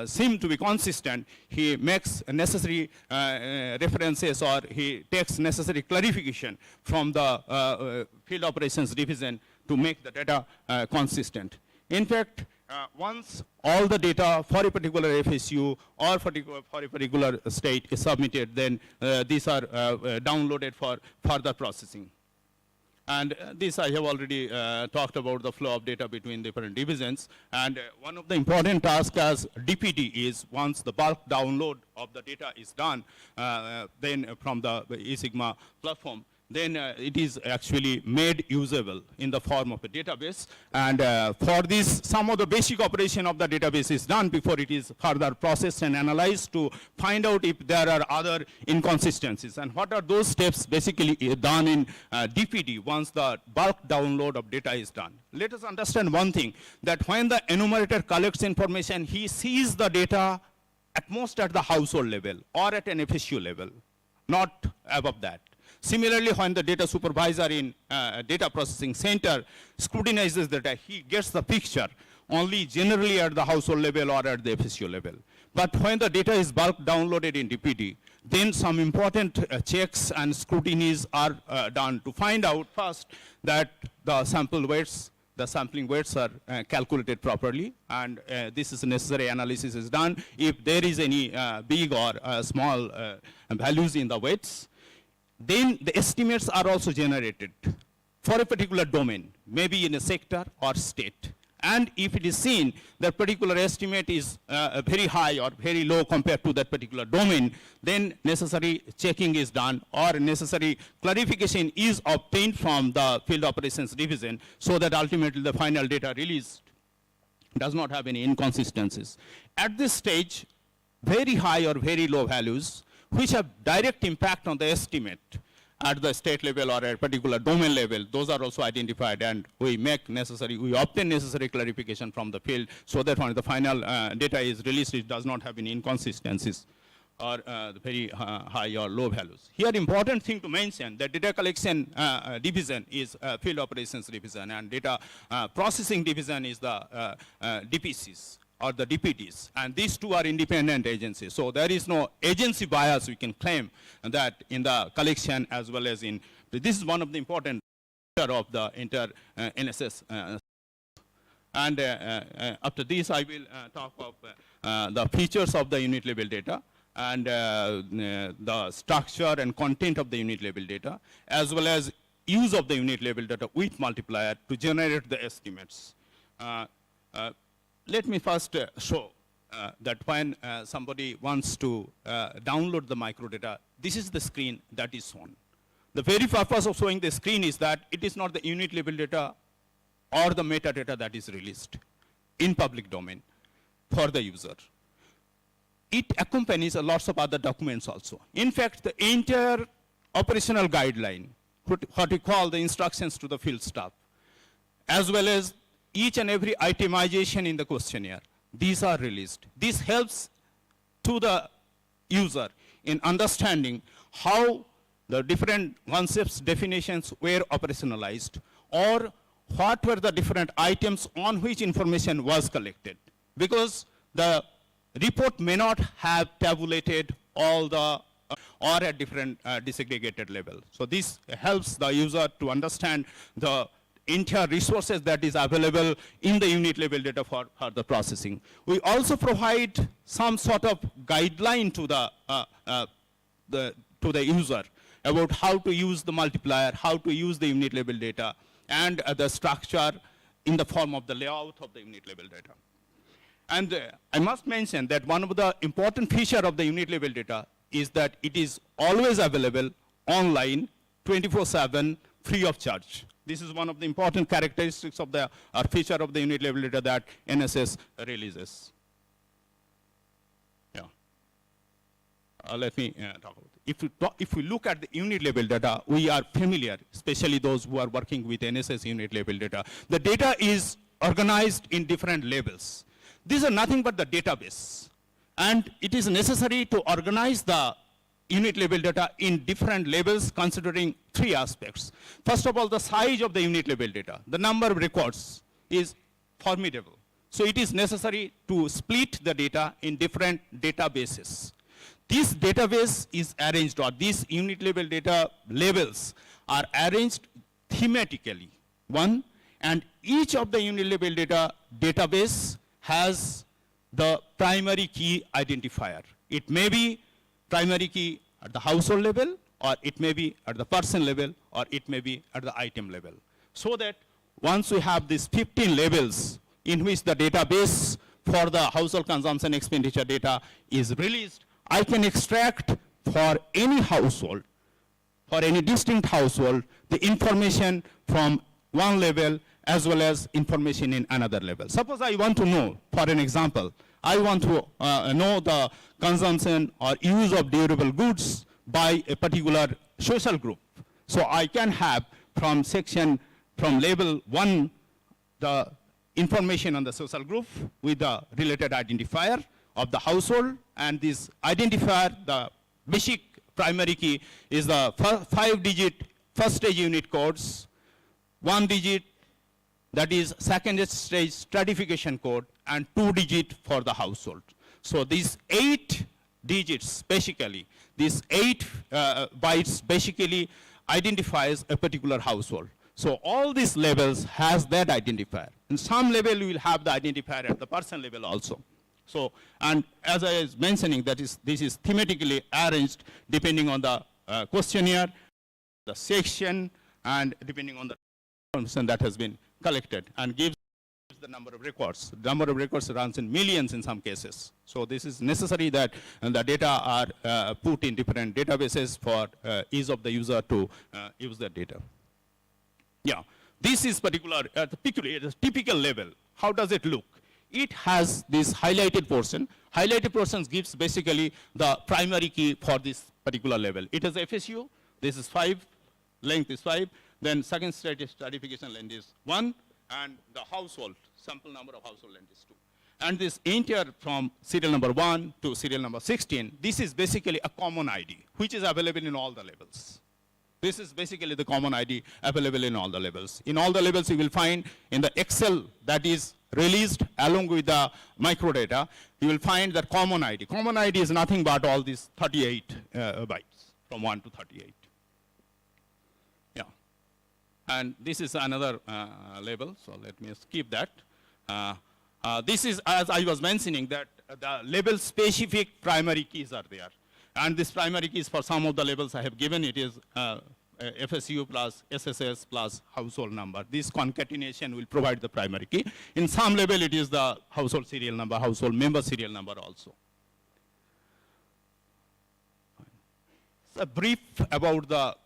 seem to be consistent, he makes necessary references or he takes necessary clarification from the field operations division to make the data consistent. In fact, once all the data for a particular FSU or for a particular state is submitted, then these are downloaded for further processing. And this I have already talked about the flow of data between different divisions. And one of the important tasks as DPD is once the bulk download of the data is done, then from the eSigma platform, then it is actually made usable in the form of a database. And for this, some of the basic operation of the database is done before it is further processed and analyzed to find out if there are other inconsistencies. And what are those steps basically done in DPD once the bulk download of data is done? Let us understand one thing, that when the enumerator collects information, he sees the data at most at the household level or at an FSU level, not above that. Similarly, when the data supervisor in data processing center scrutinizes the data, he gets the picture only generally at the household level or at the FSU level. But when the data is bulk downloaded in DPD, then some important checks and scrutinies are done to find out first that the sample weights, the sampling weights are calculated properly, and this is necessary analysis is done if there is any big or small values in the weights. Then the estimates are also generated for a particular domain, maybe in a sector or state. And if it is seen that particular estimate is very high or very low compared to that particular domain, then necessary checking is done or necessary clarification is obtained from the field operations division so that ultimately the final data released does not have any inconsistencies. At this stage, very high or very low values which have direct impact on the estimate at the state level or at a particular domain level, those are also identified, and we obtain necessary clarification from the field so that when the final data is released, it does not have any inconsistencies or very high or low values. Here, important thing to mention, that data collection division is field operations division, and data processing division is the DPCs or the DPDs, and these two are independent agencies. So there is no agency bias we can claim that in the collection as well as in, this is one of the important features of the inter-NSS. And after this, I will talk of the features of the unit level data and the structure and content of the unit level data, as well as use of the unit level data with multiplier to generate the estimates. Let me first show that when somebody wants to download the microdata, this is the screen that is shown. The very purpose of showing the screen is that it is not the unit level data or the metadata that is released in public domain for the user. It accompanies lots of other documents also. In fact, the entire operational guideline, what we call the instructions to the field staff, as well as each and every itemization in the questionnaire, these are released. This helps to the user in understanding how the different concepts, definitions were operationalized, or what were the different items on which information was collected. Because the report may not have tabulated all the or at different disaggregated level. So this helps the user to understand the entire resources that is available in the unit level data for the processing. We also provide some sort of guideline to the user about how to use the multiplier, how to use the unit level data, and the structure in the form of the layout of the unit level data. And I must mention that one of the important feature of the unit level data is that it is always available online, 24/7, free of charge. This is one of the important characteristics of the feature of the unit level data that NSS releases. Yeah. let me talk about it. If we look at the unit level data, we are familiar, especially those who are working with NSS unit level data. The data is organized in different levels. These are nothing but the database. And it is necessary to organize the unit level data in different levels considering three aspects. First of all, the size of the unit level data. The number of records is formidable. So it is necessary to split the data in different databases. This database is arranged, or these unit level data levels are arranged thematically. One, and each of the unit level data database has the primary key identifier. It may be primary key at the household level, or it may be at the person level, or it may be at the item level. So that once we have these 15 levels in which the database for the household consumption expenditure data is released, I can extract for any household, for any distinct household, the information from one level as well as information in another level. Suppose I want to know, for an example, I want to know the consumption or use of durable goods by a particular social group. So I can have from level 1, the information on the social group with the related identifier of the household, and this identifier, the basic primary key, is the 5-digit first stage unit codes, 1 digit that is second stage stratification code, and 2 digit for the household. So these 8 digits basically, these 8 bytes basically identifies a particular household. So all these levels has that identifier. In some level we will have the identifier at the person level also. So, and as I was mentioning, this is thematically arranged depending on the questionnaire, the section, and depending on the information that has been collected, and gives the number of records. The number of records runs in millions in some cases. So this is necessary that the data are put in different databases for ease of the user to use the data. Yeah, this is particular at the typical level. How does it look? It has this highlighted portion. Highlighted portions gives basically the primary key for this particular level. It is FSU. This is 5. Length is 5. Then second stage stratification length is 1. And the household, sample number of household length is 2. And this enter from serial number 1 to serial number 16, this is basically a common ID, which is available in all the levels. This is basically the common ID available in all the levels. In all the levels, you will find in the Excel that is released along with the microdata, you will find that common ID. Common ID is nothing but all these 38 bytes, from 1 to 38. Yeah. And this is another level, so let me skip that. This is, as I was mentioning, that the level-specific primary keys are there. And this primary keys for some of the levels I have given, it is FSU plus SSS plus household number. This concatenation will provide the primary key. In some level, it is the household serial number, household member serial number also. A brief about the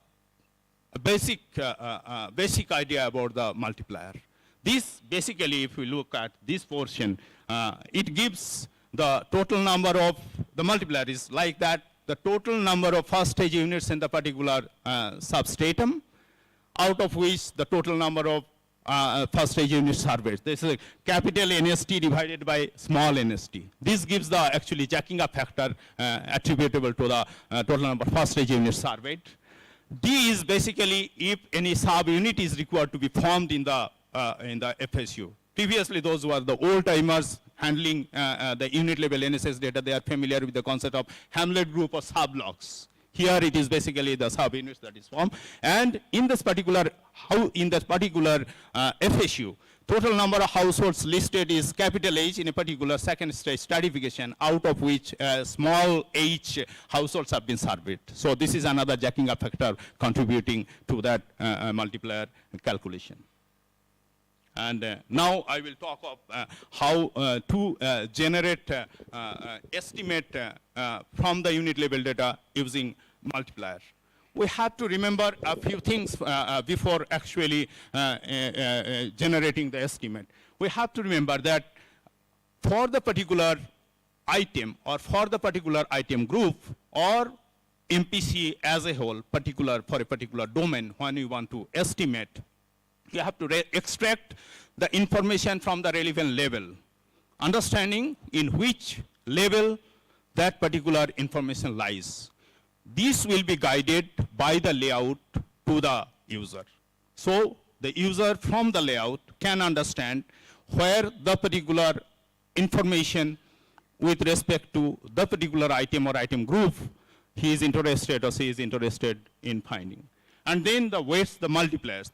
basic idea about the multiplier. This basically, if we look at this portion, it gives the total number of the multiplier is like that. The total number of first stage units in the particular substratum, out of which the total number of first stage units surveyed. This is a capital NST divided by small NST. This gives the actually jacking up factor attributable to the total number of first stage units surveyed. D is basically if any sub-unit is required to be formed in the FSU. Previously, those who are the old-timers handling the unit level NSS data, they are familiar with the concept of Hamlet group or sub-blocks. Here it is basically the sub-units that is formed. And in this particular, FSU, total number of households listed is capital H in a particular second stage stratification, out of which small h households have been surveyed. So this is another jacking up factor contributing to that multiplier calculation. And now I will talk of how to generate estimate from the unit level data using multiplier. We have to remember a few things before actually generating the estimate. We have to remember that for the particular item or for the particular item group or MPC as a whole, for a particular domain, when you want to estimate, you have to extract the information from the relevant level, understanding in which level that particular information lies. This will be guided by the layout to the user. So the user from the layout can understand where the particular information with respect to the particular item or item group he is interested or she is interested in finding. And then the weights, the multipliers.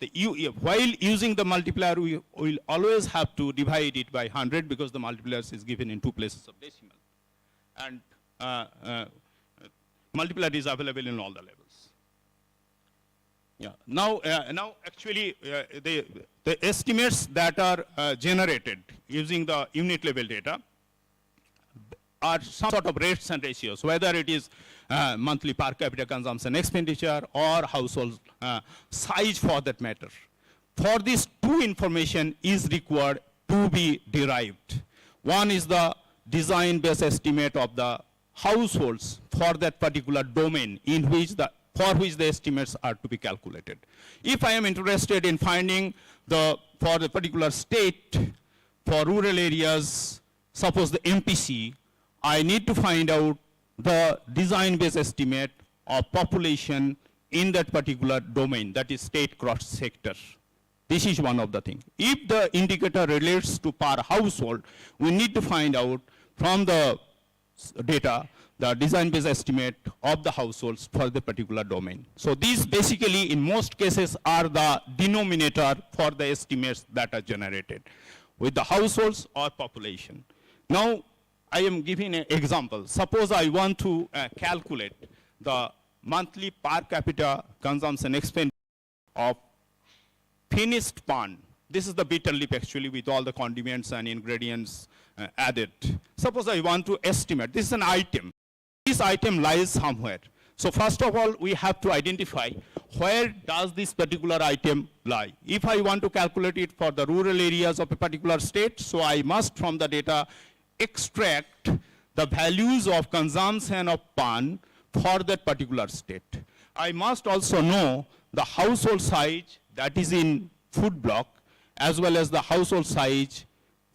While using the multiplier, we will always have to divide it by 100 because the multipliers is given in 2 places of decimal. And multiplier is available in all the levels. Yeah. Now actually, the estimates that are generated using the unit level data are some sort of rates and ratios, whether it is monthly per capita consumption expenditure or household size for that matter. For these two information is required to be derived. One is the design-based estimate of the households for that particular domain for which the estimates are to be calculated. If I am interested in finding for the particular state, for rural areas, suppose the MPC, I need to find out the design-based estimate of population in that particular domain, that is state cross sector. This is one of the things. If the indicator relates to per household, we need to find out from the data the design-based estimate of the households for the particular domain. So these basically, in most cases, are the denominator for the estimates that are generated with the households or population. Now, I am giving an example. Suppose I want to calculate the monthly per capita consumption expenditure of finished pan. This is the bitter leaf actually with all the condiments and ingredients added. Suppose I want to estimate, this is an item. This item lies somewhere. So first of all, we have to identify where does this particular item lie. If I want to calculate it for the rural areas of a particular state, so I must from the data extract the values of consumption of pan for that particular state. I must also know the household size that is in food block as well as the household size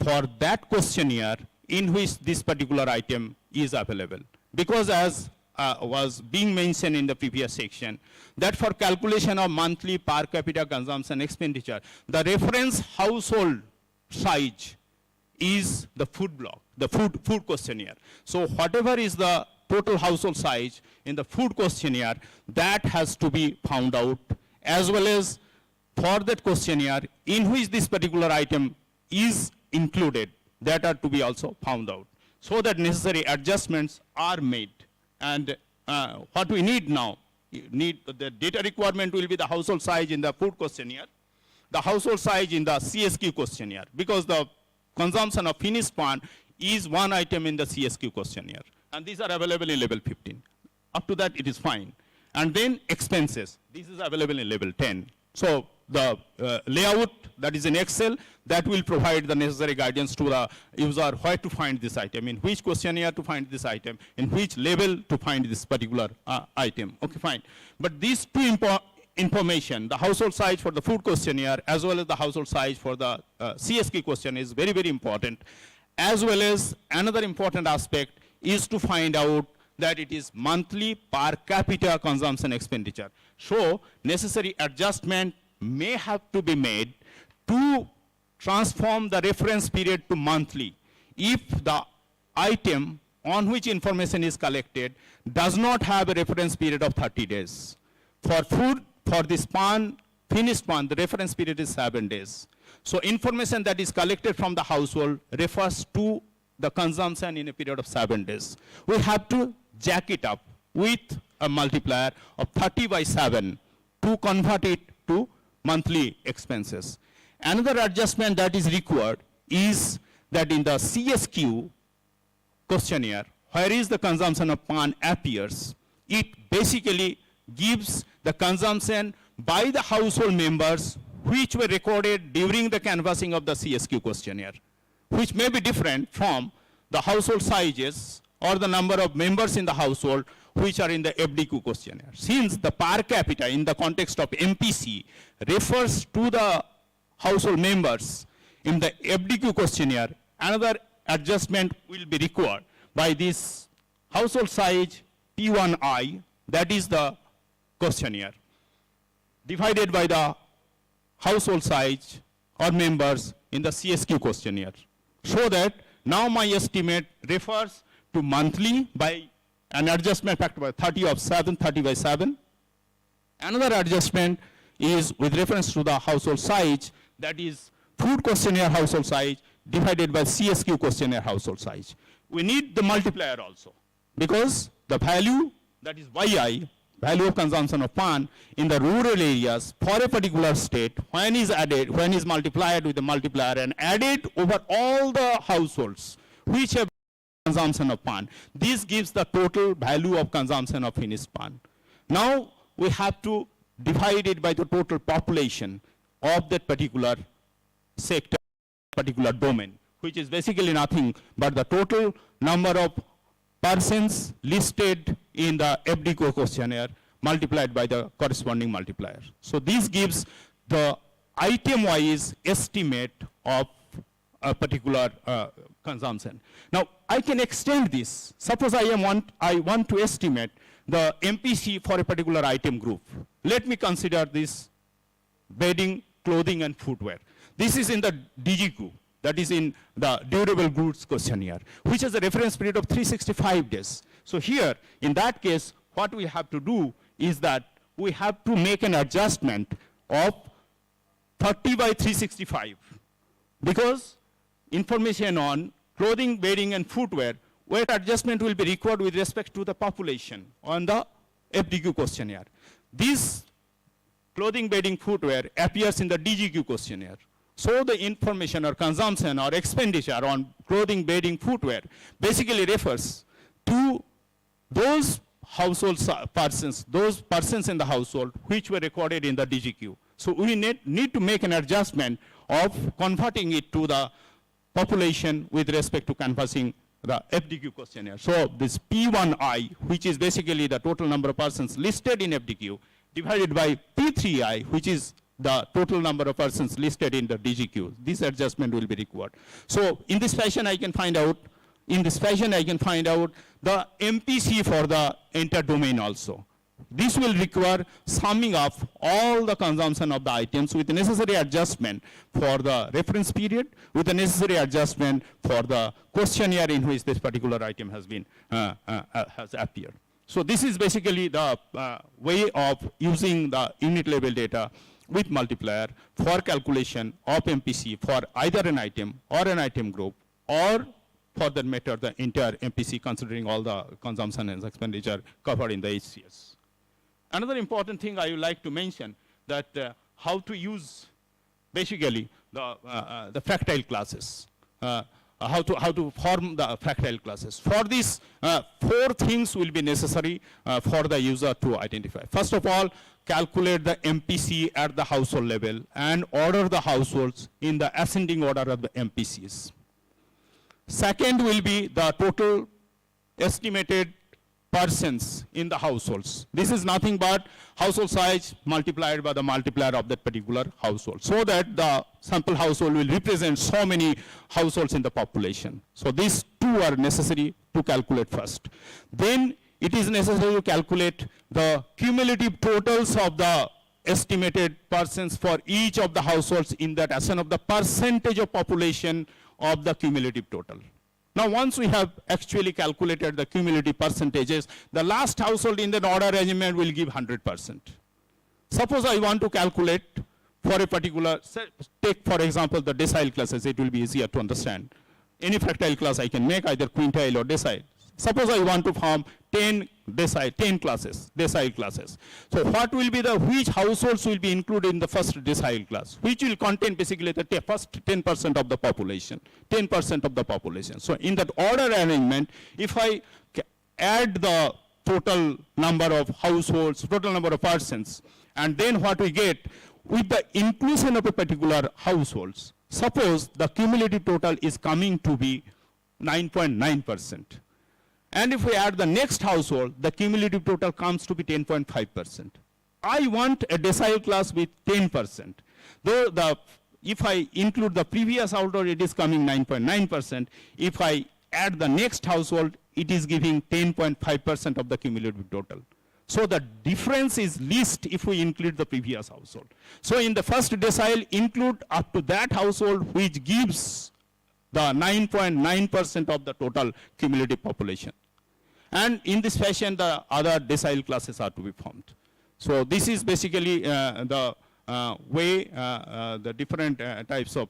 for that questionnaire in which this particular item is available. Because as was being mentioned in the previous section, that for calculation of monthly per capita consumption expenditure, the reference household size is the food block, the food questionnaire. So whatever is the total household size in the food questionnaire, that has to be found out, as well as for that questionnaire in which this particular item is included, that are to be also found out, so that necessary adjustments are made. And what we need now, the data requirement will be the household size in the food questionnaire, the household size in the CSQ questionnaire, because the consumption of finished pan is one item in the CSQ questionnaire. And these are available in level 15. Up to that, it is fine. And then expenses. This is available in level 10. So the layout that is in Excel, that will provide the necessary guidance to the user where to find this item, in which questionnaire to find this item, in which level to find this particular item. Okay, fine. But these two information, the household size for the food questionnaire as well as the household size for the CSK question is very, very important. As well as another important aspect is to find out that it is monthly per capita consumption expenditure. So necessary adjustment may have to be made to transform the reference period to monthly if the item on which information is collected does not have a reference period of 30 days. For food, for this pan, finished pan, the reference period is 7 days. So information that is collected from the household refers to the consumption in a period of 7 days. We have to jack it up with a multiplier of 30 by 7 to convert it to monthly expenses. Another adjustment that is required is that in the CSQ questionnaire, where is the consumption of pan appears, it basically gives the consumption by the household members which were recorded during the canvassing of the CSQ questionnaire, which may be different from the household sizes or the number of members in the household which are in the FDQ questionnaire. Since the per capita in the context of MPC refers to the household members in the FDQ questionnaire, another adjustment will be required by this household size P1I, that is the questionnaire, divided by the household size or members in the CSQ questionnaire. So that now my estimate refers to monthly by an adjustment factor by 30 by 7. Another adjustment is with reference to the household size, that is food questionnaire household size divided by CSQ questionnaire household size. We need the multiplier also, because the value, that is YI, value of consumption of pan in the rural areas for a particular state, when is added, when is multiplied with the multiplier and added over all the households which have consumption of pan, this gives the total value of consumption of finished pan. Now we have to divide it by the total population of that particular sector, particular domain, which is basically nothing but the total number of persons listed in the FDQ questionnaire multiplied by the corresponding multiplier. So this gives the item-wise estimate of a particular consumption. Now I can extend this. Suppose I want to estimate the MPC for a particular item group. Let me consider this bedding, clothing and footwear. This is in the DGQ, that is in the durable goods questionnaire, which has a reference period of 365 days. So here, in that case, what we have to do is that we have to make an adjustment of 30 by 365, because information on clothing, bedding and footwear, where adjustment will be required with respect to the population on the FDQ questionnaire. This clothing, bedding, footwear appears in the DGQ questionnaire. So the information or consumption or expenditure on clothing, bedding, footwear basically refers to those household persons, those persons in the household which were recorded in the DGQ. So we need to make an adjustment of converting it to the population with respect to canvassing the FDQ questionnaire. So this P1I, which is basically the total number of persons listed in FDQ, divided by P3I, which is the total number of persons listed in the DGQ. This adjustment will be required. So in this fashion I can find out, the MPC for the entire domain also. This will require summing up all the consumption of the items with the necessary adjustment for the reference period, with the necessary adjustment for the questionnaire in which this particular item has been has appeared. So this is basically the way of using the unit level data with multiplier for calculation of MPC for either an item or an item group, or for that matter the entire MPC considering all the consumption and expenditure covered in the HCES. Another important thing I would like to mention, that how to use basically the fractile classes, how to form the fractile classes. For this, 4 things will be necessary for the user to identify. First of all, calculate the MPC at the household level and order the households in the ascending order of the MPCs. Second will be the total estimated persons in the households. This is nothing but household size multiplied by the multiplier of that particular household, so that the sample household will represent so many households in the population. So these 2 are necessary to calculate first. Then it is necessary to calculate the cumulative totals of the estimated persons for each of the households in that ascent of the percentage of population of the cumulative total. Now once we have actually calculated the cumulative percentages, the last household in the order arrangement will give 100%. Suppose I want to calculate for a particular, take for example the decile classes, it will be easier to understand. Any fractile class I can make, either quintile or decile. Suppose I want to form 10 classes, decile classes. So what will be which households will be included in the first decile class, which will contain basically the first 10% of the population, 10% of the population. So in that order arrangement, if I add the total number of households, total number of persons, and then what we get with the inclusion of a particular households, suppose the cumulative total is coming to be 9.9%. And if we add the next household, the cumulative total comes to be 10.5%. I want a decile class with 10%. Though if I include the previous household, it is coming 9.9%. If I add the next household, it is giving 10.5% of the cumulative total. So the difference is least if we include the previous household. So in the first decile, include up to that household which gives the 9.9% of the total cumulative population. And in this fashion, the other decile classes are to be formed. So this is basically the way the different types of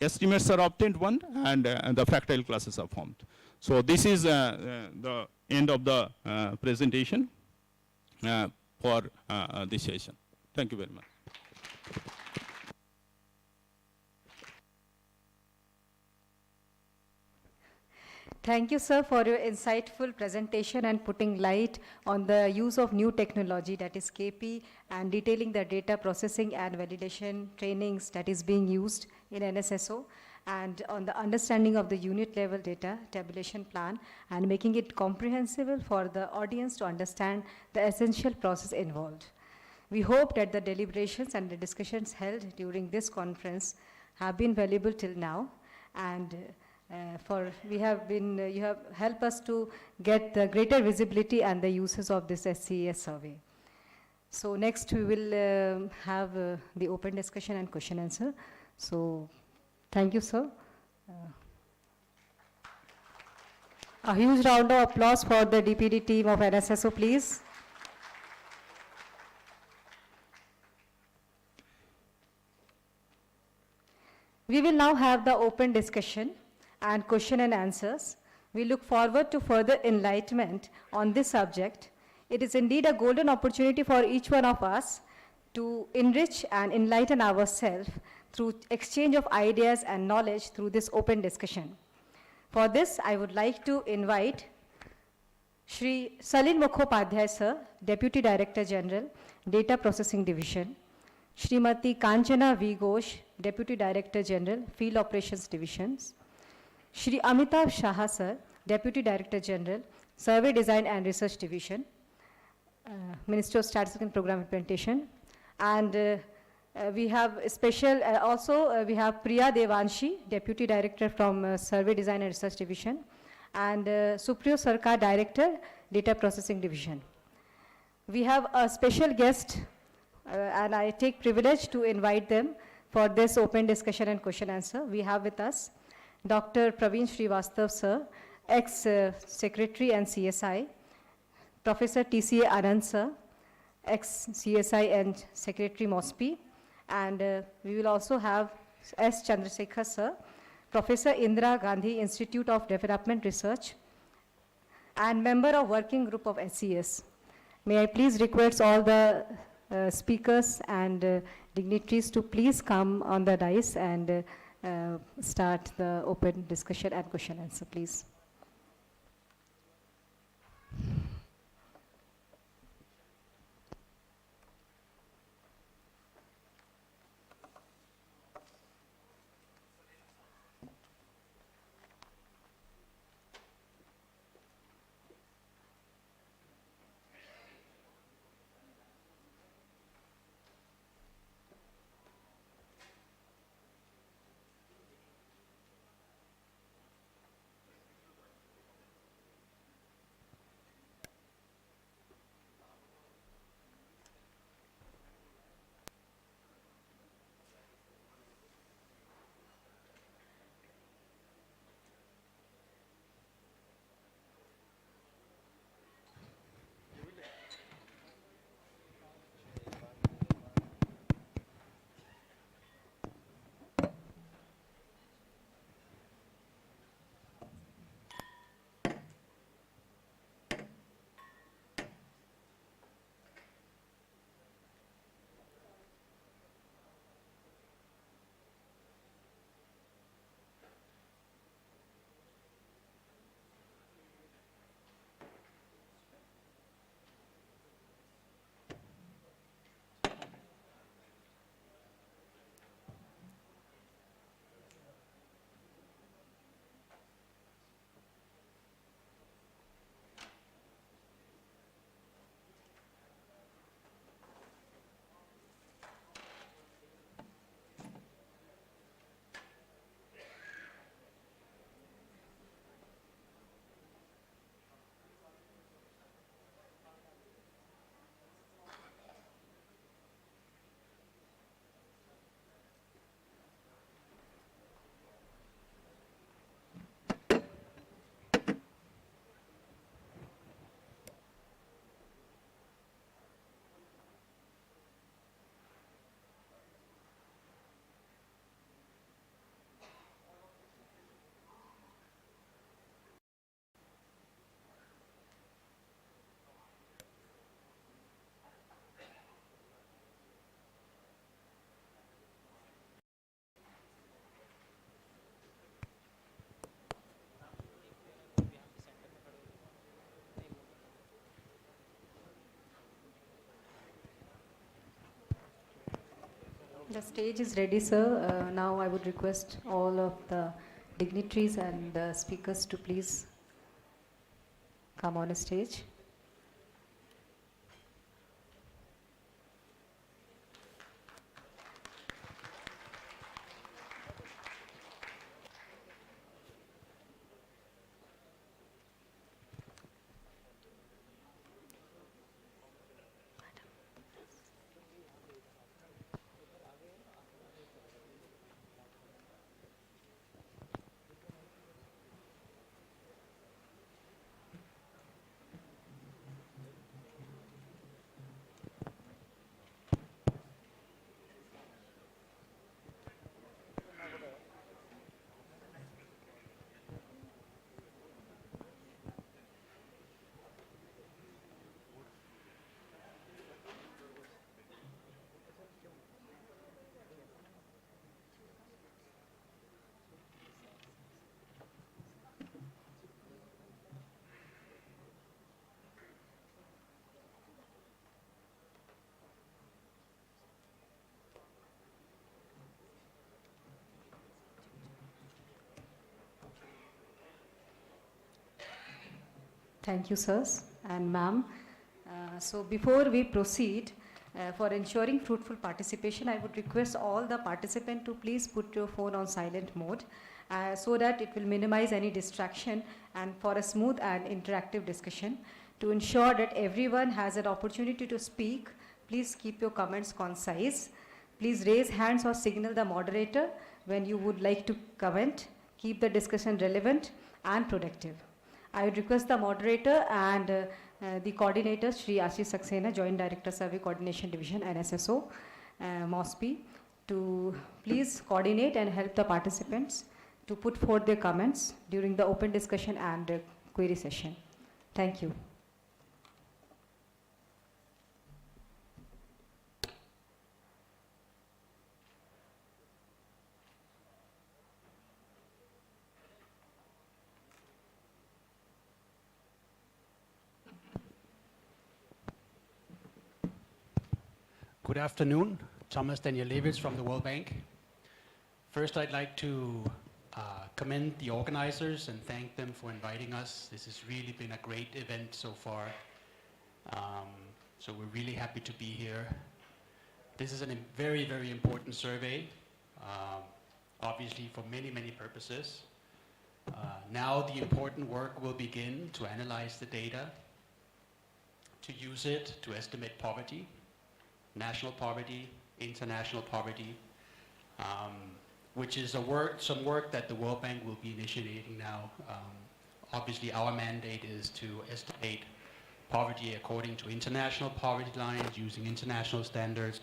estimates are obtained, one, and the fractile classes are formed. So this is the end of the presentation for this session. Thank you very much. Thank you, sir, for your insightful presentation and putting light on the use of new technology, that is KP, and detailing the data processing and validation trainings that is being used in NSSO, and on the understanding of the unit level data tabulation plan and making it comprehensible for the audience to understand the essential process involved. We hope that the deliberations and the discussions held during this conference have been valuable till now, and you have helped us to get the greater visibility and the uses of this HCES survey. So next we will have the open discussion and question answer. So thank you, sir. A huge round of applause for the DPD team of NSSO, please. We will now have the open discussion and question and answers. We look forward to further enlightenment on this subject. It is indeed a golden opportunity for each one of us to enrich and enlighten ourselves through exchange of ideas and knowledge through this open discussion. For this, I would like to invite Shri Salin Mukhopadhyay, sir, Deputy Director General, Data Processing Division, Srimati Kanchana V. Ghosh, Deputy Director General, Field Operations Divisions, Shri Amitabh Shah, sir, Deputy Director General, Survey Design and Research Division, Ministry of Statistical and Program Implementation, and we have a special, we have Priya Devanshi, Deputy Director from Survey Design and Research Division, and Supriyo Sarkar, Director, Data Processing Division. We have a special guest, and I take privilege to invite them for this open discussion and question answer. We have with us Dr. Praveen Srivastav, sir, ex-Secretary and CSI, Professor TCA Anand, sir, ex-CSI and Secretary MOSPI, and we will also have S. Chandrasekhar, sir, Professor Indira Gandhi Institute of Development Research, and member of Working Group of HCES. May I please request all the speakers and dignitaries to please come on the dais and start the open discussion and question answer, please. The stage is ready, sir. Now I would request all of the dignitaries and speakers to please come on a stage. Thank you, sirs and ma'am. So before we proceed, for ensuring fruitful participation, I would request all the participants to please put your phone on silent mode so that it will minimize any distraction and for a smooth and interactive discussion. To ensure that everyone has an opportunity to speak, please keep your comments concise. Please raise hands or signal the moderator when you would like to comment. Keep the discussion relevant and productive. I would request the moderator and the coordinator, Shri Ashish Saxena, Joint Director, Survey Coordination Division, NSSO, MOSPI, to please coordinate and help the participants to put forth their comments during the open discussion and query session. Thank you. Good afternoon, Thomas Danielewicz from the World Bank. First, I'd like to commend the organizers and thank them for inviting us. This has really been a great event so far. So we're really happy to be here. This is a very, very important survey, obviously for many, many purposes. Now the important work will begin to analyze the data, to use it to estimate poverty, national poverty, international poverty, which is some work that the World Bank will be initiating now. Obviously, our mandate is to estimate poverty according to international poverty lines using international standards.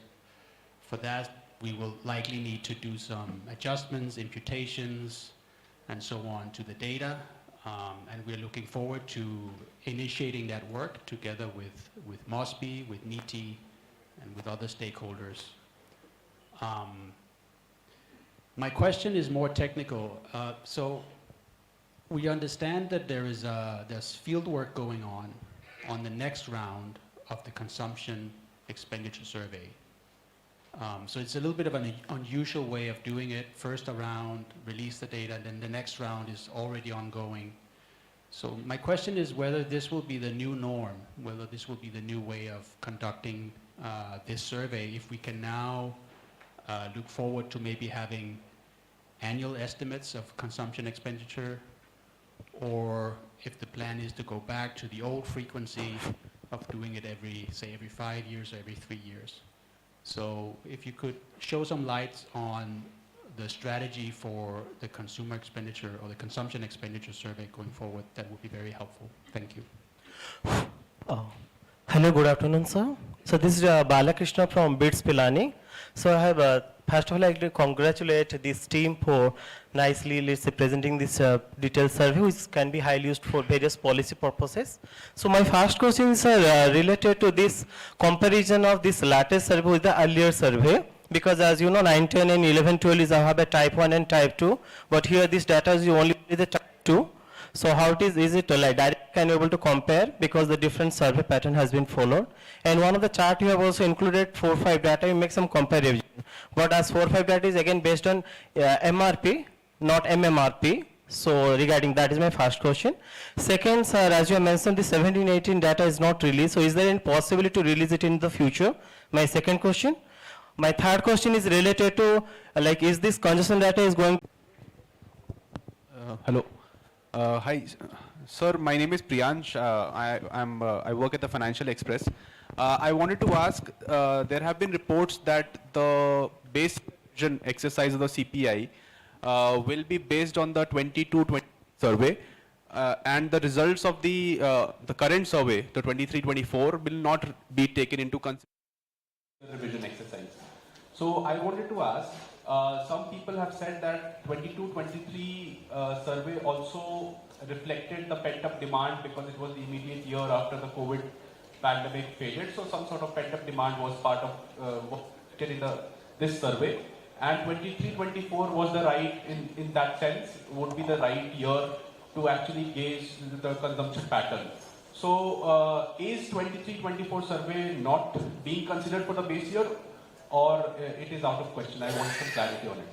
For that, we will likely need to do some adjustments, imputations, and so on to the data. And we're looking forward to initiating that work together with MOSPI, with NITI, and with other stakeholders. My question is more technical. So we understand that there's field work going on the next round of the consumption expenditure survey. So it's a little bit of an unusual way of doing it. First a round, release the data, then the next round is already ongoing. So my question is whether this will be the new norm, whether this will be the new way of conducting this survey, if we can now look forward to maybe having annual estimates of consumption expenditure, or if the plan is to go back to the old frequency of doing it every 5 years or every 3 years. So if you could show some lights on the strategy for the consumer expenditure or the consumption expenditure survey going forward, that would be very helpful. Thank you. Hello, good afternoon, sir. So this is Balakrishna from BITS Pilani. So I have, first of all, I'd like to congratulate this team for nicely presenting this detailed survey, which can be highly used for various policy purposes. So my first question is related to this comparison of this latest survey with the earlier survey. Because as you know, 9, 10 and 11, 12 is have a type 1 and type 2, but here this data is only the type 2. So how it is it like direct can you able to compare because the different survey pattern has been followed. And one of the chart you have also included 4-5 data, you make some comparison. But as 4-5 data is again based on MRP, not MMRP. So regarding that is my first question. Second, sir, as you have mentioned, the 17-18 data is not released. So is there any possibility to release it in the future? My second question. My third question is related to like, is this congestion data is going? Hello. Hi, sir. My name is Priyansh. I work at the Financial Express. I wanted to ask, there have been reports that the base revision exercise of the CPI will be based on the 22-20 survey, and the results of the current survey, the 23-24, will not be taken into consideration in the revision exercise. So I wanted to ask, some people have said that 22-23 survey also reflected the pent-up demand because it was the immediate year after the COVID pandemic faded. So some sort of pent-up demand was part of in this survey. And 23-24 was the right, in that sense, would be the right year to actually gauge the consumption pattern. So is 23-24 survey not being considered for the base year, or it is out of question? I want some clarity on it.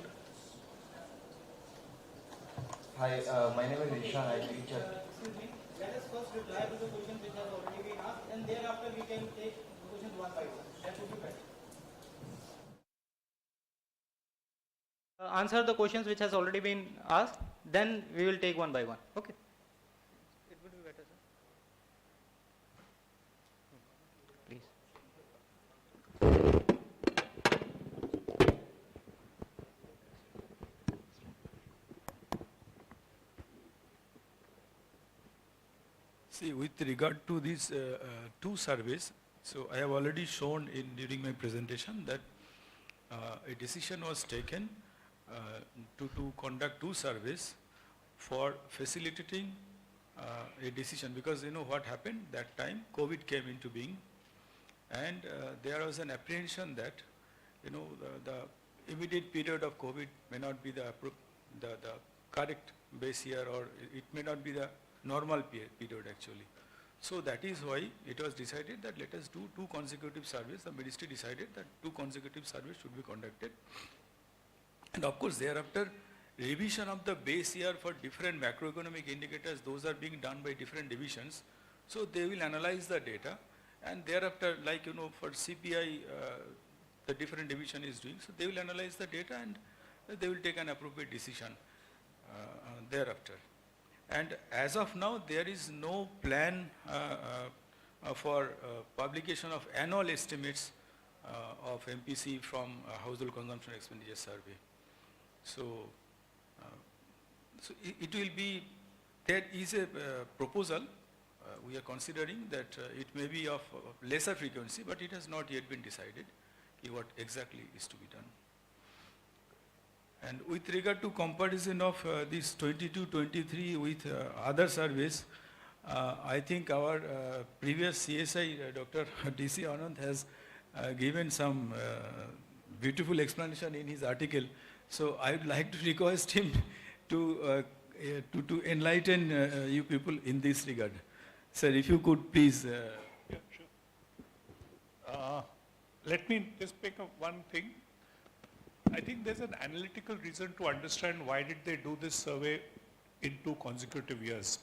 Hi, my name is Ishan. I teach at... Excuse me. Let us first reply to the questions which have already been asked, and thereafter we can take questions one by one. That would be better. Answer the questions which has already been asked, then we will take one by one. Okay. It would be better, sir. Please. See, with regard to these two surveys, so I have already shown during my presentation that a decision was taken to conduct two surveys for facilitating a decision, because you know what happened that time, COVID came into being, and there was an apprehension that you know the immediate period of COVID may not be the correct base year, or it may not be the normal period actually. So that is why it was decided that let us do two consecutive surveys. The ministry decided that two consecutive surveys should be conducted. And of course, thereafter, revision of the base year for different macroeconomic indicators, those are being done by different divisions. So they will analyze the data, and thereafter, like you know, for CPI, the different division is doing. So they will analyze the data, and they will take an appropriate decision thereafter. And as of now, there is no plan for publication of annual estimates of MPC from Household Consumption Expenditure Survey. So, it will be, there is a proposal, we are considering that it may be of lesser frequency, but it has not yet been decided what exactly is to be done. And with regard to comparison of this 22-23 with other surveys, I think our previous CSI, Dr. D.C. Anand, has given some beautiful explanation in his article. So I would like to request him to enlighten you people in this regard. Sir, if you could please. Yeah, sure. Let me just pick up one thing. I think there's an analytical reason to understand why did they do this survey in 2 consecutive years.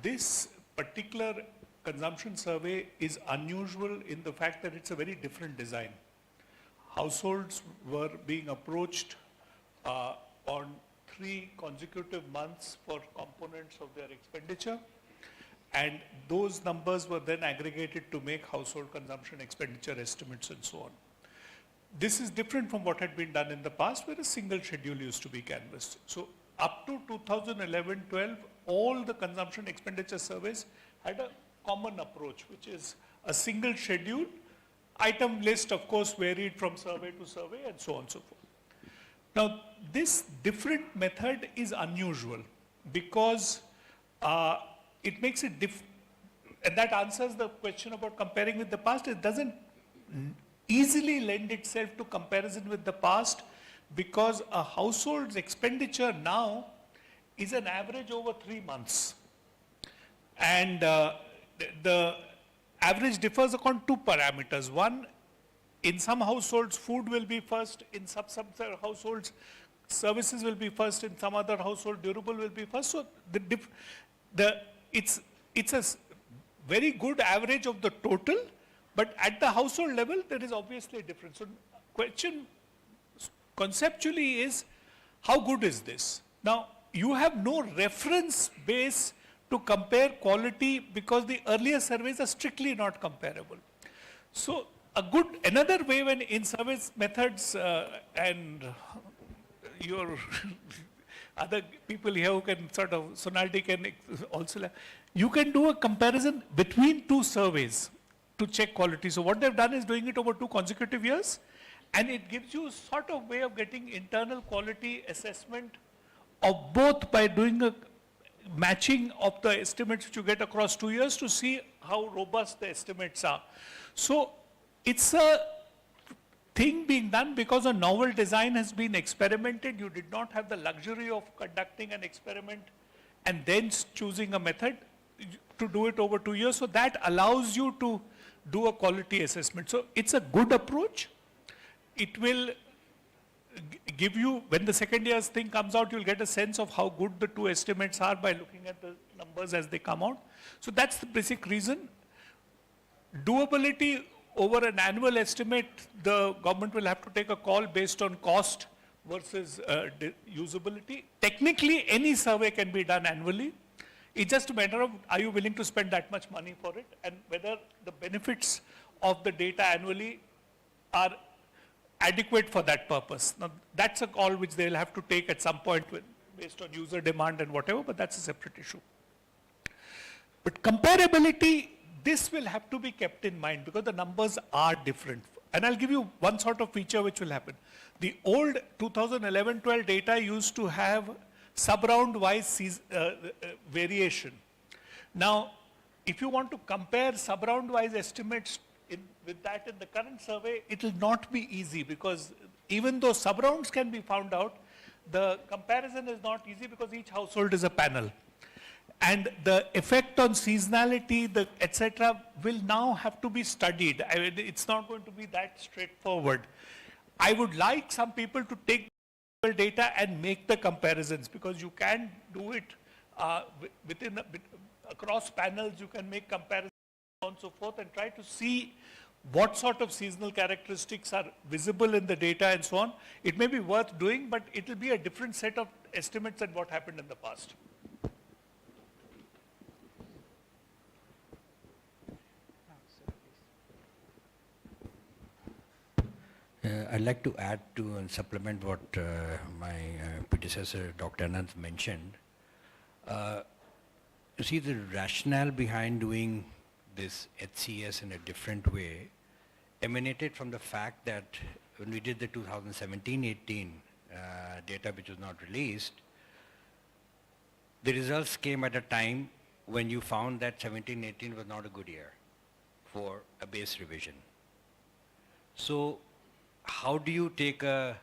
This particular consumption survey is unusual in the fact that it's a very different design. Households were being approached on 3 consecutive months for components of their expenditure, and those numbers were then aggregated to make household consumption expenditure estimates and so on. This is different from what had been done in the past, where a single schedule used to be canvassed. So up to 2011-12, all the consumption expenditure surveys had a common approach, which is a single schedule. Item list, of course, varied from survey to survey and so on and so forth. Now, this different method is unusual because it makes it and that answers the question about comparing with the past. It doesn't easily lend itself to comparison with the past because a household's expenditure now is an average over 3 months. And the average differs upon two parameters. One, in some households, food will be first. In some households, services will be first. In some other household, durable will be first. So it's a very good average of the total, but at the household level, there is obviously a difference. So question conceptually is, how good is this? Now, you have no reference base to compare quality because the earlier surveys are strictly not comparable. So another way when in service methods and your other people here who can sort of, Sonality can also, you can do a comparison between two surveys to check quality. So what they've done is doing it over 2 consecutive years, and it gives you sort of way of getting internal quality assessment of both by doing a matching of the estimates which you get across 2 years to see how robust the estimates are. So it's a thing being done because a novel design has been experimented. You did not have the luxury of conducting an experiment and then choosing a method to do it over 2 years. So that allows you to do a quality assessment. So it's a good approach. It will give you, when the second year's thing comes out, you'll get a sense of how good the 2 estimates are by looking at the numbers as they come out. So that's the basic reason. Doability over an annual estimate, the government will have to take a call based on cost versus usability. Technically, any survey can be done annually. It's just a matter of, are you willing to spend that much money for it, and whether the benefits of the data annually are adequate for that purpose. Now, that's a call which they'll have to take at some point based on user demand and whatever, but that's a separate issue. But comparability, this will have to be kept in mind because the numbers are different. And I'll give you one sort of feature which will happen. The old 2011-12 data used to have sub-round wise variation. Now, if you want to compare sub-round wise estimates with that in the current survey, it will not be easy because even though sub-rounds can be found out, the comparison is not easy because each household is a panel. And the effect on seasonality, etc., will now have to be studied. I mean, it's not going to be that straightforward. I would like some people to take data and make the comparisons because you can do it across panels. You can make comparisons and so forth and try to see what sort of seasonal characteristics are visible in the data and so on. It may be worth doing, but it will be a different set of estimates than what happened in the past. I'd like to add to and supplement what my predecessor, Dr. Anand, mentioned. You see, the rationale behind doing this HCES in a different way emanated from the fact that when we did the 2017-18 data which was not released, the results came at a time when you found that 17-18 was not a good year for a base revision. So how do you take a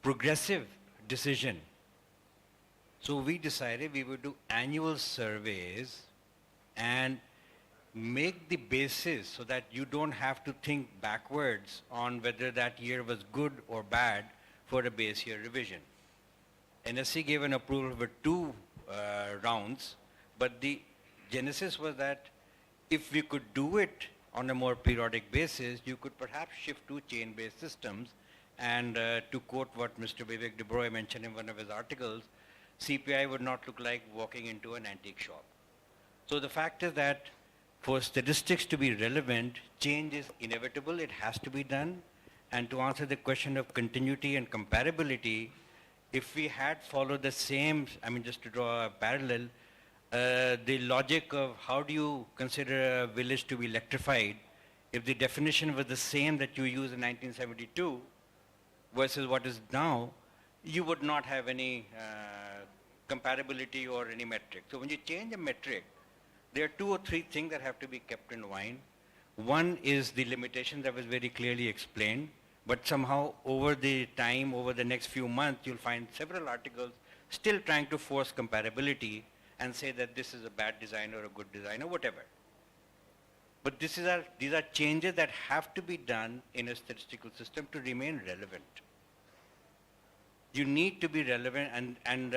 progressive decision? So we decided we would do annual surveys and make the basis so that you don't have to think backwards on whether that year was good or bad for a base year revision. NSC gave an approval for 2 rounds, but the genesis was that if we could do it on a more periodic basis, you could perhaps shift to chain-based systems. And to quote what Mr. Vivek De Broglie mentioned in one of his articles, CPI would not look like walking into an antique shop. So the fact is that for statistics to be relevant, change is inevitable, it has to be done. And to answer the question of continuity and comparability, if we had followed the same, I mean, just to draw a parallel, the logic of how do you consider a village to be electrified if the definition was the same that you used in 1972 versus what is now, you would not have any comparability or any metric. So when you change a metric, there are 2 or 3 things that have to be kept in mind. One is the limitation that was very clearly explained, but somehow over the time, over the next few months, you'll find several articles still trying to force comparability. and say that this is a bad design or a good design or whatever. But these are changes that have to be done in a statistical system to remain relevant. You need to be relevant, and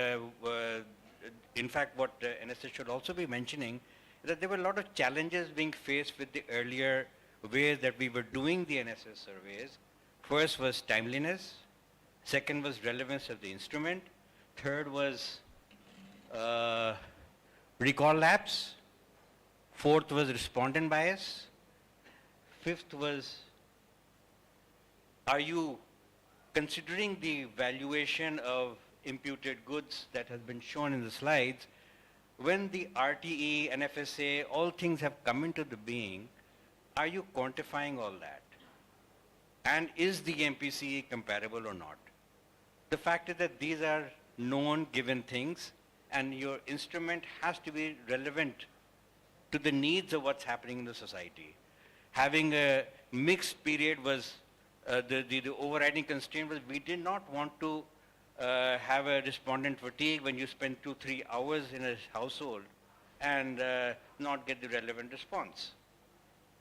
in fact, what NSS should also be mentioning is that there were a lot of challenges being faced with the earlier ways that we were doing the NSS surveys. First was timeliness. Second was relevance of the instrument. Third was recall lapse. Fourth was respondent bias. Fifth was, are you considering the valuation of imputed goods that has been shown in the slides? When the RTE, NFSA, all things have come into the being, are you quantifying all that? And is the MPCE comparable or not? The fact is that these are known given things, and your instrument has to be relevant to the needs of what's happening in the society. Having a mixed period was, the overriding constraint was we did not want to have a respondent fatigue when you spend 2-3 hours in a household and not get the relevant response.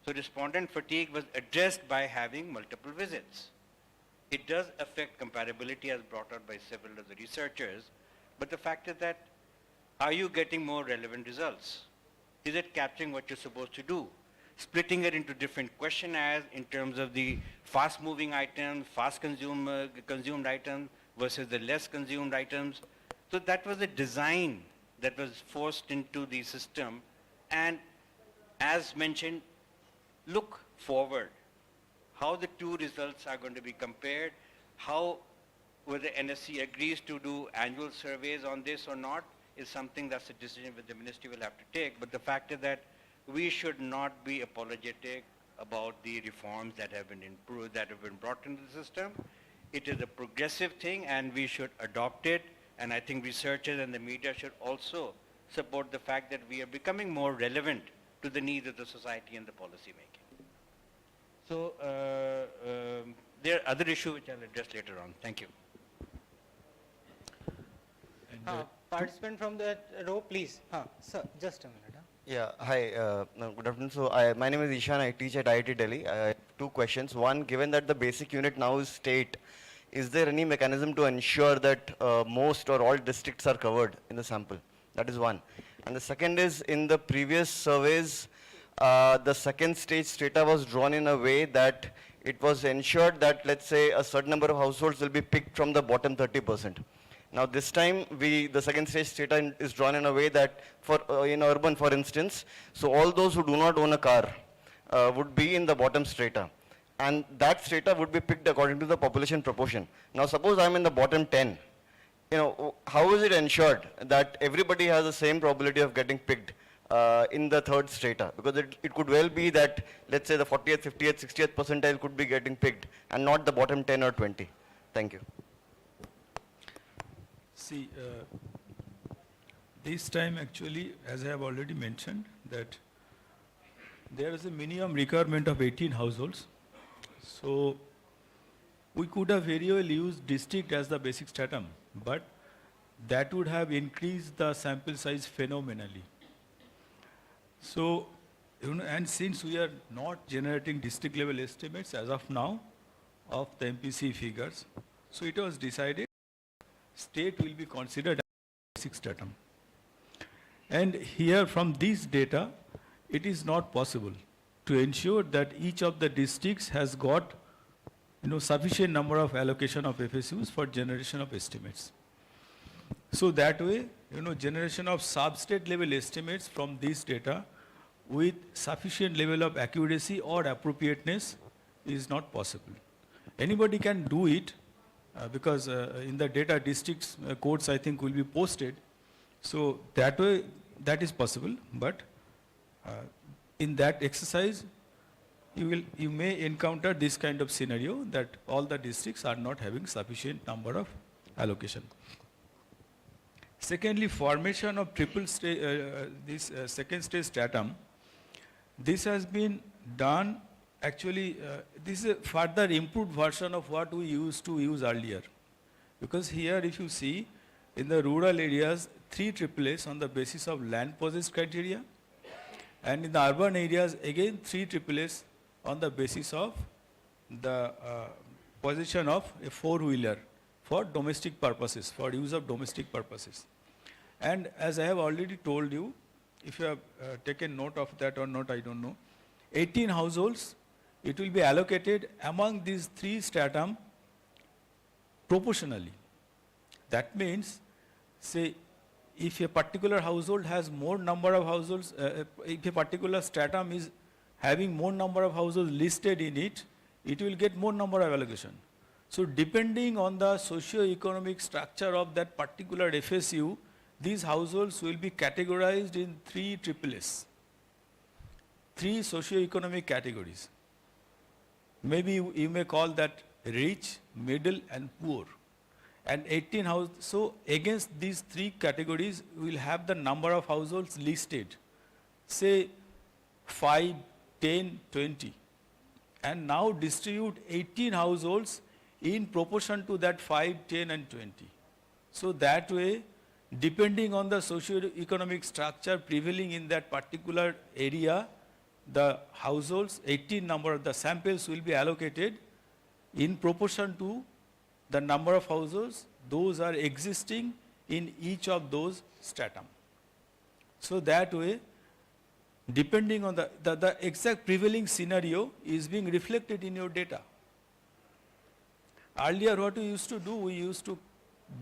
So respondent fatigue was addressed by having multiple visits. It does affect comparability as brought out by several of the researchers, but the fact is that, are you getting more relevant results? Is it capturing what you're supposed to do? Splitting it into different questionnaires in terms of the fast-moving items, consumed items versus the less consumed items. So that was a design that was forced into the system. And as mentioned, look forward. How the two results are going to be compared, how whether NSC agrees to do annual surveys on this or not is something that's a decision that the ministry will have to take. But the fact is that we should not be apologetic about the reforms that have been improved, that have been brought into the system. It is a progressive thing and we should adopt it. And I think researchers and the media should also support the fact that we are becoming more relevant to the needs of the society and the policy making. So there are other issues which I'll address later on. Thank you. Participant from that row, please. Sir, just a minute. Yeah, hi, good afternoon. So my name is Ishan, I teach at IIT Delhi. I have two questions. One, given that the basic unit now is state, is there any mechanism to ensure that most or all districts are covered in the sample? That is one. And the second is, in the previous surveys, the second stage data was drawn in a way that it was ensured that, let's say, a certain number of households will be picked from the bottom 30%. Now this time, the second stage data is drawn in a way that, for in urban, for instance, so all those who do not own a car would be in the bottom strata. And that strata would be picked according to the population proportion. Now suppose I'm in the bottom 10. How is it ensured that everybody has the same probability of getting picked in the third strata? Because it could well be that, let's say, the 40th, 50th, 60th percentile could be getting picked and not the bottom 10 or 20. Thank you. See, this time actually, as I have already mentioned, that there is a minimum requirement of 18 households. So we could have very well used district as the basic stratum, but that would have increased the sample size phenomenally. So, and since we are not generating district level estimates as of now of the MPC figures, so it was decided state will be considered as basic stratum. And here from this data, it is not possible to ensure that each of the districts has got sufficient number of allocation of FSUs for generation of estimates. So that way, generation of sub-state level estimates from this data with sufficient level of accuracy or appropriateness is not possible. Anybody can do it because in the data districts codes I think will be posted. So that way, that is possible, but in that exercise, you may encounter this kind of scenario that all the districts are not having sufficient number of allocation. Secondly, formation of triple stage, this second stage stratum, this has been done actually, this is a further improved version of what we used to use earlier. Because here if you see, in the rural areas, 3 AAAs on the basis of land possessed criteria. And in the urban areas, again 3 AAAs on the basis of the possession of a 4-wheeler for domestic purposes, for use of domestic purposes. And as I have already told you, if you have taken note of that or not, I don't know, 18 households, it will be allocated among these 3 stratum proportionally. That means, say, if a particular household has more number of households, if a particular stratum is having more number of households listed in it, it will get more number of allocation. So depending on the socio-economic structure of that particular FSU, these households will be categorized in 3 AAAs, 3 socio-economic categories. Maybe you may call that rich, middle and poor. And 18 households, so against these 3 categories, we will have the number of households listed, say 5, 10, 20. And now distribute 18 households in proportion to that 5, 10 and 20. So that way, depending on the socio-economic structure prevailing in that particular area, the households, 18 number of the samples will be allocated in proportion to the number of households, those are existing in each of those stratum. So that way, depending on the exact prevailing scenario is being reflected in your data. Earlier what we used to do, we used to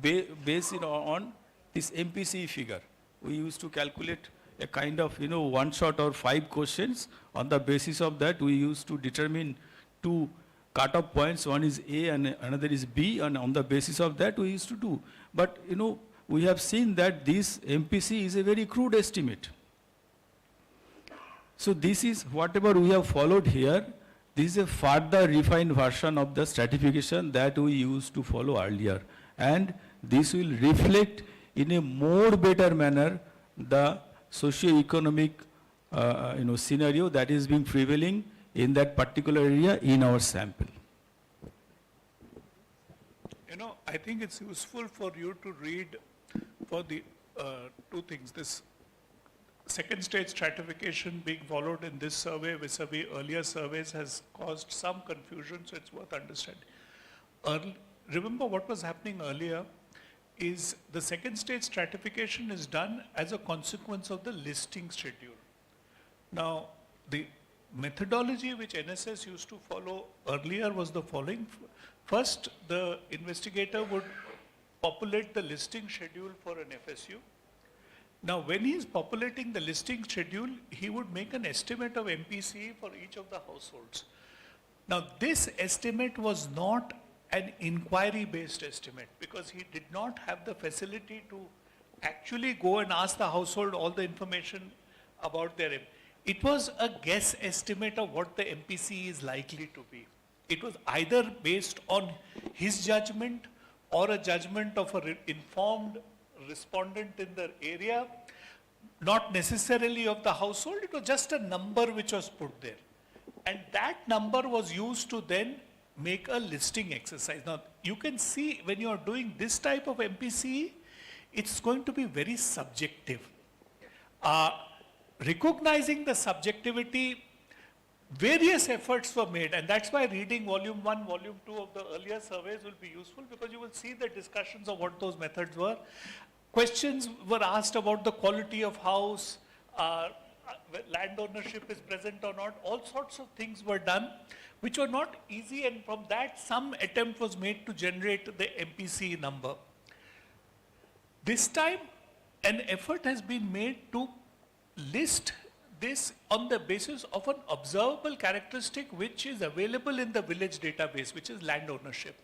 base it on this MPC figure. We used to calculate a kind of, one shot or 5 questions. On the basis of that, we used to determine 2 cut-off points, one is A and another is B, and on the basis of that we used to do. But we have seen that this MPC is a very crude estimate. So this is whatever we have followed here, this is a further refined version of the stratification that we used to follow earlier. And this will reflect in a more better manner the socio-economic scenario that is being prevailing in that particular area in our sample. I think it's useful for you to read for the 2 things. This second stage stratification being followed in this survey vis-a-vis earlier surveys has caused some confusion, so it's worth understanding. Remember what was happening earlier is the second stage stratification is done as a consequence of the listing schedule. Now, the methodology which NSS used to follow earlier was the following. First, the investigator would populate the listing schedule for an FSU. Now, when he is populating the listing schedule, he would make an estimate of MPC for each of the households. Now, this estimate was not an inquiry-based estimate because he did not have the facility to actually go and ask the household all the information about their MPC. It was a guess estimate of what the MPC is likely to be. It was either based on his judgment or a judgment of an informed respondent in the area, not necessarily of the household. It was just a number which was put there. And that number was used to then make a listing exercise. Now, you can see when you are doing this type of MPC, it's going to be very subjective. Recognizing the subjectivity, various efforts were made, and that's why reading volume 1, volume 2 of the earlier surveys will be useful because you will see the discussions of what those methods were. Questions were asked about the quality of house, land ownership is present or not, all sorts of things were done which were not easy, and from that some attempt was made to generate the MPC number. This time an effort has been made to list this on the basis of an observable characteristic which is available in the village database, which is land ownership.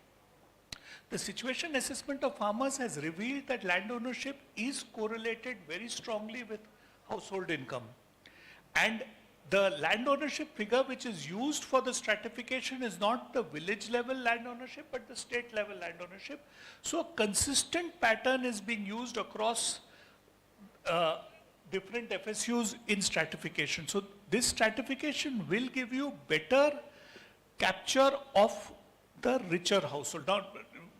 The situation assessment of farmers has revealed that land ownership is correlated very strongly with household income. And the land ownership figure which is used for the stratification is not the village level land ownership, but the state level land ownership. So a consistent pattern is being used across different FSUs in stratification. So this stratification will give you better capture of the richer household. Now,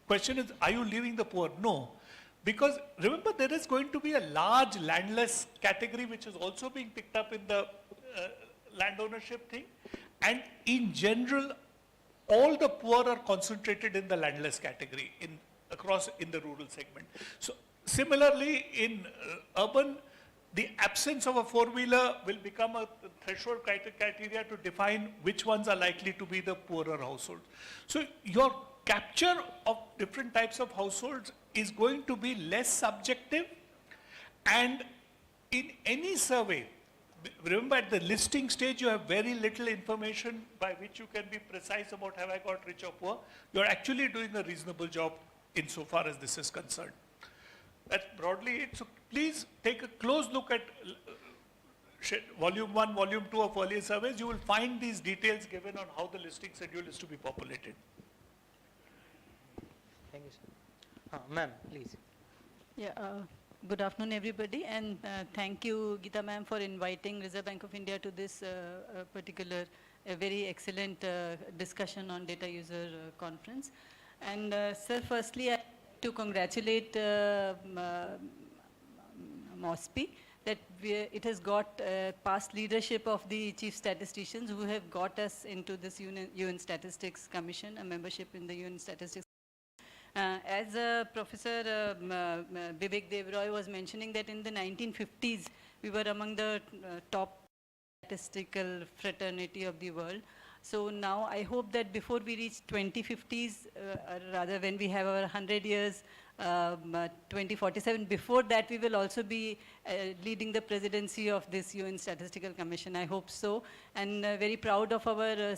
question is, are you leaving the poor? No. Because remember, there is going to be a large landless category which is also being picked up in the land ownership thing. And in general, all the poor are concentrated in the landless category across in the rural segment. So similarly, in urban, the absence of a four-wheeler will become a threshold criteria to define which ones are likely to be the poorer households. So your capture of different types of households is going to be less subjective, and in any survey, remember at the listing stage you have very little information by which you can be precise about have I got rich or poor. You're actually doing a reasonable job insofar as this is concerned. That's broadly it. So please take a close look at volume 1, volume 2 of earlier surveys. You will find these details given on how the listing schedule is to be populated. Thank you, sir. Ma'am, please. Yeah, good afternoon, everybody, and thank you, Geeta ma'am, for inviting Reserve Bank of India to this particular, very excellent discussion on data user conference. And sir, firstly, I like to congratulate MOSPI that it has got past leadership of the chief statisticians who have got us into this UN Statistics Commission, a membership in the UN Statistics. As Professor Vivek Devroy was mentioning that in the 1950s, we were among the top statistical fraternity of the world. So now I hope that before we reach 2050s, rather when we have our 100 years, 2047, before that we will also be leading the presidency of this UN Statistical Commission. I hope so. And very proud of our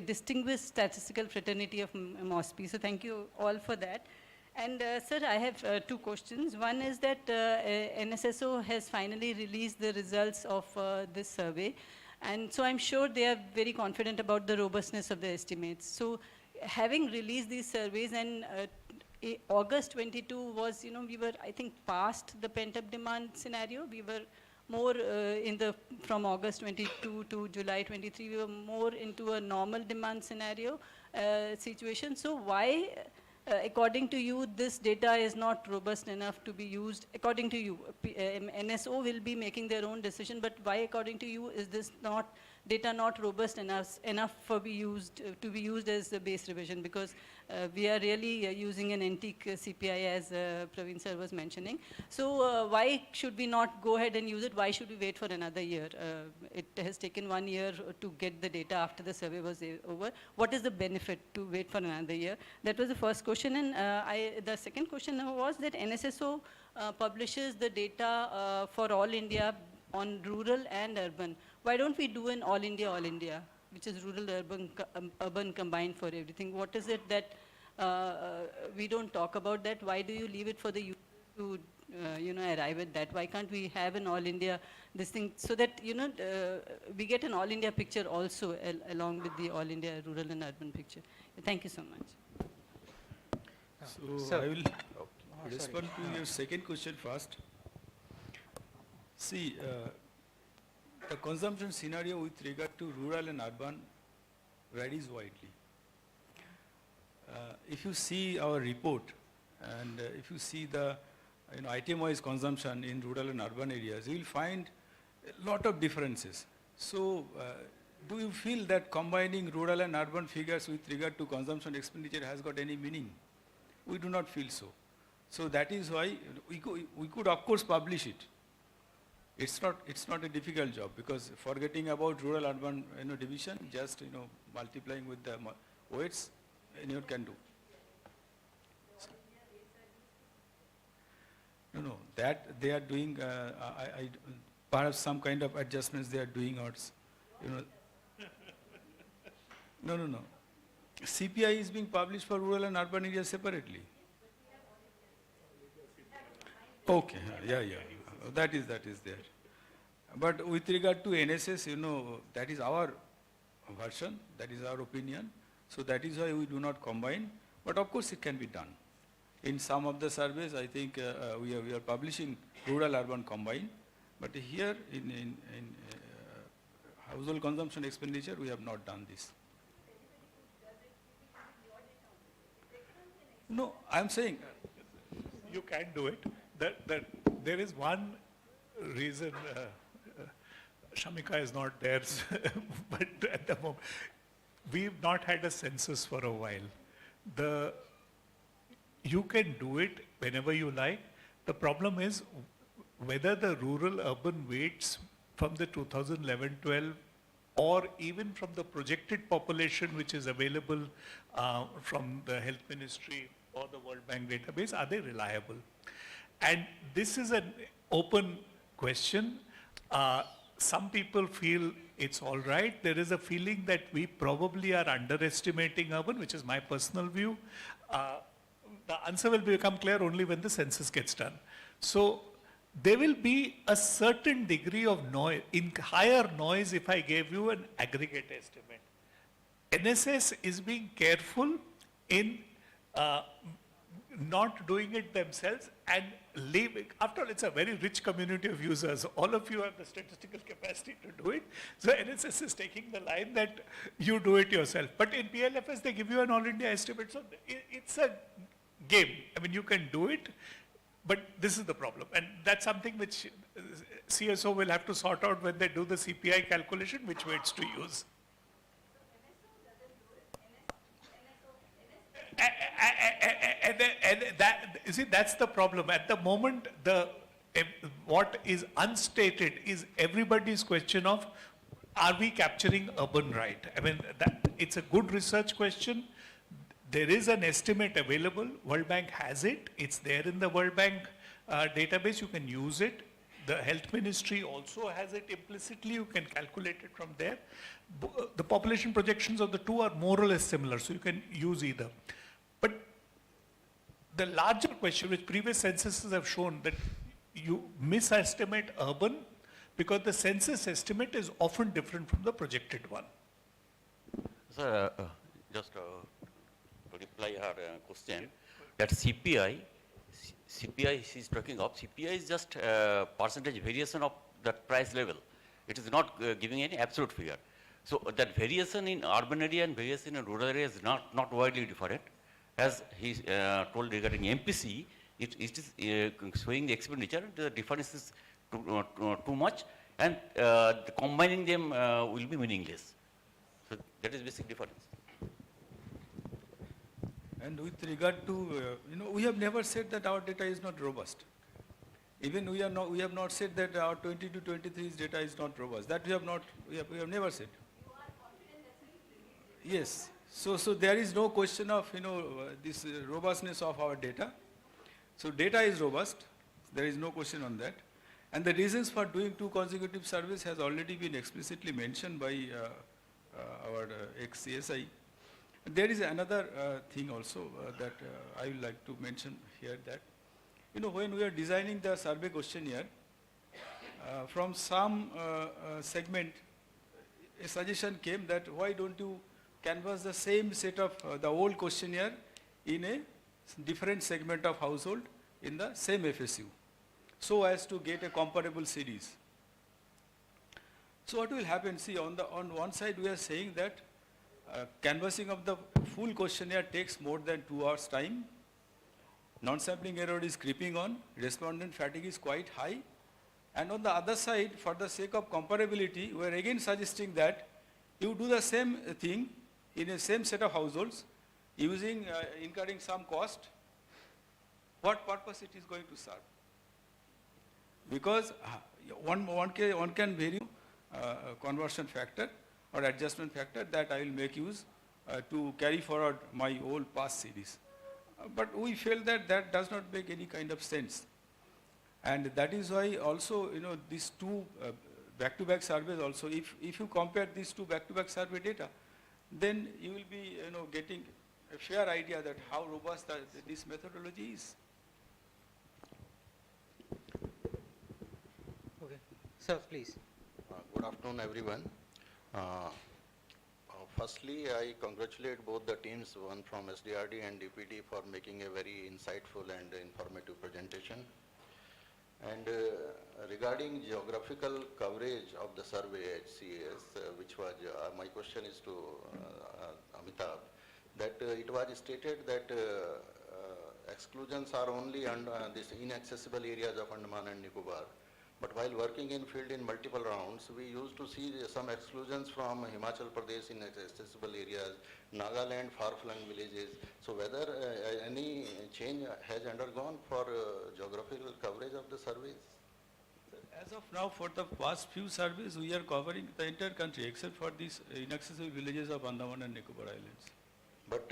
distinguished statistical fraternity of MOSPI. So thank you all for that. And sir, I have two questions. One is that NSSO has finally released the results of this survey. And so I'm sure they are very confident about the robustness of the estimates. So having released these surveys, and August 22 was, we were, I think, past the pent-up demand scenario. We were more from August 22 to July 23, we were more into a normal demand scenario situation. So why, according to you, this data is not robust enough to be used? According to you, NSO will be making their own decision, but why, according to you, is this data not robust enough for to be used as the base revision? Because we are really using an antique CPI, as Praveen sir was mentioning. So why should we not go ahead and use it? Why should we wait for another year? It has taken 1 year to get the data after the survey was over. What is the benefit to wait for another year? That was the first question. And the second question was that NSSO publishes the data for all India on rural and urban. Why don't we do an all India, which is rural, urban combined for everything? What is it that we don't talk about that? Why do you leave it for the youth to arrive at that? Why can't we have an all India this thing so that we get an all India picture also along with the all India rural and urban picture? Thank you so much. So I will respond to your second question first. See, the consumption scenario with regard to rural and urban varies widely. If you see our report and if you see the item-wise consumption in rural and urban areas, you will find a lot of differences. So do you feel that combining rural and urban figures with regard to consumption expenditure has got any meaning? We do not feel so. So that is why we could of course publish it. It's not a difficult job, because forgetting about rural urban division, just multiplying with the weights, anyone can do. No, that they are doing. Perhaps some kind of adjustments they are doing, or No. CPI is being published for rural and urban areas separately. Okay, yeah. That is there. But with regard to NSS, that is our version, that is our opinion. So that is why we do not combine. But of course it can be done. In some of the surveys, I think we are publishing rural-urban combined. But here in household consumption expenditure, we have not done this. No, I am saying, you can do it. There is one reason, Shamika is not there, but at the moment, we've not had a census for a while. You can do it whenever you like. The problem is whether the rural-urban weights from the 2011-12 or even from the projected population which is available from the Health Ministry or the World Bank database, are they reliable? And this is an open question. Some people feel it's all right. There is a feeling that we probably are underestimating urban, which is my personal view. The answer will become clear only when the census gets done. So there will be a certain degree of noise, higher noise if I gave you an aggregate estimate. NSS is being careful in not doing it themselves and leaving. After all, it's a very rich community of users. All of you have the statistical capacity to do it. So NSS is taking the line that you do it yourself. But in PLFS, they give you an all India estimate. So it's a game. I mean, you can do it, but this is the problem. And that's something which CSO will have to sort out when they do the CPI calculation, which weights to use. And that, you see, that's the problem. At the moment, what is unstated is everybody's question of, are we capturing urban right? I mean, it's a good research question. There is an estimate available. World Bank has it. It's there in the World Bank database. You can use it. The Health Ministry also has it implicitly. You can calculate it from there. The population projections of the two are more or less similar, so you can use either. But the larger question, which previous censuses have shown, that you misestimate urban because the census estimate is often different from the projected one. Sir, just to reply her question, that CPI she's talking of, CPI is just percentage variation of that price level. It is not giving any absolute figure. So that variation in urban area and variation in rural area is not widely different. As he told regarding MPC, it is showing the expenditure, the difference is too much, and combining them will be meaningless. So that is basic difference. And with regard to, we have never said that our data is not robust. Even we have not said that our 22-23's data is not robust. That we have never said. Yes. So there is no question of, this robustness of our data. So data is robust. There is no question on that. And the reasons for doing 2 consecutive surveys has already been explicitly mentioned by our HCES. There is another thing also that I would like to mention here, that, when we are designing the survey questionnaire, from some segment, a suggestion came that why don't you canvass the same set of the old questionnaire in a different segment of household in the same FSU, so as to get a comparable series. So what will happen? See, on one side we are saying that canvassing of the full questionnaire takes more than 2 hours time. Non-sampling error is creeping on. Respondent fatigue is quite high. And on the other side, for the sake of comparability, we are again suggesting that you do the same thing in the same set of households, incurring some cost. What purpose it is going to serve? Because one can vary conversion factor or adjustment factor that I will make use to carry forward my old past series. But we feel that that does not make any kind of sense. And that is why also, these 2 back-to-back surveys also, if you compare these 2 back-to-back survey data, then you will be, getting a fair idea that how robust this methodology is. Okay. Sir, please. Good afternoon, everyone. Firstly, I congratulate both the teams, one from SDRD and DPD, for making a very insightful and informative presentation. And regarding geographical coverage of the survey HCES, which was, my question is to Amitabh, that it was stated that exclusions are only on these inaccessible areas of Andaman and Nicobar. But while working in field in multiple rounds, we used to see some exclusions from Himachal Pradesh in accessible areas, Nagaland, far-flung villages. So whether any change has undergone for geographical coverage of the surveys? As of now, for the past few surveys, we are covering the entire country except for these inaccessible villages of Andaman and Nicobar Islands. But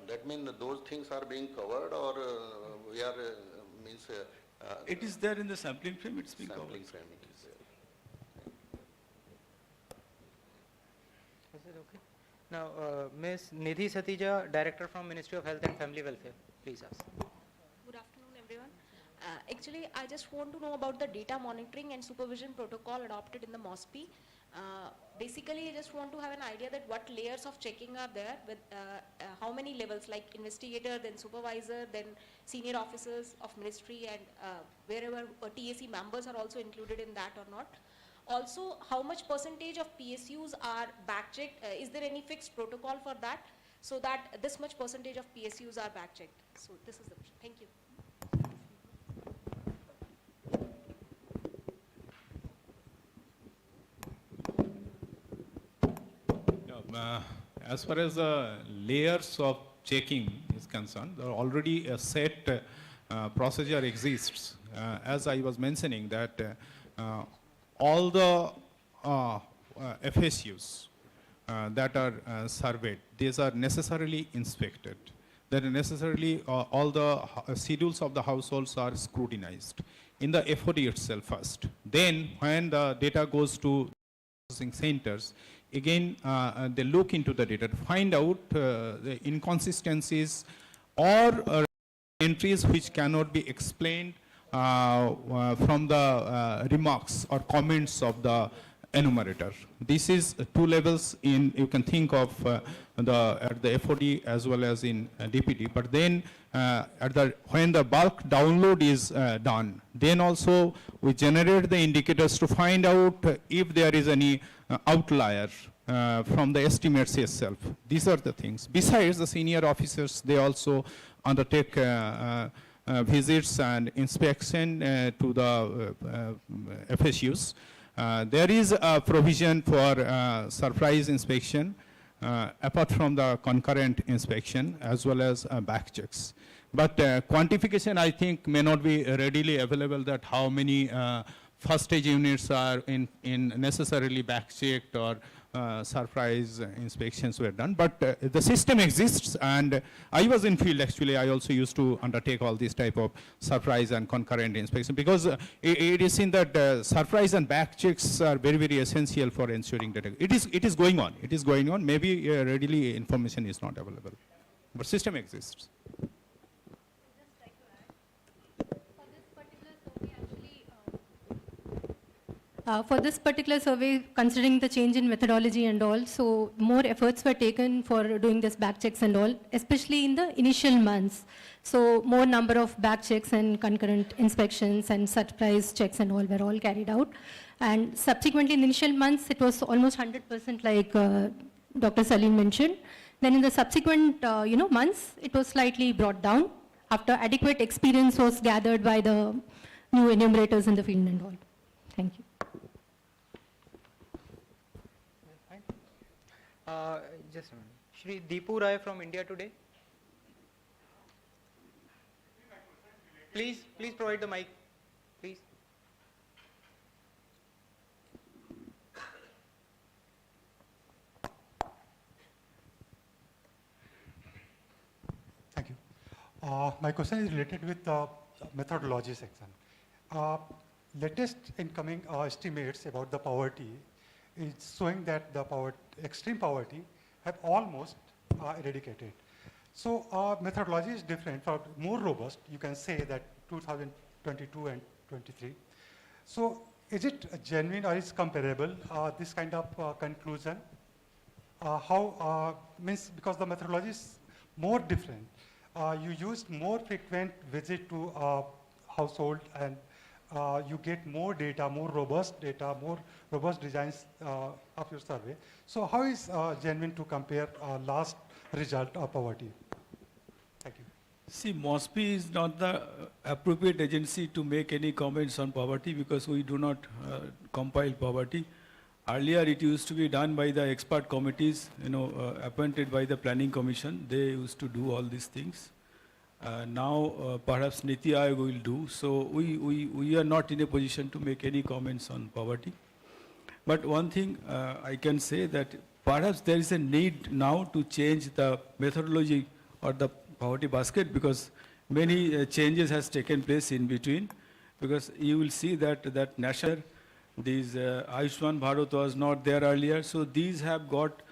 that means those things are being covered, or we are it is there in the sampling frame, it's being sampling covered. frame it is there. Is it okay? Now, Ms. Nidhi Satija, Director from Ministry of Health and Family Welfare, please ask. Good afternoon, everyone. Actually, I just want to know about the data monitoring and supervision protocol adopted in the MOSPI. Basically, I just want to have an idea that what layers of checking are there, with how many levels, like investigator, then supervisor, then senior officers of ministry, and wherever TAC members are also included in that or not. Also, how much percentage of PSUs are back-checked? Is there any fixed protocol for that, so that this much percentage of PSUs are back-checked? So this is the question. Thank you. As far as the layers of checking is concerned, there are already a set procedure exists. As I was mentioning that all the FSUs that are surveyed, these are necessarily inspected. That necessarily all the schedules of the households are scrutinized in the FOD itself first. Then when the data goes to processing centers, again they look into the data to find out the inconsistencies or entries which cannot be explained from the remarks or comments of the enumerator. This is two levels in, you can think of at the FOD as well as in DPD, but then when the bulk download is done, then also we generate the indicators to find out if there is any outlier from the estimates itself. These are the things. Besides, the senior officers, they also undertake visits and inspection to the FSUs. There is a provision for surprise inspection apart from the concurrent inspection as well as back checks. But quantification, I think, may not be readily available, that how many first stage units are in necessarily back checked or surprise inspections were done. But the system exists, and I was in field actually. I also used to undertake all these type of surprise and concurrent inspection, because it is seen that surprise and back checks are very, very essential for ensuring that it is going on. It is going on. Maybe readily information is not available, but system exists. For this particular survey, considering the change in methodology and all, so more efforts were taken for doing this back checks and all, especially in the initial months. So more number of back checks and concurrent inspections and surprise checks and all were all carried out. And subsequently in the initial months, it was almost 100% like Dr. Salim mentioned. Then in the subsequent months, it was slightly brought down after adequate experience was gathered by the new enumerators in the field and all. Thank you. Just a minute. Shri Deepu Rai from India Today. Please provide the mic, please. Thank you. My question is related with the methodology section. Latest incoming estimates about the poverty is showing that the extreme poverty have almost eradicated. So methodology is different, for more robust, you can say that 2022 and 23. So is it genuine or is comparable, this kind of conclusion? Means because the methodology is more different. You use more frequent visit to household, and you get more data, more robust data, more robust designs of your survey. So how is genuine to compare last result of poverty? Thank you. See, MOSPI is not the appropriate agency to make any comments on poverty because we do not compile poverty. Earlier, it used to be done by the expert committees, appointed by the Planning Commission. They used to do all these things. Now, perhaps Niti Aayog will do. So we are not in a position to make any comments on poverty. But one thing I can say that perhaps there is a need now to change the methodology or the poverty basket because many changes has taken place in between. Because you will see that national, these Ayushman Bharat was not there earlier. So these have got,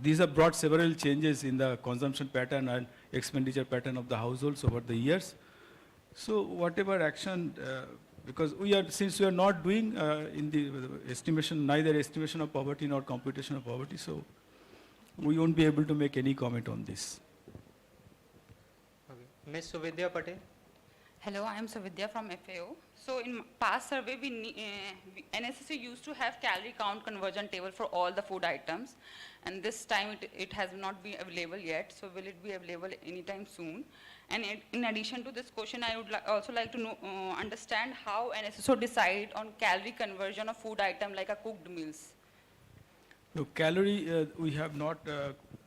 these have brought several changes in the consumption pattern and expenditure pattern of the households over the years. So whatever action, because since we are not doing in the estimation, neither estimation of poverty nor computation of poverty, so we won't be able to make any comment on this. Okay. Ms. Suvidya Patel. Hello, I am Savidya from FAO. So in past survey, NSSC used to have calorie count conversion table for all the food items. And this time it has not been available yet. So will it be available anytime soon? And in addition to this question, I would also like to know, understand how NSSO decide on calorie conversion of food item like a cooked meals. No, calorie we have not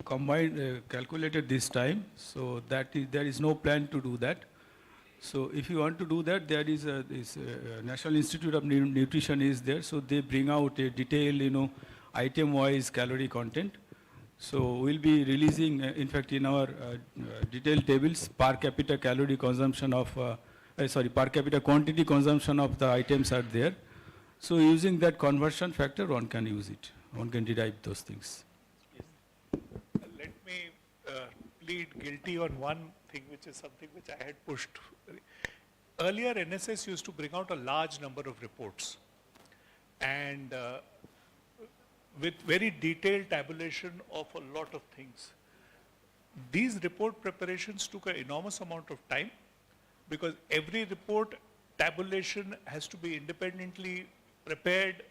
calculated this time. So there is no plan to do that. So if you want to do that, there is this National Institute of Nutrition is there. So they bring out a detailed, item-wise calorie content. So we'll be releasing, in fact, in our detailed tables, per capita calorie consumption of, per capita quantity consumption of the items are there. So using that conversion factor, one can use it. One can derive those things. Let me plead guilty on one thing, which is something which I had pushed. Earlier, NSS used to bring out a large number of reports and with very detailed tabulation of a lot of things. These report preparations took an enormous amount of time because every report tabulation has to be independently prepared,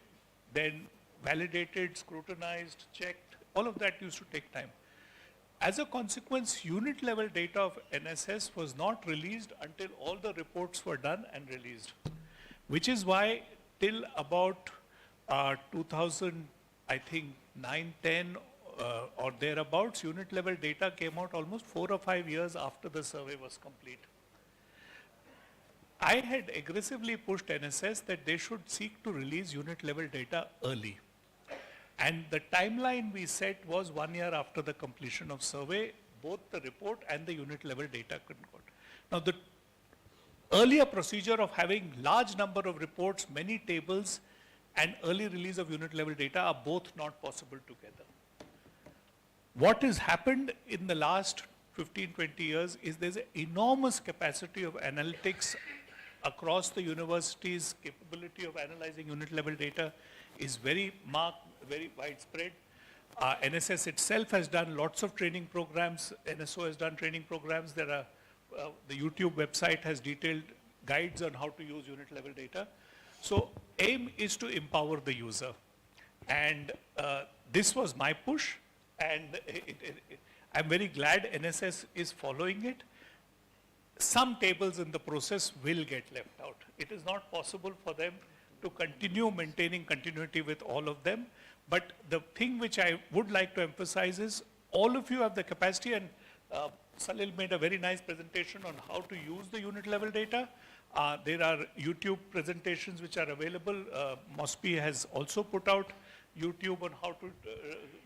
then validated, scrutinized, checked. All of that used to take time. As a consequence, unit level data of NSS was not released until all the reports were done and released, which is why till about 2000, I think 9, 10 or thereabouts, unit level data came out almost 4 or 5 years after the survey was complete. I had aggressively pushed NSS that they should seek to release unit level data early. And the timeline we set was 1 year after the completion of survey, both the report and the unit level data could go. Now the earlier procedure of having large number of reports, many tables, and early release of unit level data are both not possible together. What has happened in the last 15, 20 years is there's an enormous capacity of analytics across the universities. Capability of analyzing unit level data is very marked, very widespread. NSS itself has done lots of training programs. NSO has done training programs. There are, the YouTube website has detailed guides on how to use unit level data. So aim is to empower the user. And this was my push. And I'm very glad NSS is following it. Some tables in the process will get left out. It is not possible for them to continue maintaining continuity with all of them. But the thing which I would like to emphasize is all of you have the capacity, and Salil made a very nice presentation on how to use the unit level data. There are YouTube presentations which are available. MOSPI has also put out YouTube on how to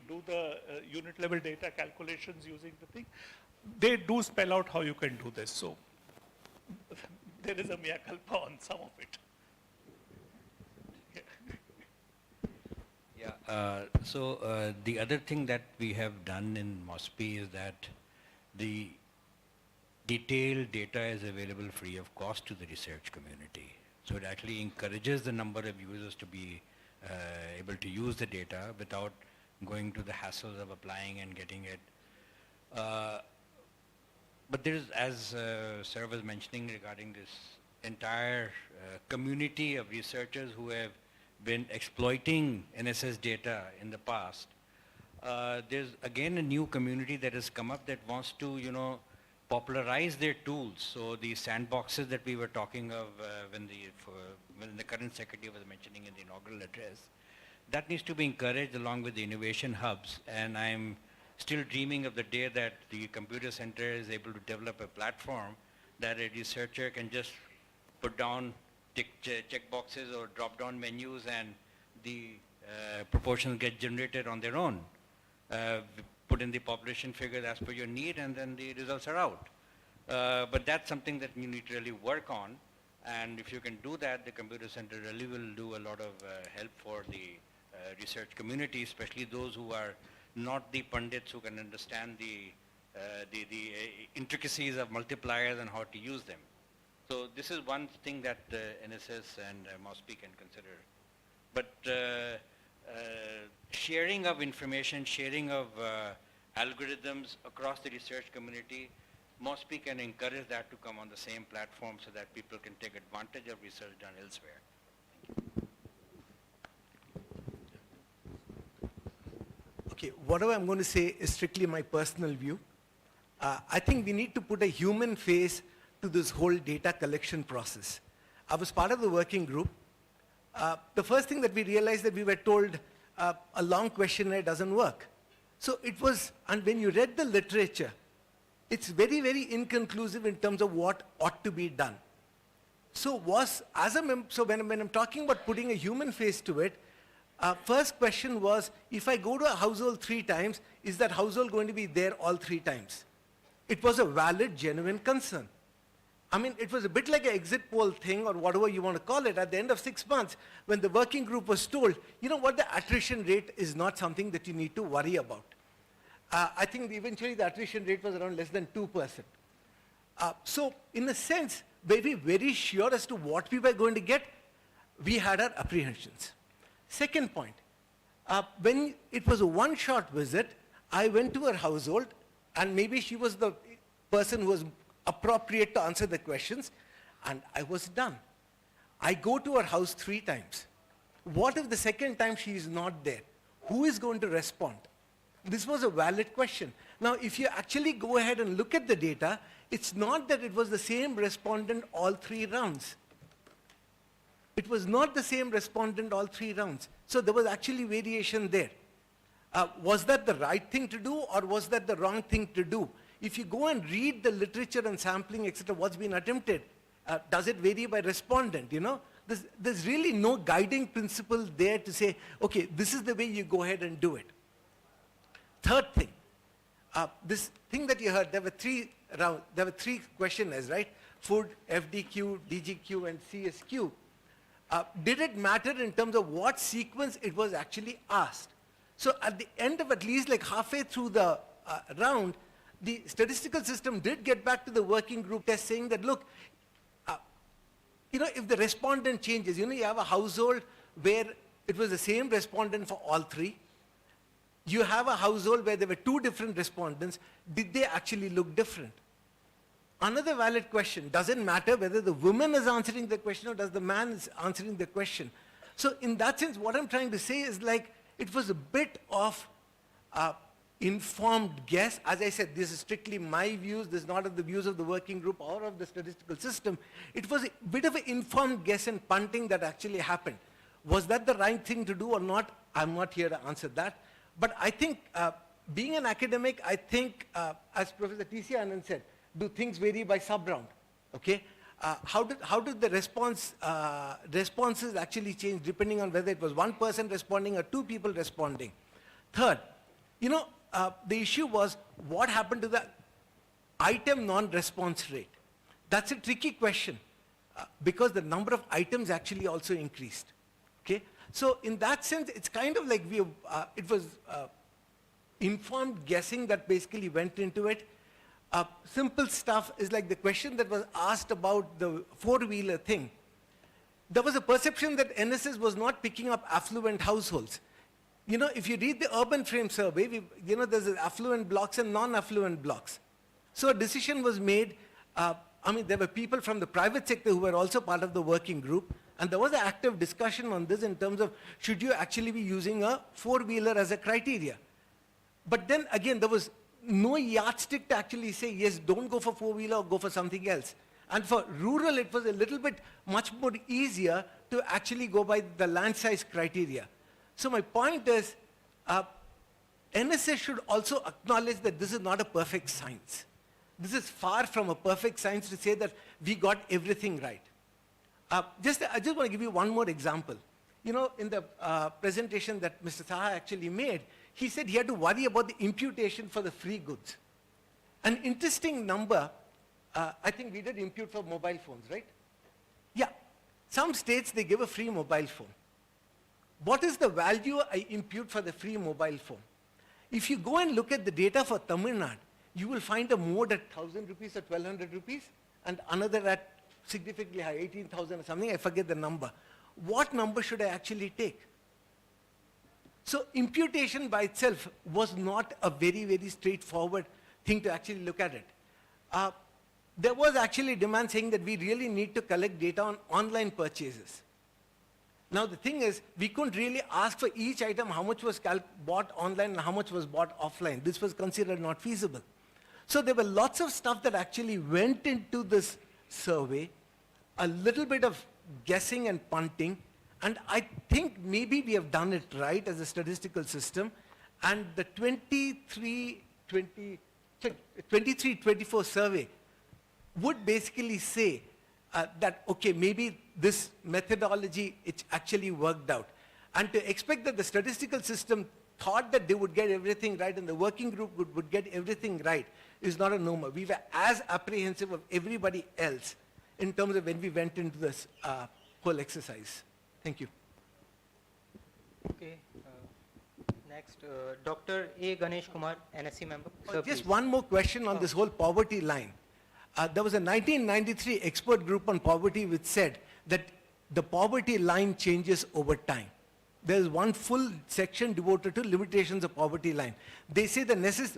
do the unit level data calculations using the thing. They do spell out how you can do this. So there is a mea culpa on some of it. So the other thing that we have done in MOSPI is that the detailed data is available free of cost to the research community. So it actually encourages the number of users to be able to use the data without going to the hassles of applying and getting it. But there is, as Sarah was mentioning regarding this entire community of researchers who have been exploiting NSS data in the past, there's again a new community that has come up that wants to, popularize their tools. So the sandboxes that we were talking of when the current secretary was mentioning in the inaugural address, that needs to be encouraged along with the innovation hubs. And I'm still dreaming of the day that the computer center is able to develop a platform that a researcher can just put down check boxes or drop down menus and the proportions get generated on their own. Put in the population figure as per your need and then the results are out. But that's something that you need to really work on, and if you can do that, the computer center really will do a lot of help for the research community, especially those who are not the pundits who can understand the intricacies of multipliers and how to use them. So this is one thing that NSS and MOSPI can consider. But sharing of information, sharing of algorithms across the research community, MOSPI can encourage that to come on the same platform so that people can take advantage of research done elsewhere. Okay, whatever I'm going to say is strictly my personal view. I think we need to put a human face to this whole data collection process. I was part of the working group. The first thing that we realized that we were told a long questionnaire doesn't work. So it was, and when you read the literature, it's very, very inconclusive in terms of what ought to be done. So when I'm talking about putting a human face to it, first question was, if I go to a household 3 times, is that household going to be there all 3 times? It was a valid, genuine concern. I mean, it was a bit like an exit poll thing or whatever you want to call it. At the end of 6 months, when the working group was told, you know what, the attrition rate is not something that you need to worry about. I think eventually the attrition rate was around less than 2%. So in a sense, were we very sure as to what we were going to get? We had our apprehensions. Second point, when it was a one-shot visit, I went to her household, and maybe she was the person who was appropriate to answer the questions, and I was done. I go to her house 3 times. What if the second time she is not there? Who is going to respond? This was a valid question. Now, if you actually go ahead and look at the data, it's not that it was the same respondent all 3 rounds. It was not the same respondent all 3 rounds. So there was actually variation there. Was that the right thing to do, or was that the wrong thing to do? If you go and read the literature and sampling, etc., what's been attempted, does it vary by respondent, you know? There's really no guiding principle there to say, okay, this is the way you go ahead and do it. Third thing, this thing that you heard, there were 3 questionnaires, right? Food, FDQ, DGQ, and CSQ. Did it matter in terms of what sequence it was actually asked? So at the end of at least like halfway through the round, the statistical system did get back to the working group test saying that, look, you know, if the respondent changes, you know, you have a household where it was the same respondent for all 3. You have a household where there were 2 different respondents. Did they actually look different? Another valid question, does it matter whether the woman is answering the question or does the man is answering the question? So in that sense, what I'm trying to say is like, it was a bit of informed guess. As I said, this is strictly my views. This is not of the views of the working group or of the statistical system. It was a bit of an informed guess and punting that actually happened. Was that the right thing to do or not? I'm not here to answer that. But I think, being an academic, I think, as Professor T.C. Anand said, do things vary by sub-round? Okay? How did the responses actually change depending on whether it was 1 person responding or 2 people responding? Third, you know, the issue was what happened to the item non-response rate. That's a tricky question because the number of items actually also increased. Okay? So in that sense, it's kind of like it was informed guessing that basically went into it. Simple stuff is like the question that was asked about the 4-wheeler thing. There was a perception that NSS was not picking up affluent households. You know, if you read the urban frame survey, you know, there's affluent blocks and non-affluent blocks. So a decision was made. I mean, there were people from the private sector who were also part of the working group. And there was an active discussion on this in terms of should you actually be using a 4-wheeler as a criteria. But then again, there was no yardstick to actually say, yes, don't go for four-wheeler or go for something else. And for rural, it was a little bit much more easier to actually go by the land size criteria. So my point is, NSS should also acknowledge that this is not a perfect science. This is far from a perfect science to say that we got everything right. I just want to give you one more example. You know, in the presentation that Mr. Saha actually made, he said he had to worry about the imputation for the free goods. An interesting number, I think we did impute for mobile phones, right? Yeah. Some states, they give a free mobile phone. What is the value I impute for the free mobile phone? If you go and look at the data for Tamil Nadu, you will find a mode at 1,000 rupees or 1,200 rupees, and another at significantly high, 18,000 or something, I forget the number. What number should I actually take? So imputation by itself was not a very, very straightforward thing to actually look at it. There was actually demand saying that we really need to collect data on online purchases. Now the thing is, we couldn't really ask for each item how much was bought online and how much was bought offline. This was considered not feasible. So there were lots of stuff that actually went into this survey, a little bit of guessing and punting, and I think maybe we have done it right as a statistical system, and the 23-24 survey would basically say that, okay, maybe this methodology, it actually worked out. And to expect that the statistical system thought that they would get everything right and the working group would get everything right is not a normal. We were as apprehensive of everybody else in terms of when we went into this whole exercise. Thank you. Okay. Next, Dr. A. Ganesh Kumar, NSC member. Sir, Just please. one more question on this whole poverty line. There was a 1993 expert group on poverty which said that the poverty line changes over time. There is one full section devoted to limitations of poverty line. They say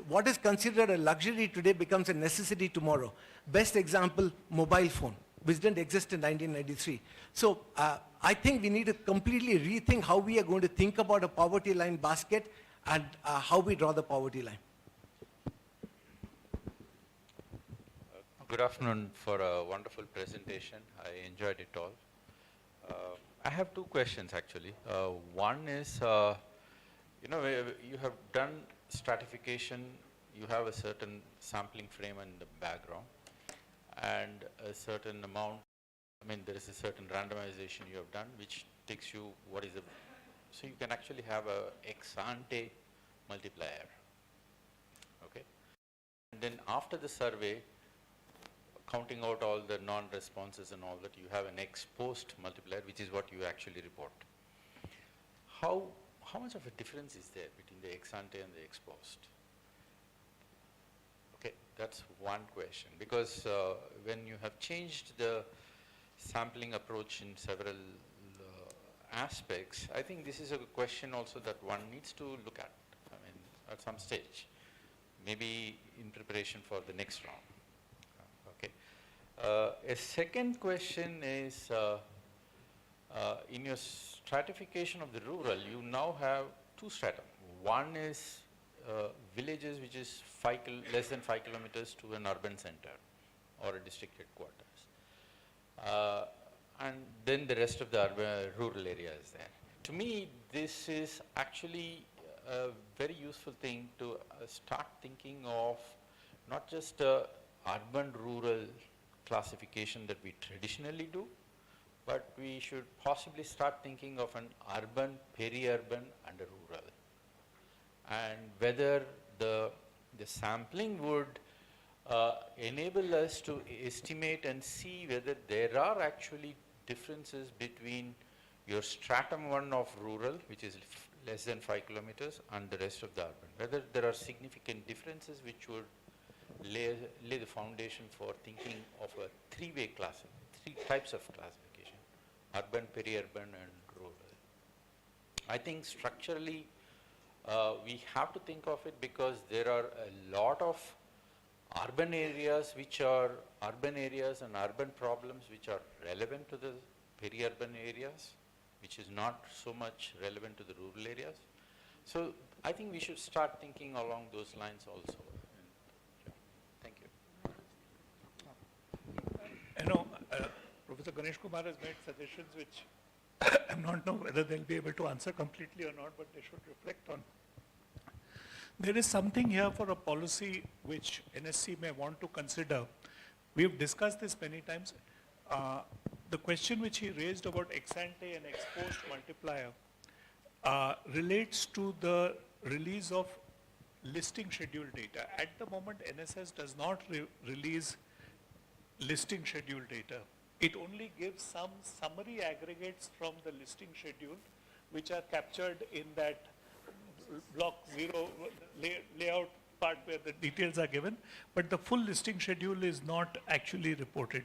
what is considered a luxury today becomes a necessity tomorrow. Best example, mobile phone, which didn't exist in 1993. So I think we need to completely rethink how we are going to think about a poverty line basket and how we draw the poverty line. Good afternoon for a wonderful presentation. I enjoyed it all. I have two questions actually. One is, you know, you have done stratification, you have a certain sampling frame in the background and a certain amount, I mean there is a certain randomization you have done which takes you what is the, so you can actually have a ex ante multiplier, okay? And then after the survey, counting out all the non-responses and all that, you have an ex post multiplier, which is what you actually report. How much of a difference is there between the ex ante and the ex post? Okay, that's one question. Because when you have changed the sampling approach in several aspects, I think this is a question also that one needs to look at, I mean, at some stage, maybe in preparation for the next round. A second question is, in your stratification of the rural, you now have two strata. One is villages which is less than 5 kilometers to an urban center or a district headquarters. And then the rest of the rural area is there. To me, this is actually a very useful thing to start thinking of not just urban-rural classification that we traditionally do, but we should possibly start thinking of an urban, peri-urban and a rural. And whether the sampling would enable us to estimate and see whether there are actually differences between your stratum 1 of rural, which is less than 5 kilometers, and the rest of the urban. Whether there are significant differences which would lay the foundation for thinking of a three types of classification: urban, peri-urban and rural. I think structurally we have to think of it because there are a lot of urban areas which are urban areas and urban problems which are relevant to the peri-urban areas, which is not so much relevant to the rural areas. So I think we should start thinking along those lines also. Yeah. Thank you. You know, Professor Ganesh Kumar has made suggestions which I don't know whether they'll be able to answer completely or not, but they should reflect on. There is something here for a policy which NSC may want to consider. We've discussed this many times. The question which he raised about ex-ante and ex-post multiplier relates to the release of listing schedule data. At the moment, NSS does not release listing schedule data. It only gives some summary aggregates from the listing schedule, which are captured in that block 0 layout part where the details are given, but the full listing schedule is not actually reported.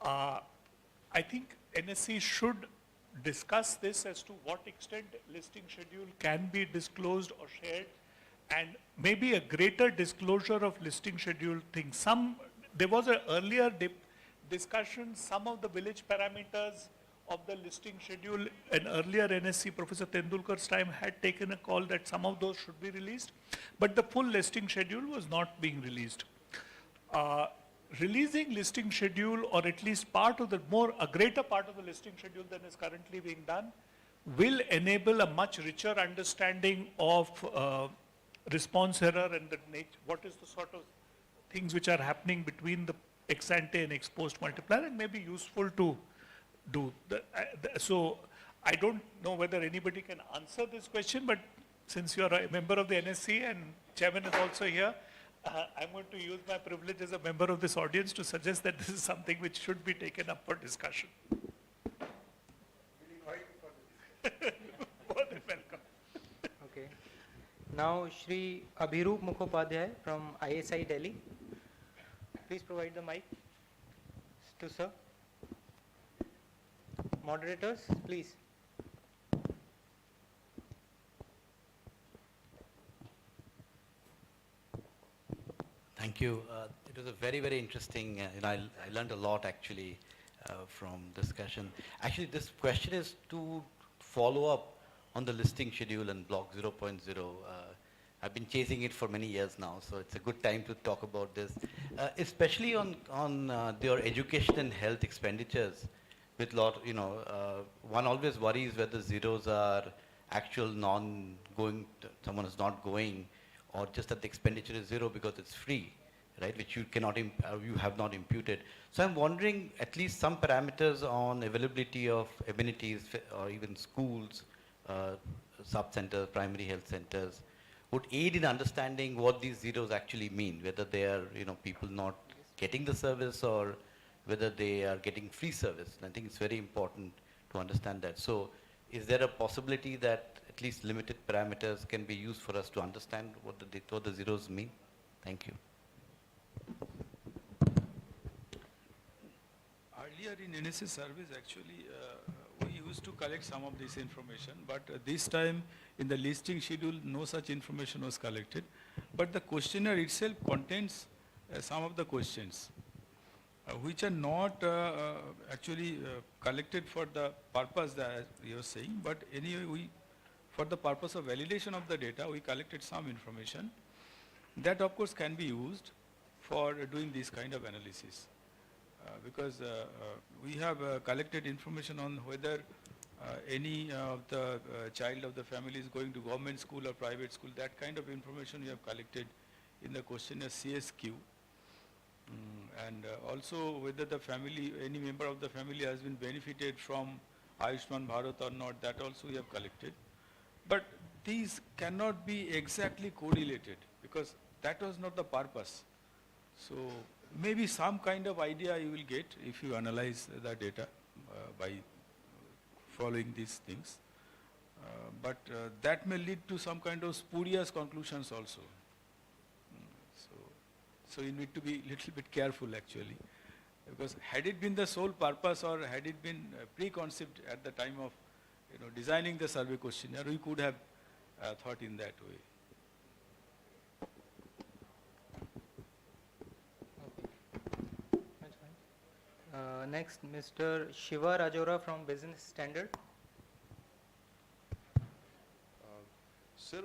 I think NSC should discuss this as to what extent listing schedule can be disclosed or shared, and maybe a greater disclosure of listing schedule things. There was an earlier discussion, some of the village parameters of the listing schedule, an earlier NSC, Professor Tendulkar's time, had taken a call that some of those should be released, but the full listing schedule was not being released. Releasing listing schedule, or at least a greater part of the listing schedule than is currently being done, will enable a much richer understanding of response error and what is the sort of things which are happening between the ex-ante and ex-post multiplier, and may be useful to do. So I don't know whether anybody can answer this question, but since you are a member of the NSC and chairman is also here, I'm going to use my privilege as a member of this audience to suggest that this is something which should be taken up for discussion. More than welcome. Okay. Now, Shri Abhiroop Mukhopadhyay from ISI Delhi. Please provide the mic to sir. Moderators, please. Thank you. It was a very, very interesting, I learned a lot actually from discussion. Actually, this question is to follow up on the listing schedule and block 0.0. I've been chasing it for many years now, so it's a good time to talk about this, especially on your education and health expenditures. With one always worries whether zeros are actual non-going, someone is not going, or just that the expenditure is zero because it's free, right, which you cannot, you have not imputed. So I'm wondering at least some parameters on availability of amenities or even schools, sub-centers, primary health centers, would aid in understanding what these zeros actually mean, whether they are, people not getting the service or whether they are getting free service. And I think it's very important to understand that. So is there a possibility that at least limited parameters can be used for us to understand what the zeros mean? Thank you. Earlier in NSS service, actually, we used to collect some of this information, but this time in the listing schedule, no such information was collected. But the questionnaire itself contains some of the questions, which are not actually collected for the purpose that you are saying, but anyway, for the purpose of validation of the data, we collected some information that of course can be used for doing this kind of analysis. Because we have collected information on whether any of the child of the family is going to government school or private school. That kind of information we have collected in the questionnaire CSQ. And also whether the family, any member of the family has been benefited from Ayushman Bharat or not, that also we have collected. But these cannot be exactly correlated because that was not the purpose. So maybe some kind of idea you will get if you analyze the data by following these things. But that may lead to some kind of spurious conclusions also. So you need to be a little bit careful actually, because had it been the sole purpose or had it been preconceived at the time of designing the survey questionnaire, we could have thought in that way. Next, Mr. Shiva Rajora from Business Standard. Sir,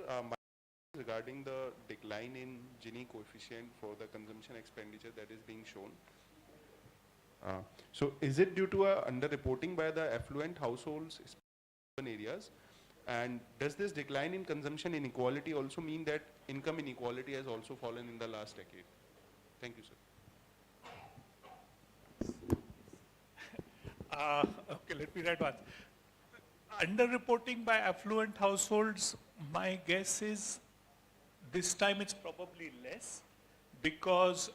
regarding the decline in Gini coefficient for the consumption expenditure that is being shown. So is it due to a underreporting by the affluent households in urban areas? And does this decline in consumption inequality also mean that income inequality has also fallen in the last decade? Thank you, sir. Okay, let me write one. Underreporting by affluent households, my guess is this time it's probably less, because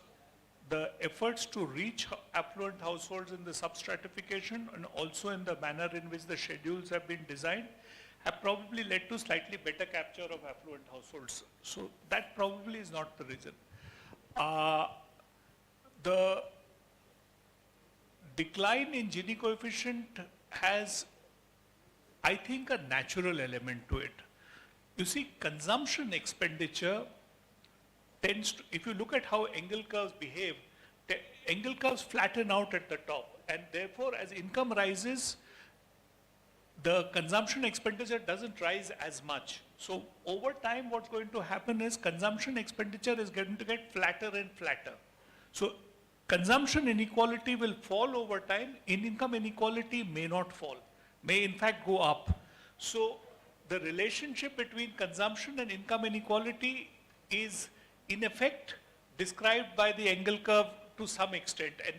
the efforts to reach affluent households in the substratification and also in the manner in which the schedules have been designed have probably led to slightly better capture of affluent households. So that probably is not the reason. The decline in Gini coefficient has, I think, a natural element to it. You see, consumption expenditure tends to, if you look at how Engel curves behave, the Engel curves flatten out at the top, and therefore as income rises, the consumption expenditure doesn't rise as much. So over time what's going to happen is consumption expenditure is going to get flatter and flatter. So consumption inequality will fall over time, income inequality may not fall, may in fact go up. So the relationship between consumption and income inequality is in effect described by the Engel curve to some extent, and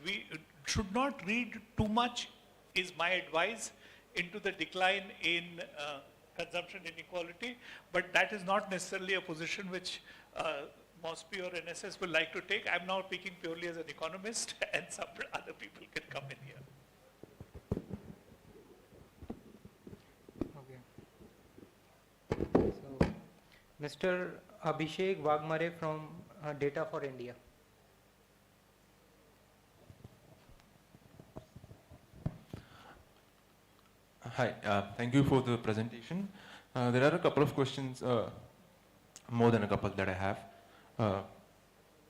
we should not read too much, is my advice, into the decline in consumption inequality, but that is not necessarily a position which MOSPI or NSS will like to take. I'm now speaking purely as an economist, and some other people can come in here. Okay. So, Mr. Abhishek Wagmare from Data for India. Hi, thank you for the presentation. There are a couple of questions, more than a couple that I have.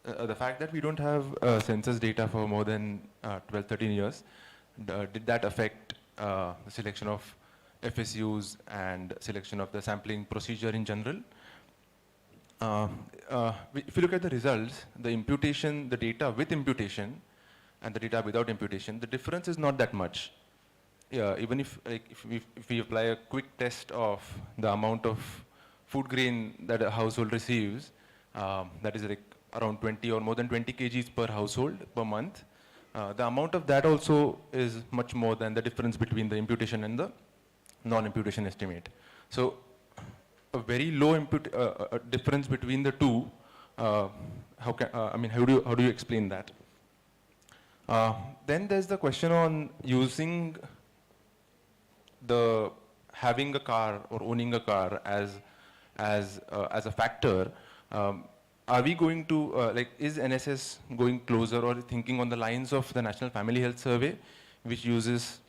The fact that we don't have census data for more than 12, 13 years, did that affect the selection of FSUs and selection of the sampling procedure in general? If you look at the results, the imputation, the data with imputation and the data without imputation, the difference is not that much. Yeah, even if, like, if we apply a quick test of the amount of food grain that a household receives, that is like around 20 or more than 20 kgs per household per month, the amount of that also is much more than the difference between the imputation and the non-imputation estimate. So a very low difference between the two, how do you explain that? Then there's the question on using the having a car or owning a car as a factor. Are we going to, is NSS going closer or thinking on the lines of the National Family Health Survey, which uses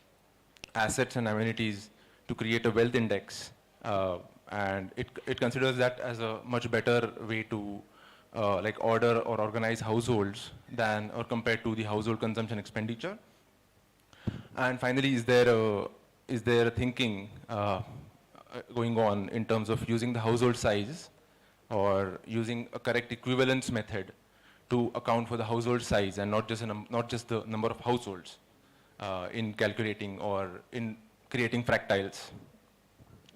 assets and amenities to create a wealth index, and it considers that as a much better way to order or organize households than or compared to the household consumption expenditure? And finally, is there a thinking going on in terms of using the household size or using a correct equivalence method to account for the household size and not just the number of households in calculating or in creating fractals?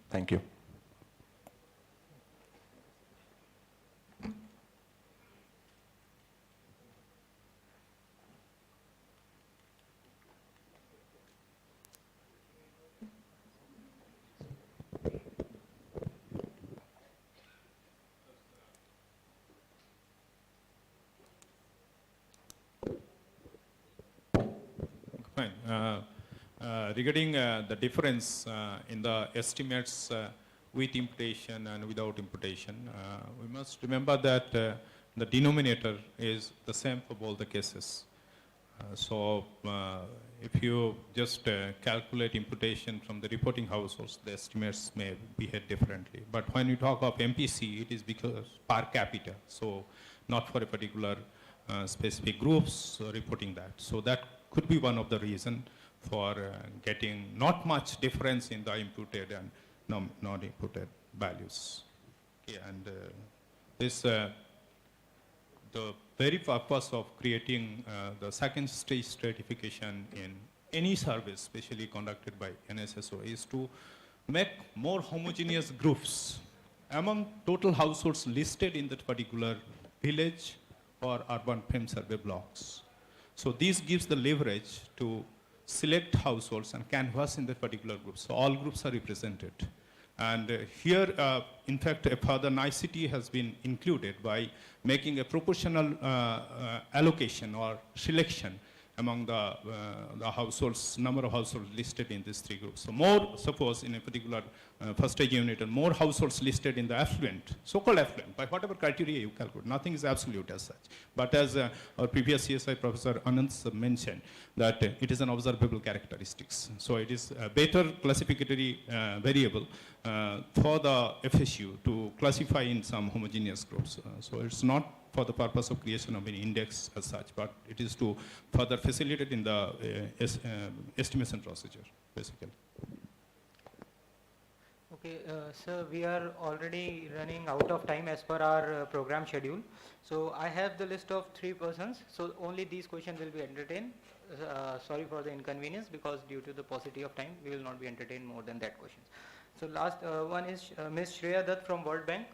Thank you. Fine. Regarding the difference in the estimates with imputation and without imputation, we must remember that the denominator is the same for both the cases. So if you just calculate imputation from the reporting households, the estimates may behave differently. But when you talk of MPC, it is because per capita, so not for a particular specific groups reporting that. So that could be one of the reasons for getting not much difference in the imputed and non-imputed values. Okay, and the very purpose of creating the second stage stratification in any service, especially conducted by NSSO, is to make more homogeneous groups among total households listed in that particular village or urban frame survey blocks. So this gives the leverage to select households and canvass in that particular group. So all groups are represented. And here, in fact, a further nicety has been included by making a proportional allocation or selection among the households, number of households listed in these three groups. So more, suppose in a particular first stage unit, and more households listed in the affluent, so-called affluent, by whatever criteria you calculate, nothing is absolute as such. But as our previous CSI Professor Anand mentioned, that it is an observable characteristics. So it is a better classificatory variable for the FSU to classify in some homogeneous groups. So it's not for the purpose of creation of an index as such, but it is to further facilitate in the estimation procedure, basically. Okay, sir, we are already running out of time as per our program schedule. So I have the list of 3 persons, so only these questions will be entertained. Sorry for the inconvenience, because due to the paucity of time, we will not be entertained more than that questions. So last one is Ms. Shreya Dutt from World Bank.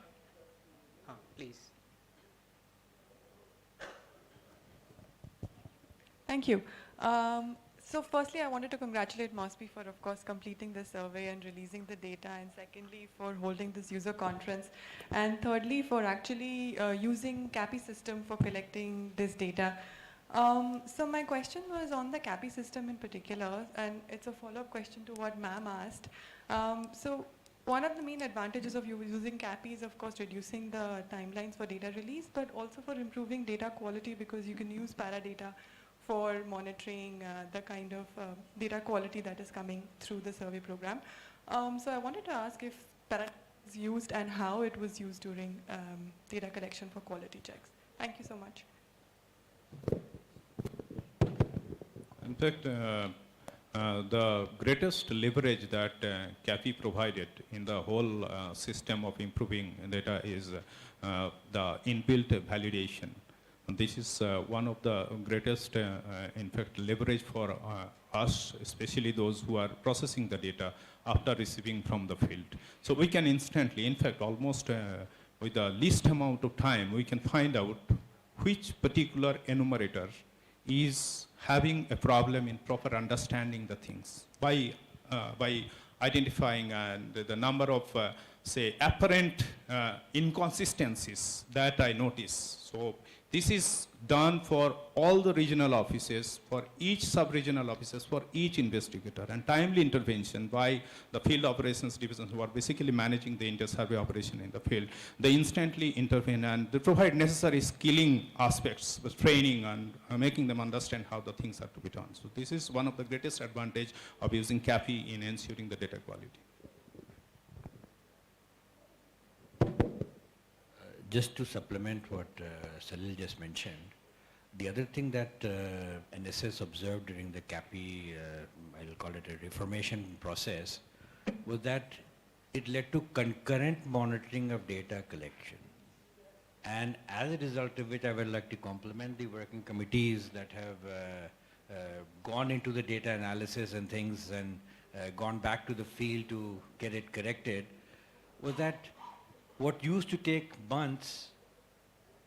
Please. Thank you. So firstly, I wanted to congratulate MOSPI for, of course, completing this survey and releasing the data, and secondly, for holding this user conference, and thirdly, for actually using CAPI system for collecting this data. So my question was on the CAPI system in particular, and it's a follow-up question to what ma'am asked. So one of the main advantages of using CAPI is, of course, reducing the timelines for data release, but also for improving data quality, because you can use paradata for monitoring the kind of data quality that is coming through the survey program. So I wanted to ask if paradata was used and how it was used during data collection for quality checks. Thank you so much. In fact, the greatest leverage that CAPI provided in the whole system of improving data is the inbuilt validation. And this is one of the greatest, in fact, leverage for us, especially those who are processing the data after receiving from the field. So we can instantly, in fact, almost with the least amount of time, we can find out which particular enumerator is having a problem in proper understanding the things by identifying and the number of, say, apparent inconsistencies that I notice. So this is done for all the regional offices, for each sub-regional offices, for each investigator, and timely intervention by the field operations divisions who are basically managing the inter-survey operation in the field. They instantly intervene and they provide necessary skilling aspects, with training and making them understand how the things are to be done. So this is one of the greatest advantage of using CAPI in ensuring the data quality. Just to supplement what Salil just mentioned, the other thing that NSS observed during the CAPI, I'll call it a reformation process, was that it led to concurrent monitoring of data collection. And as a result of which, I would like to compliment the working committees that have gone into the data analysis and things and gone back to the field to get it corrected, was that what used to take months,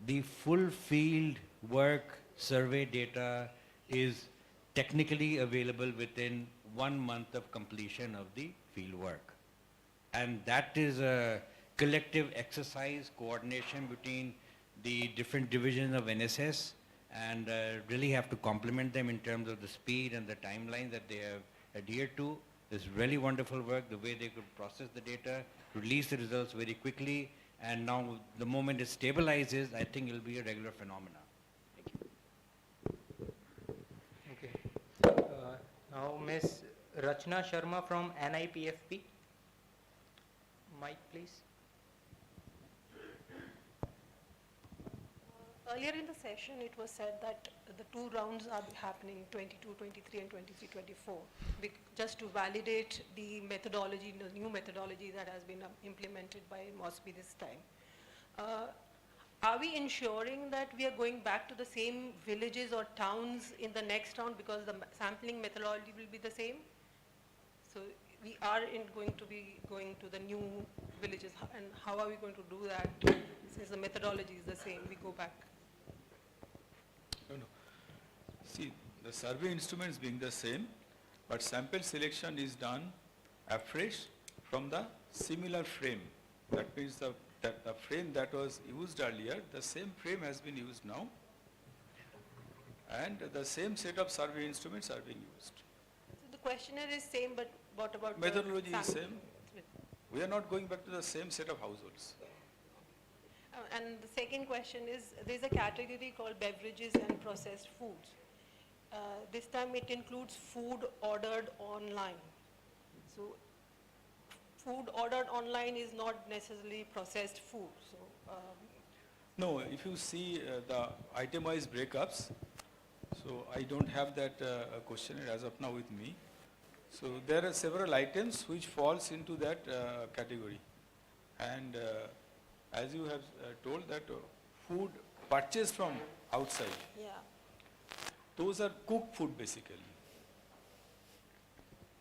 the full field work survey data is technically available within 1 month of completion of the field work. And that is a collective exercise, coordination between the different divisions of NSS, and really have to compliment them in terms of the speed and the timeline that they have adhered to. It's really wonderful work, the way they could process the data, release the results very quickly, and now the moment it stabilizes, I think it will be a regular phenomenon. Okay. Now Ms. Rachna Sharma from NIPFP. Mic, please. Earlier in the session, it was said that the 2 rounds are happening, 22, 23, and 23, 24, just to validate the methodology, the new methodology that has been implemented by MOSPI this time. Are we ensuring that we are going back to the same villages or towns in the next round because the sampling methodology will be the same? So we are going to be going to the new villages, and how are we going to do that since the methodology is the same? We go back. No. See, the survey instruments being the same, but sample selection is done afresh from the similar frame. That means that the frame that was used earlier, the same frame has been used now, and the same set of survey instruments are being used. So the questionnaire is same, but what about Methodology the is same. We are not going back to the same set of households. And the second question is, there's a category called beverages and processed foods. This time it includes food ordered online. So food ordered online is not necessarily processed food. So No, if you see the itemized breakups, so I don't have that questionnaire as of now with me. So there are several items which falls into that category. And as you have told that food purchased from outside, those are cooked food basically.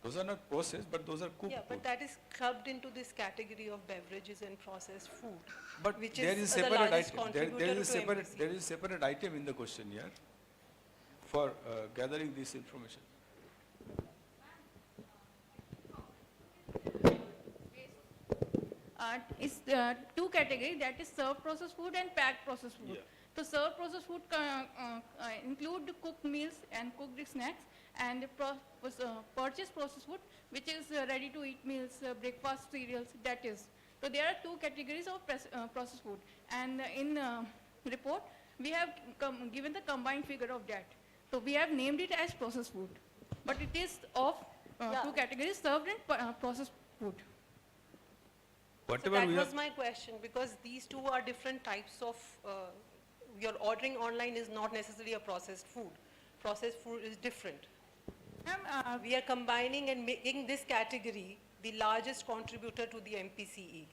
Those are not processed, but those are cooked food. but that is clubbed into this category of beverages and processed food. But which there is is the separate largest item. contributor to MPC. There is a separate item in the questionnaire for gathering this information. It's two categories, that is served processed food and packed processed food. So served processed food include cooked meals and cooked snacks, and purchased processed food, which is ready to eat meals, breakfast cereals, that is. So there are two categories of processed food, and in report we have given the combined figure of that. So we have named it as processed food, but it is of two categories, served and processed food. So that was my question, because these two are different types of, your ordering online is not necessarily a processed food. Processed food is different. We are combining and making this category the largest contributor to the MPCE,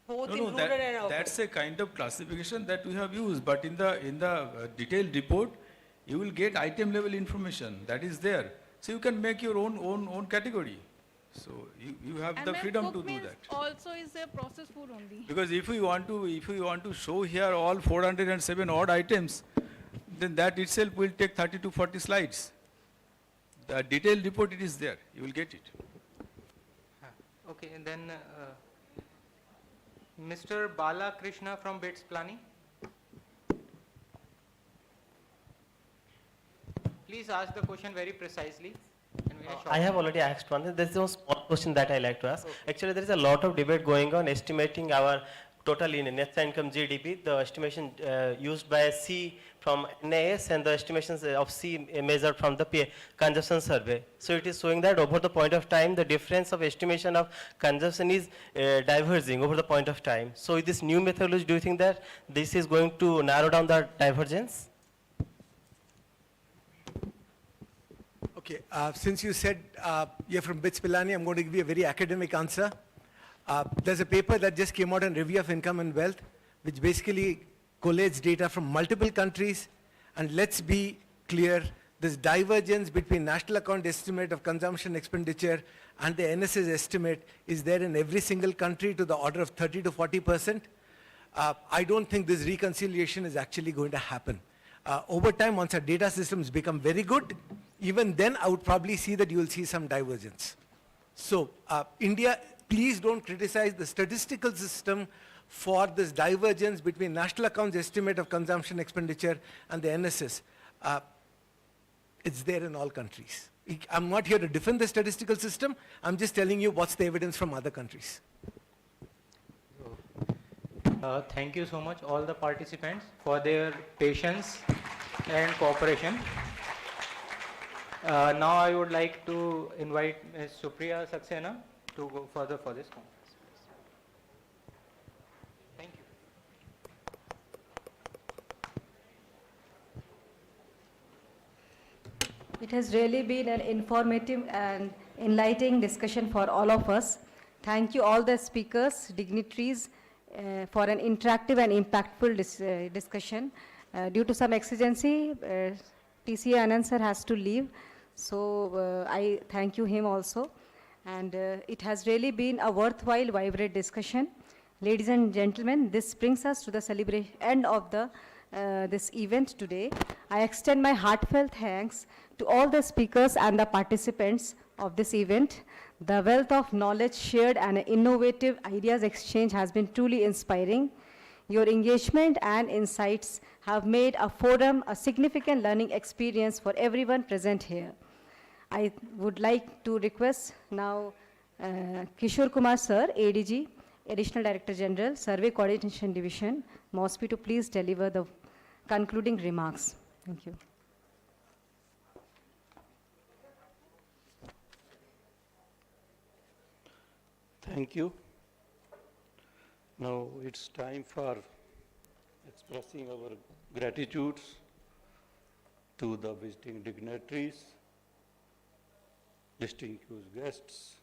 both in rural and urban. That's a kind of classification that we have used, but in the detailed report, you will get item level information that is there. So you can make your own category. So you have the freedom to do that. Also is a processed food only. Because if we want to show here all 407 odd items, then that itself will take 30 to 40 slides. The detailed report, it is there. You will get it. Okay, and then Mr. Bala Krishna from BITS Planning. Please ask the question very precisely. I have already asked one. There is one small question that I like to ask. Actually, there is a lot of debate going on estimating our total in net income GDP, the estimation used by C from NAS and the estimations of C measured from the consumption survey. So it is showing that over the point of time, the difference of estimation of consumption is diverging over the point of time. So with this new methodology, do you think that this is going to narrow down the divergence? Okay, since you said you're from BITS Pilani, I'm going to give you a very academic answer. There's a paper that just came out on Review of Income and Wealth, which basically collates data from multiple countries. And let's be clear, this divergence between National Account Estimate of Consumption Expenditure and the NSS estimate is there in every single country to the order of 30 to 40%. I don't think this reconciliation is actually going to happen. Over time, once our data systems become very good, even then I would probably see that you will see some divergence. So India, please don't criticize the statistical system for this divergence between National Accounts Estimate of Consumption Expenditure and the NSS. It's there in all countries. I'm not here to defend the statistical system. I'm just telling you what's the evidence from other countries. Thank you so much, all the participants, for their patience and cooperation. Now I would like to invite Ms. Supriya Saxena to go further for this conference. Thank you. It has really been an informative and enlightening discussion for all of us. Thank you all the speakers, dignitaries, for an interactive and impactful discussion. Due to some exigency, TCA Anand sir has to leave, so I thank you him also. And it has really been a worthwhile, vibrant discussion. Ladies and gentlemen, this brings us to the end of this event today. I extend my heartfelt thanks to all the speakers and the participants of this event. The wealth of knowledge shared and innovative ideas exchange has been truly inspiring. Your engagement and insights have made a forum a significant learning experience for everyone present here. I would like to request now Kishore Kumar sir, ADG, Additional Director General, Survey Coordination Division, MOSPI, to please deliver the concluding remarks. Thank you. Thank you. Now it's time for expressing our gratitudes to the visiting dignitaries, distinguished guests,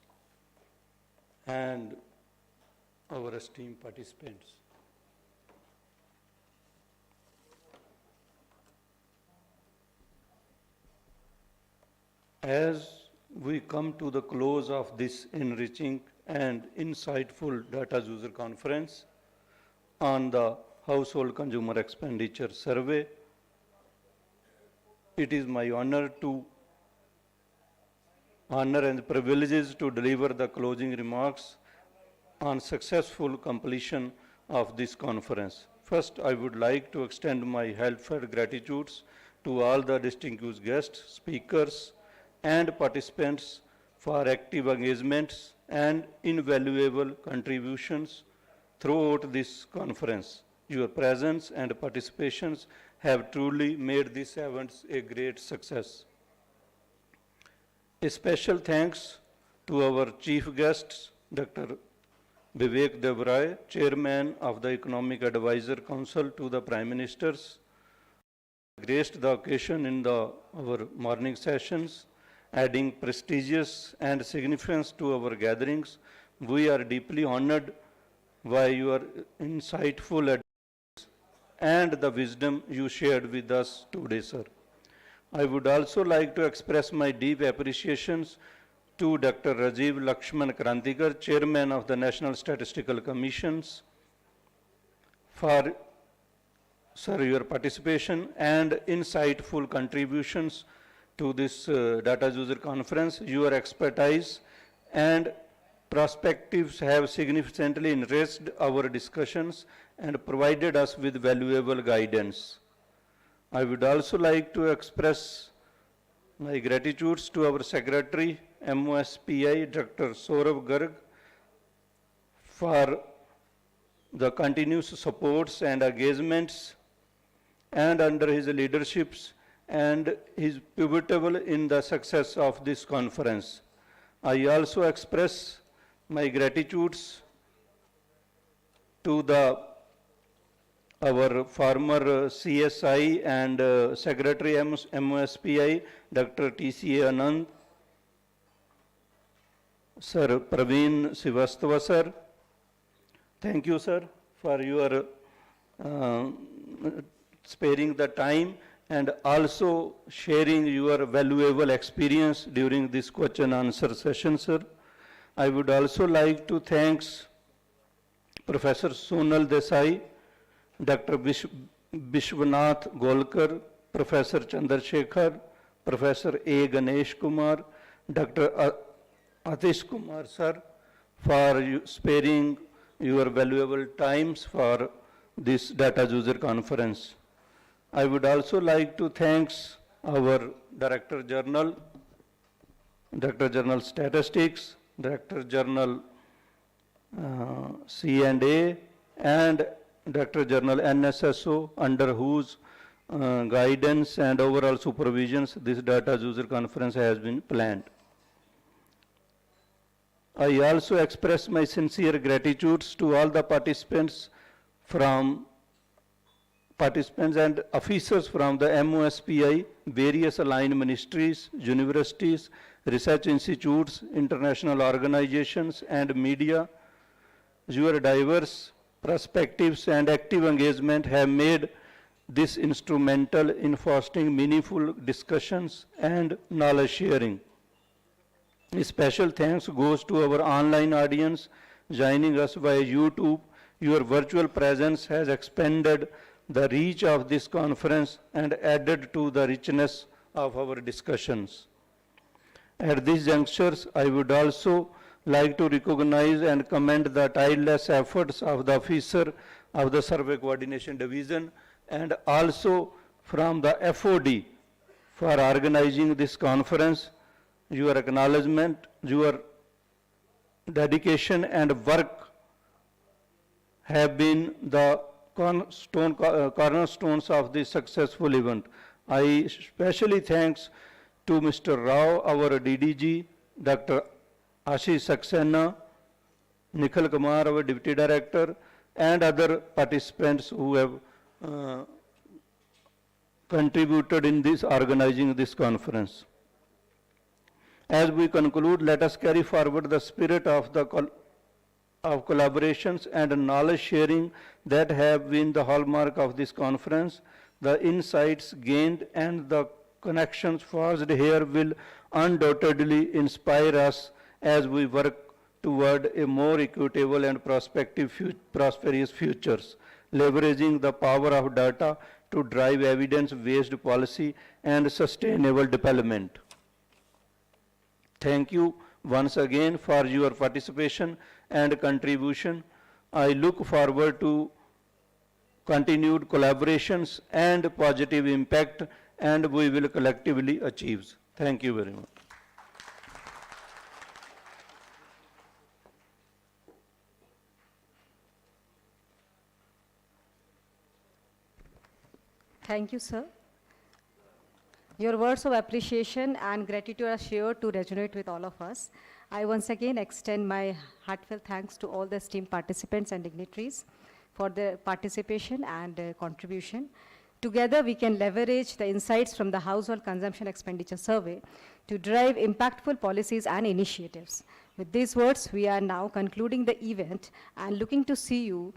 and our esteemed participants. As we come to the close of this enriching and insightful data user conference on the Household Consumer Expenditure Survey, it is my honor and privileges to deliver the closing remarks on successful completion of this conference. First, I would like to extend my heartfelt gratitudes to all the distinguished guests, speakers, and participants for active engagements and invaluable contributions throughout this conference. Your presence and participations have truly made this event a great success. A special thanks to our chief guests, Dr. Vivek Devray, Chairman of the Economic Advisor Council to the Prime Ministers, graced the occasion in our morning sessions, adding prestigious and significance to our gatherings. We are deeply honored by your insightful advice and the wisdom you shared with us today, sir. I would also like to express my deep appreciations to Dr. Rajiv Lakshman Krantikar, Chairman of the National Statistical Commissions, for your participation and insightful contributions to this data user conference. Your expertise and perspectives have significantly enriched our discussions and provided us with valuable guidance. I would also like to express my gratitudes to our Secretary, MOSPI, Dr. Saurabh Garg, for the continuous supports and engagements, and under his leaderships, and is pivotal in the success of this conference. I also express my gratitudes to our former CSI and Secretary MOSPI, Dr. TCA Anand, Sir Praveen Srivastava, sir. Thank you, sir, for your sparing the time and also sharing your valuable experience during this question answer session, sir. I would also like to thank Professor Sonal Desai, Dr. Vishwanath Golkar, Professor Chandrasekhar, Professor A. Ganesh Kumar, Dr. Atish Kumar, sir, for sparing your valuable times for this data user conference. I would also like to thank our Director General, Director General Statistics, Director General C&A, and Director General NSSO, under whose guidance and overall supervisions this data user conference has been planned. I also express my sincere gratitude to all the participants from participants and officers from the MOSPI, various aligned ministries, universities, research institutes, international organizations, and media. Your diverse perspectives and active engagement have made this instrumental in fostering meaningful discussions and knowledge sharing. A special thanks goes to our online audience joining us via YouTube. Your virtual presence has expanded the reach of this conference and added to the richness of our discussions. At these junctures, I would also like to recognize and commend the tireless efforts of the officer of the Survey Coordination Division and also from the FOD for organizing this conference. Your acknowledgement, your dedication and work have been the cornerstones of this successful event. I especially thanks to Mr. Rao, our DDG, Dr. Ashish Saxena, Nikhil Kumar, our Deputy Director, and other participants who have contributed in this organizing this conference. As we conclude, let us carry forward the spirit of collaborations and knowledge sharing that have been the hallmark of this conference. The insights gained and the connections forged here will undoubtedly inspire us as we work toward a more equitable and prosperous futures, leveraging the power of data to drive evidence-based policy and sustainable development. Thank you once again for your participation and contribution. I look forward to continued collaborations and positive impact, and we will collectively achieve. Thank you very much. Thank you, sir. Your words of appreciation and gratitude are sure to resonate with all of us. I once again extend my heartfelt thanks to all the esteemed participants and dignitaries for their participation and contribution. Together, we can leverage the insights from the Household Consumption Expenditure Survey to drive impactful policies and initiatives. With these words, we are now concluding the event and looking to see you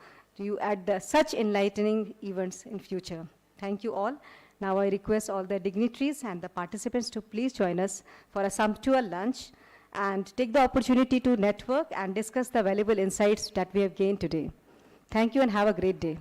at such enlightening events in future. Thank you all. Now I request all the dignitaries and the participants to please join us for a sumptuous lunch and take the opportunity to network and discuss the valuable insights that we have gained today. Thank you and have a great day.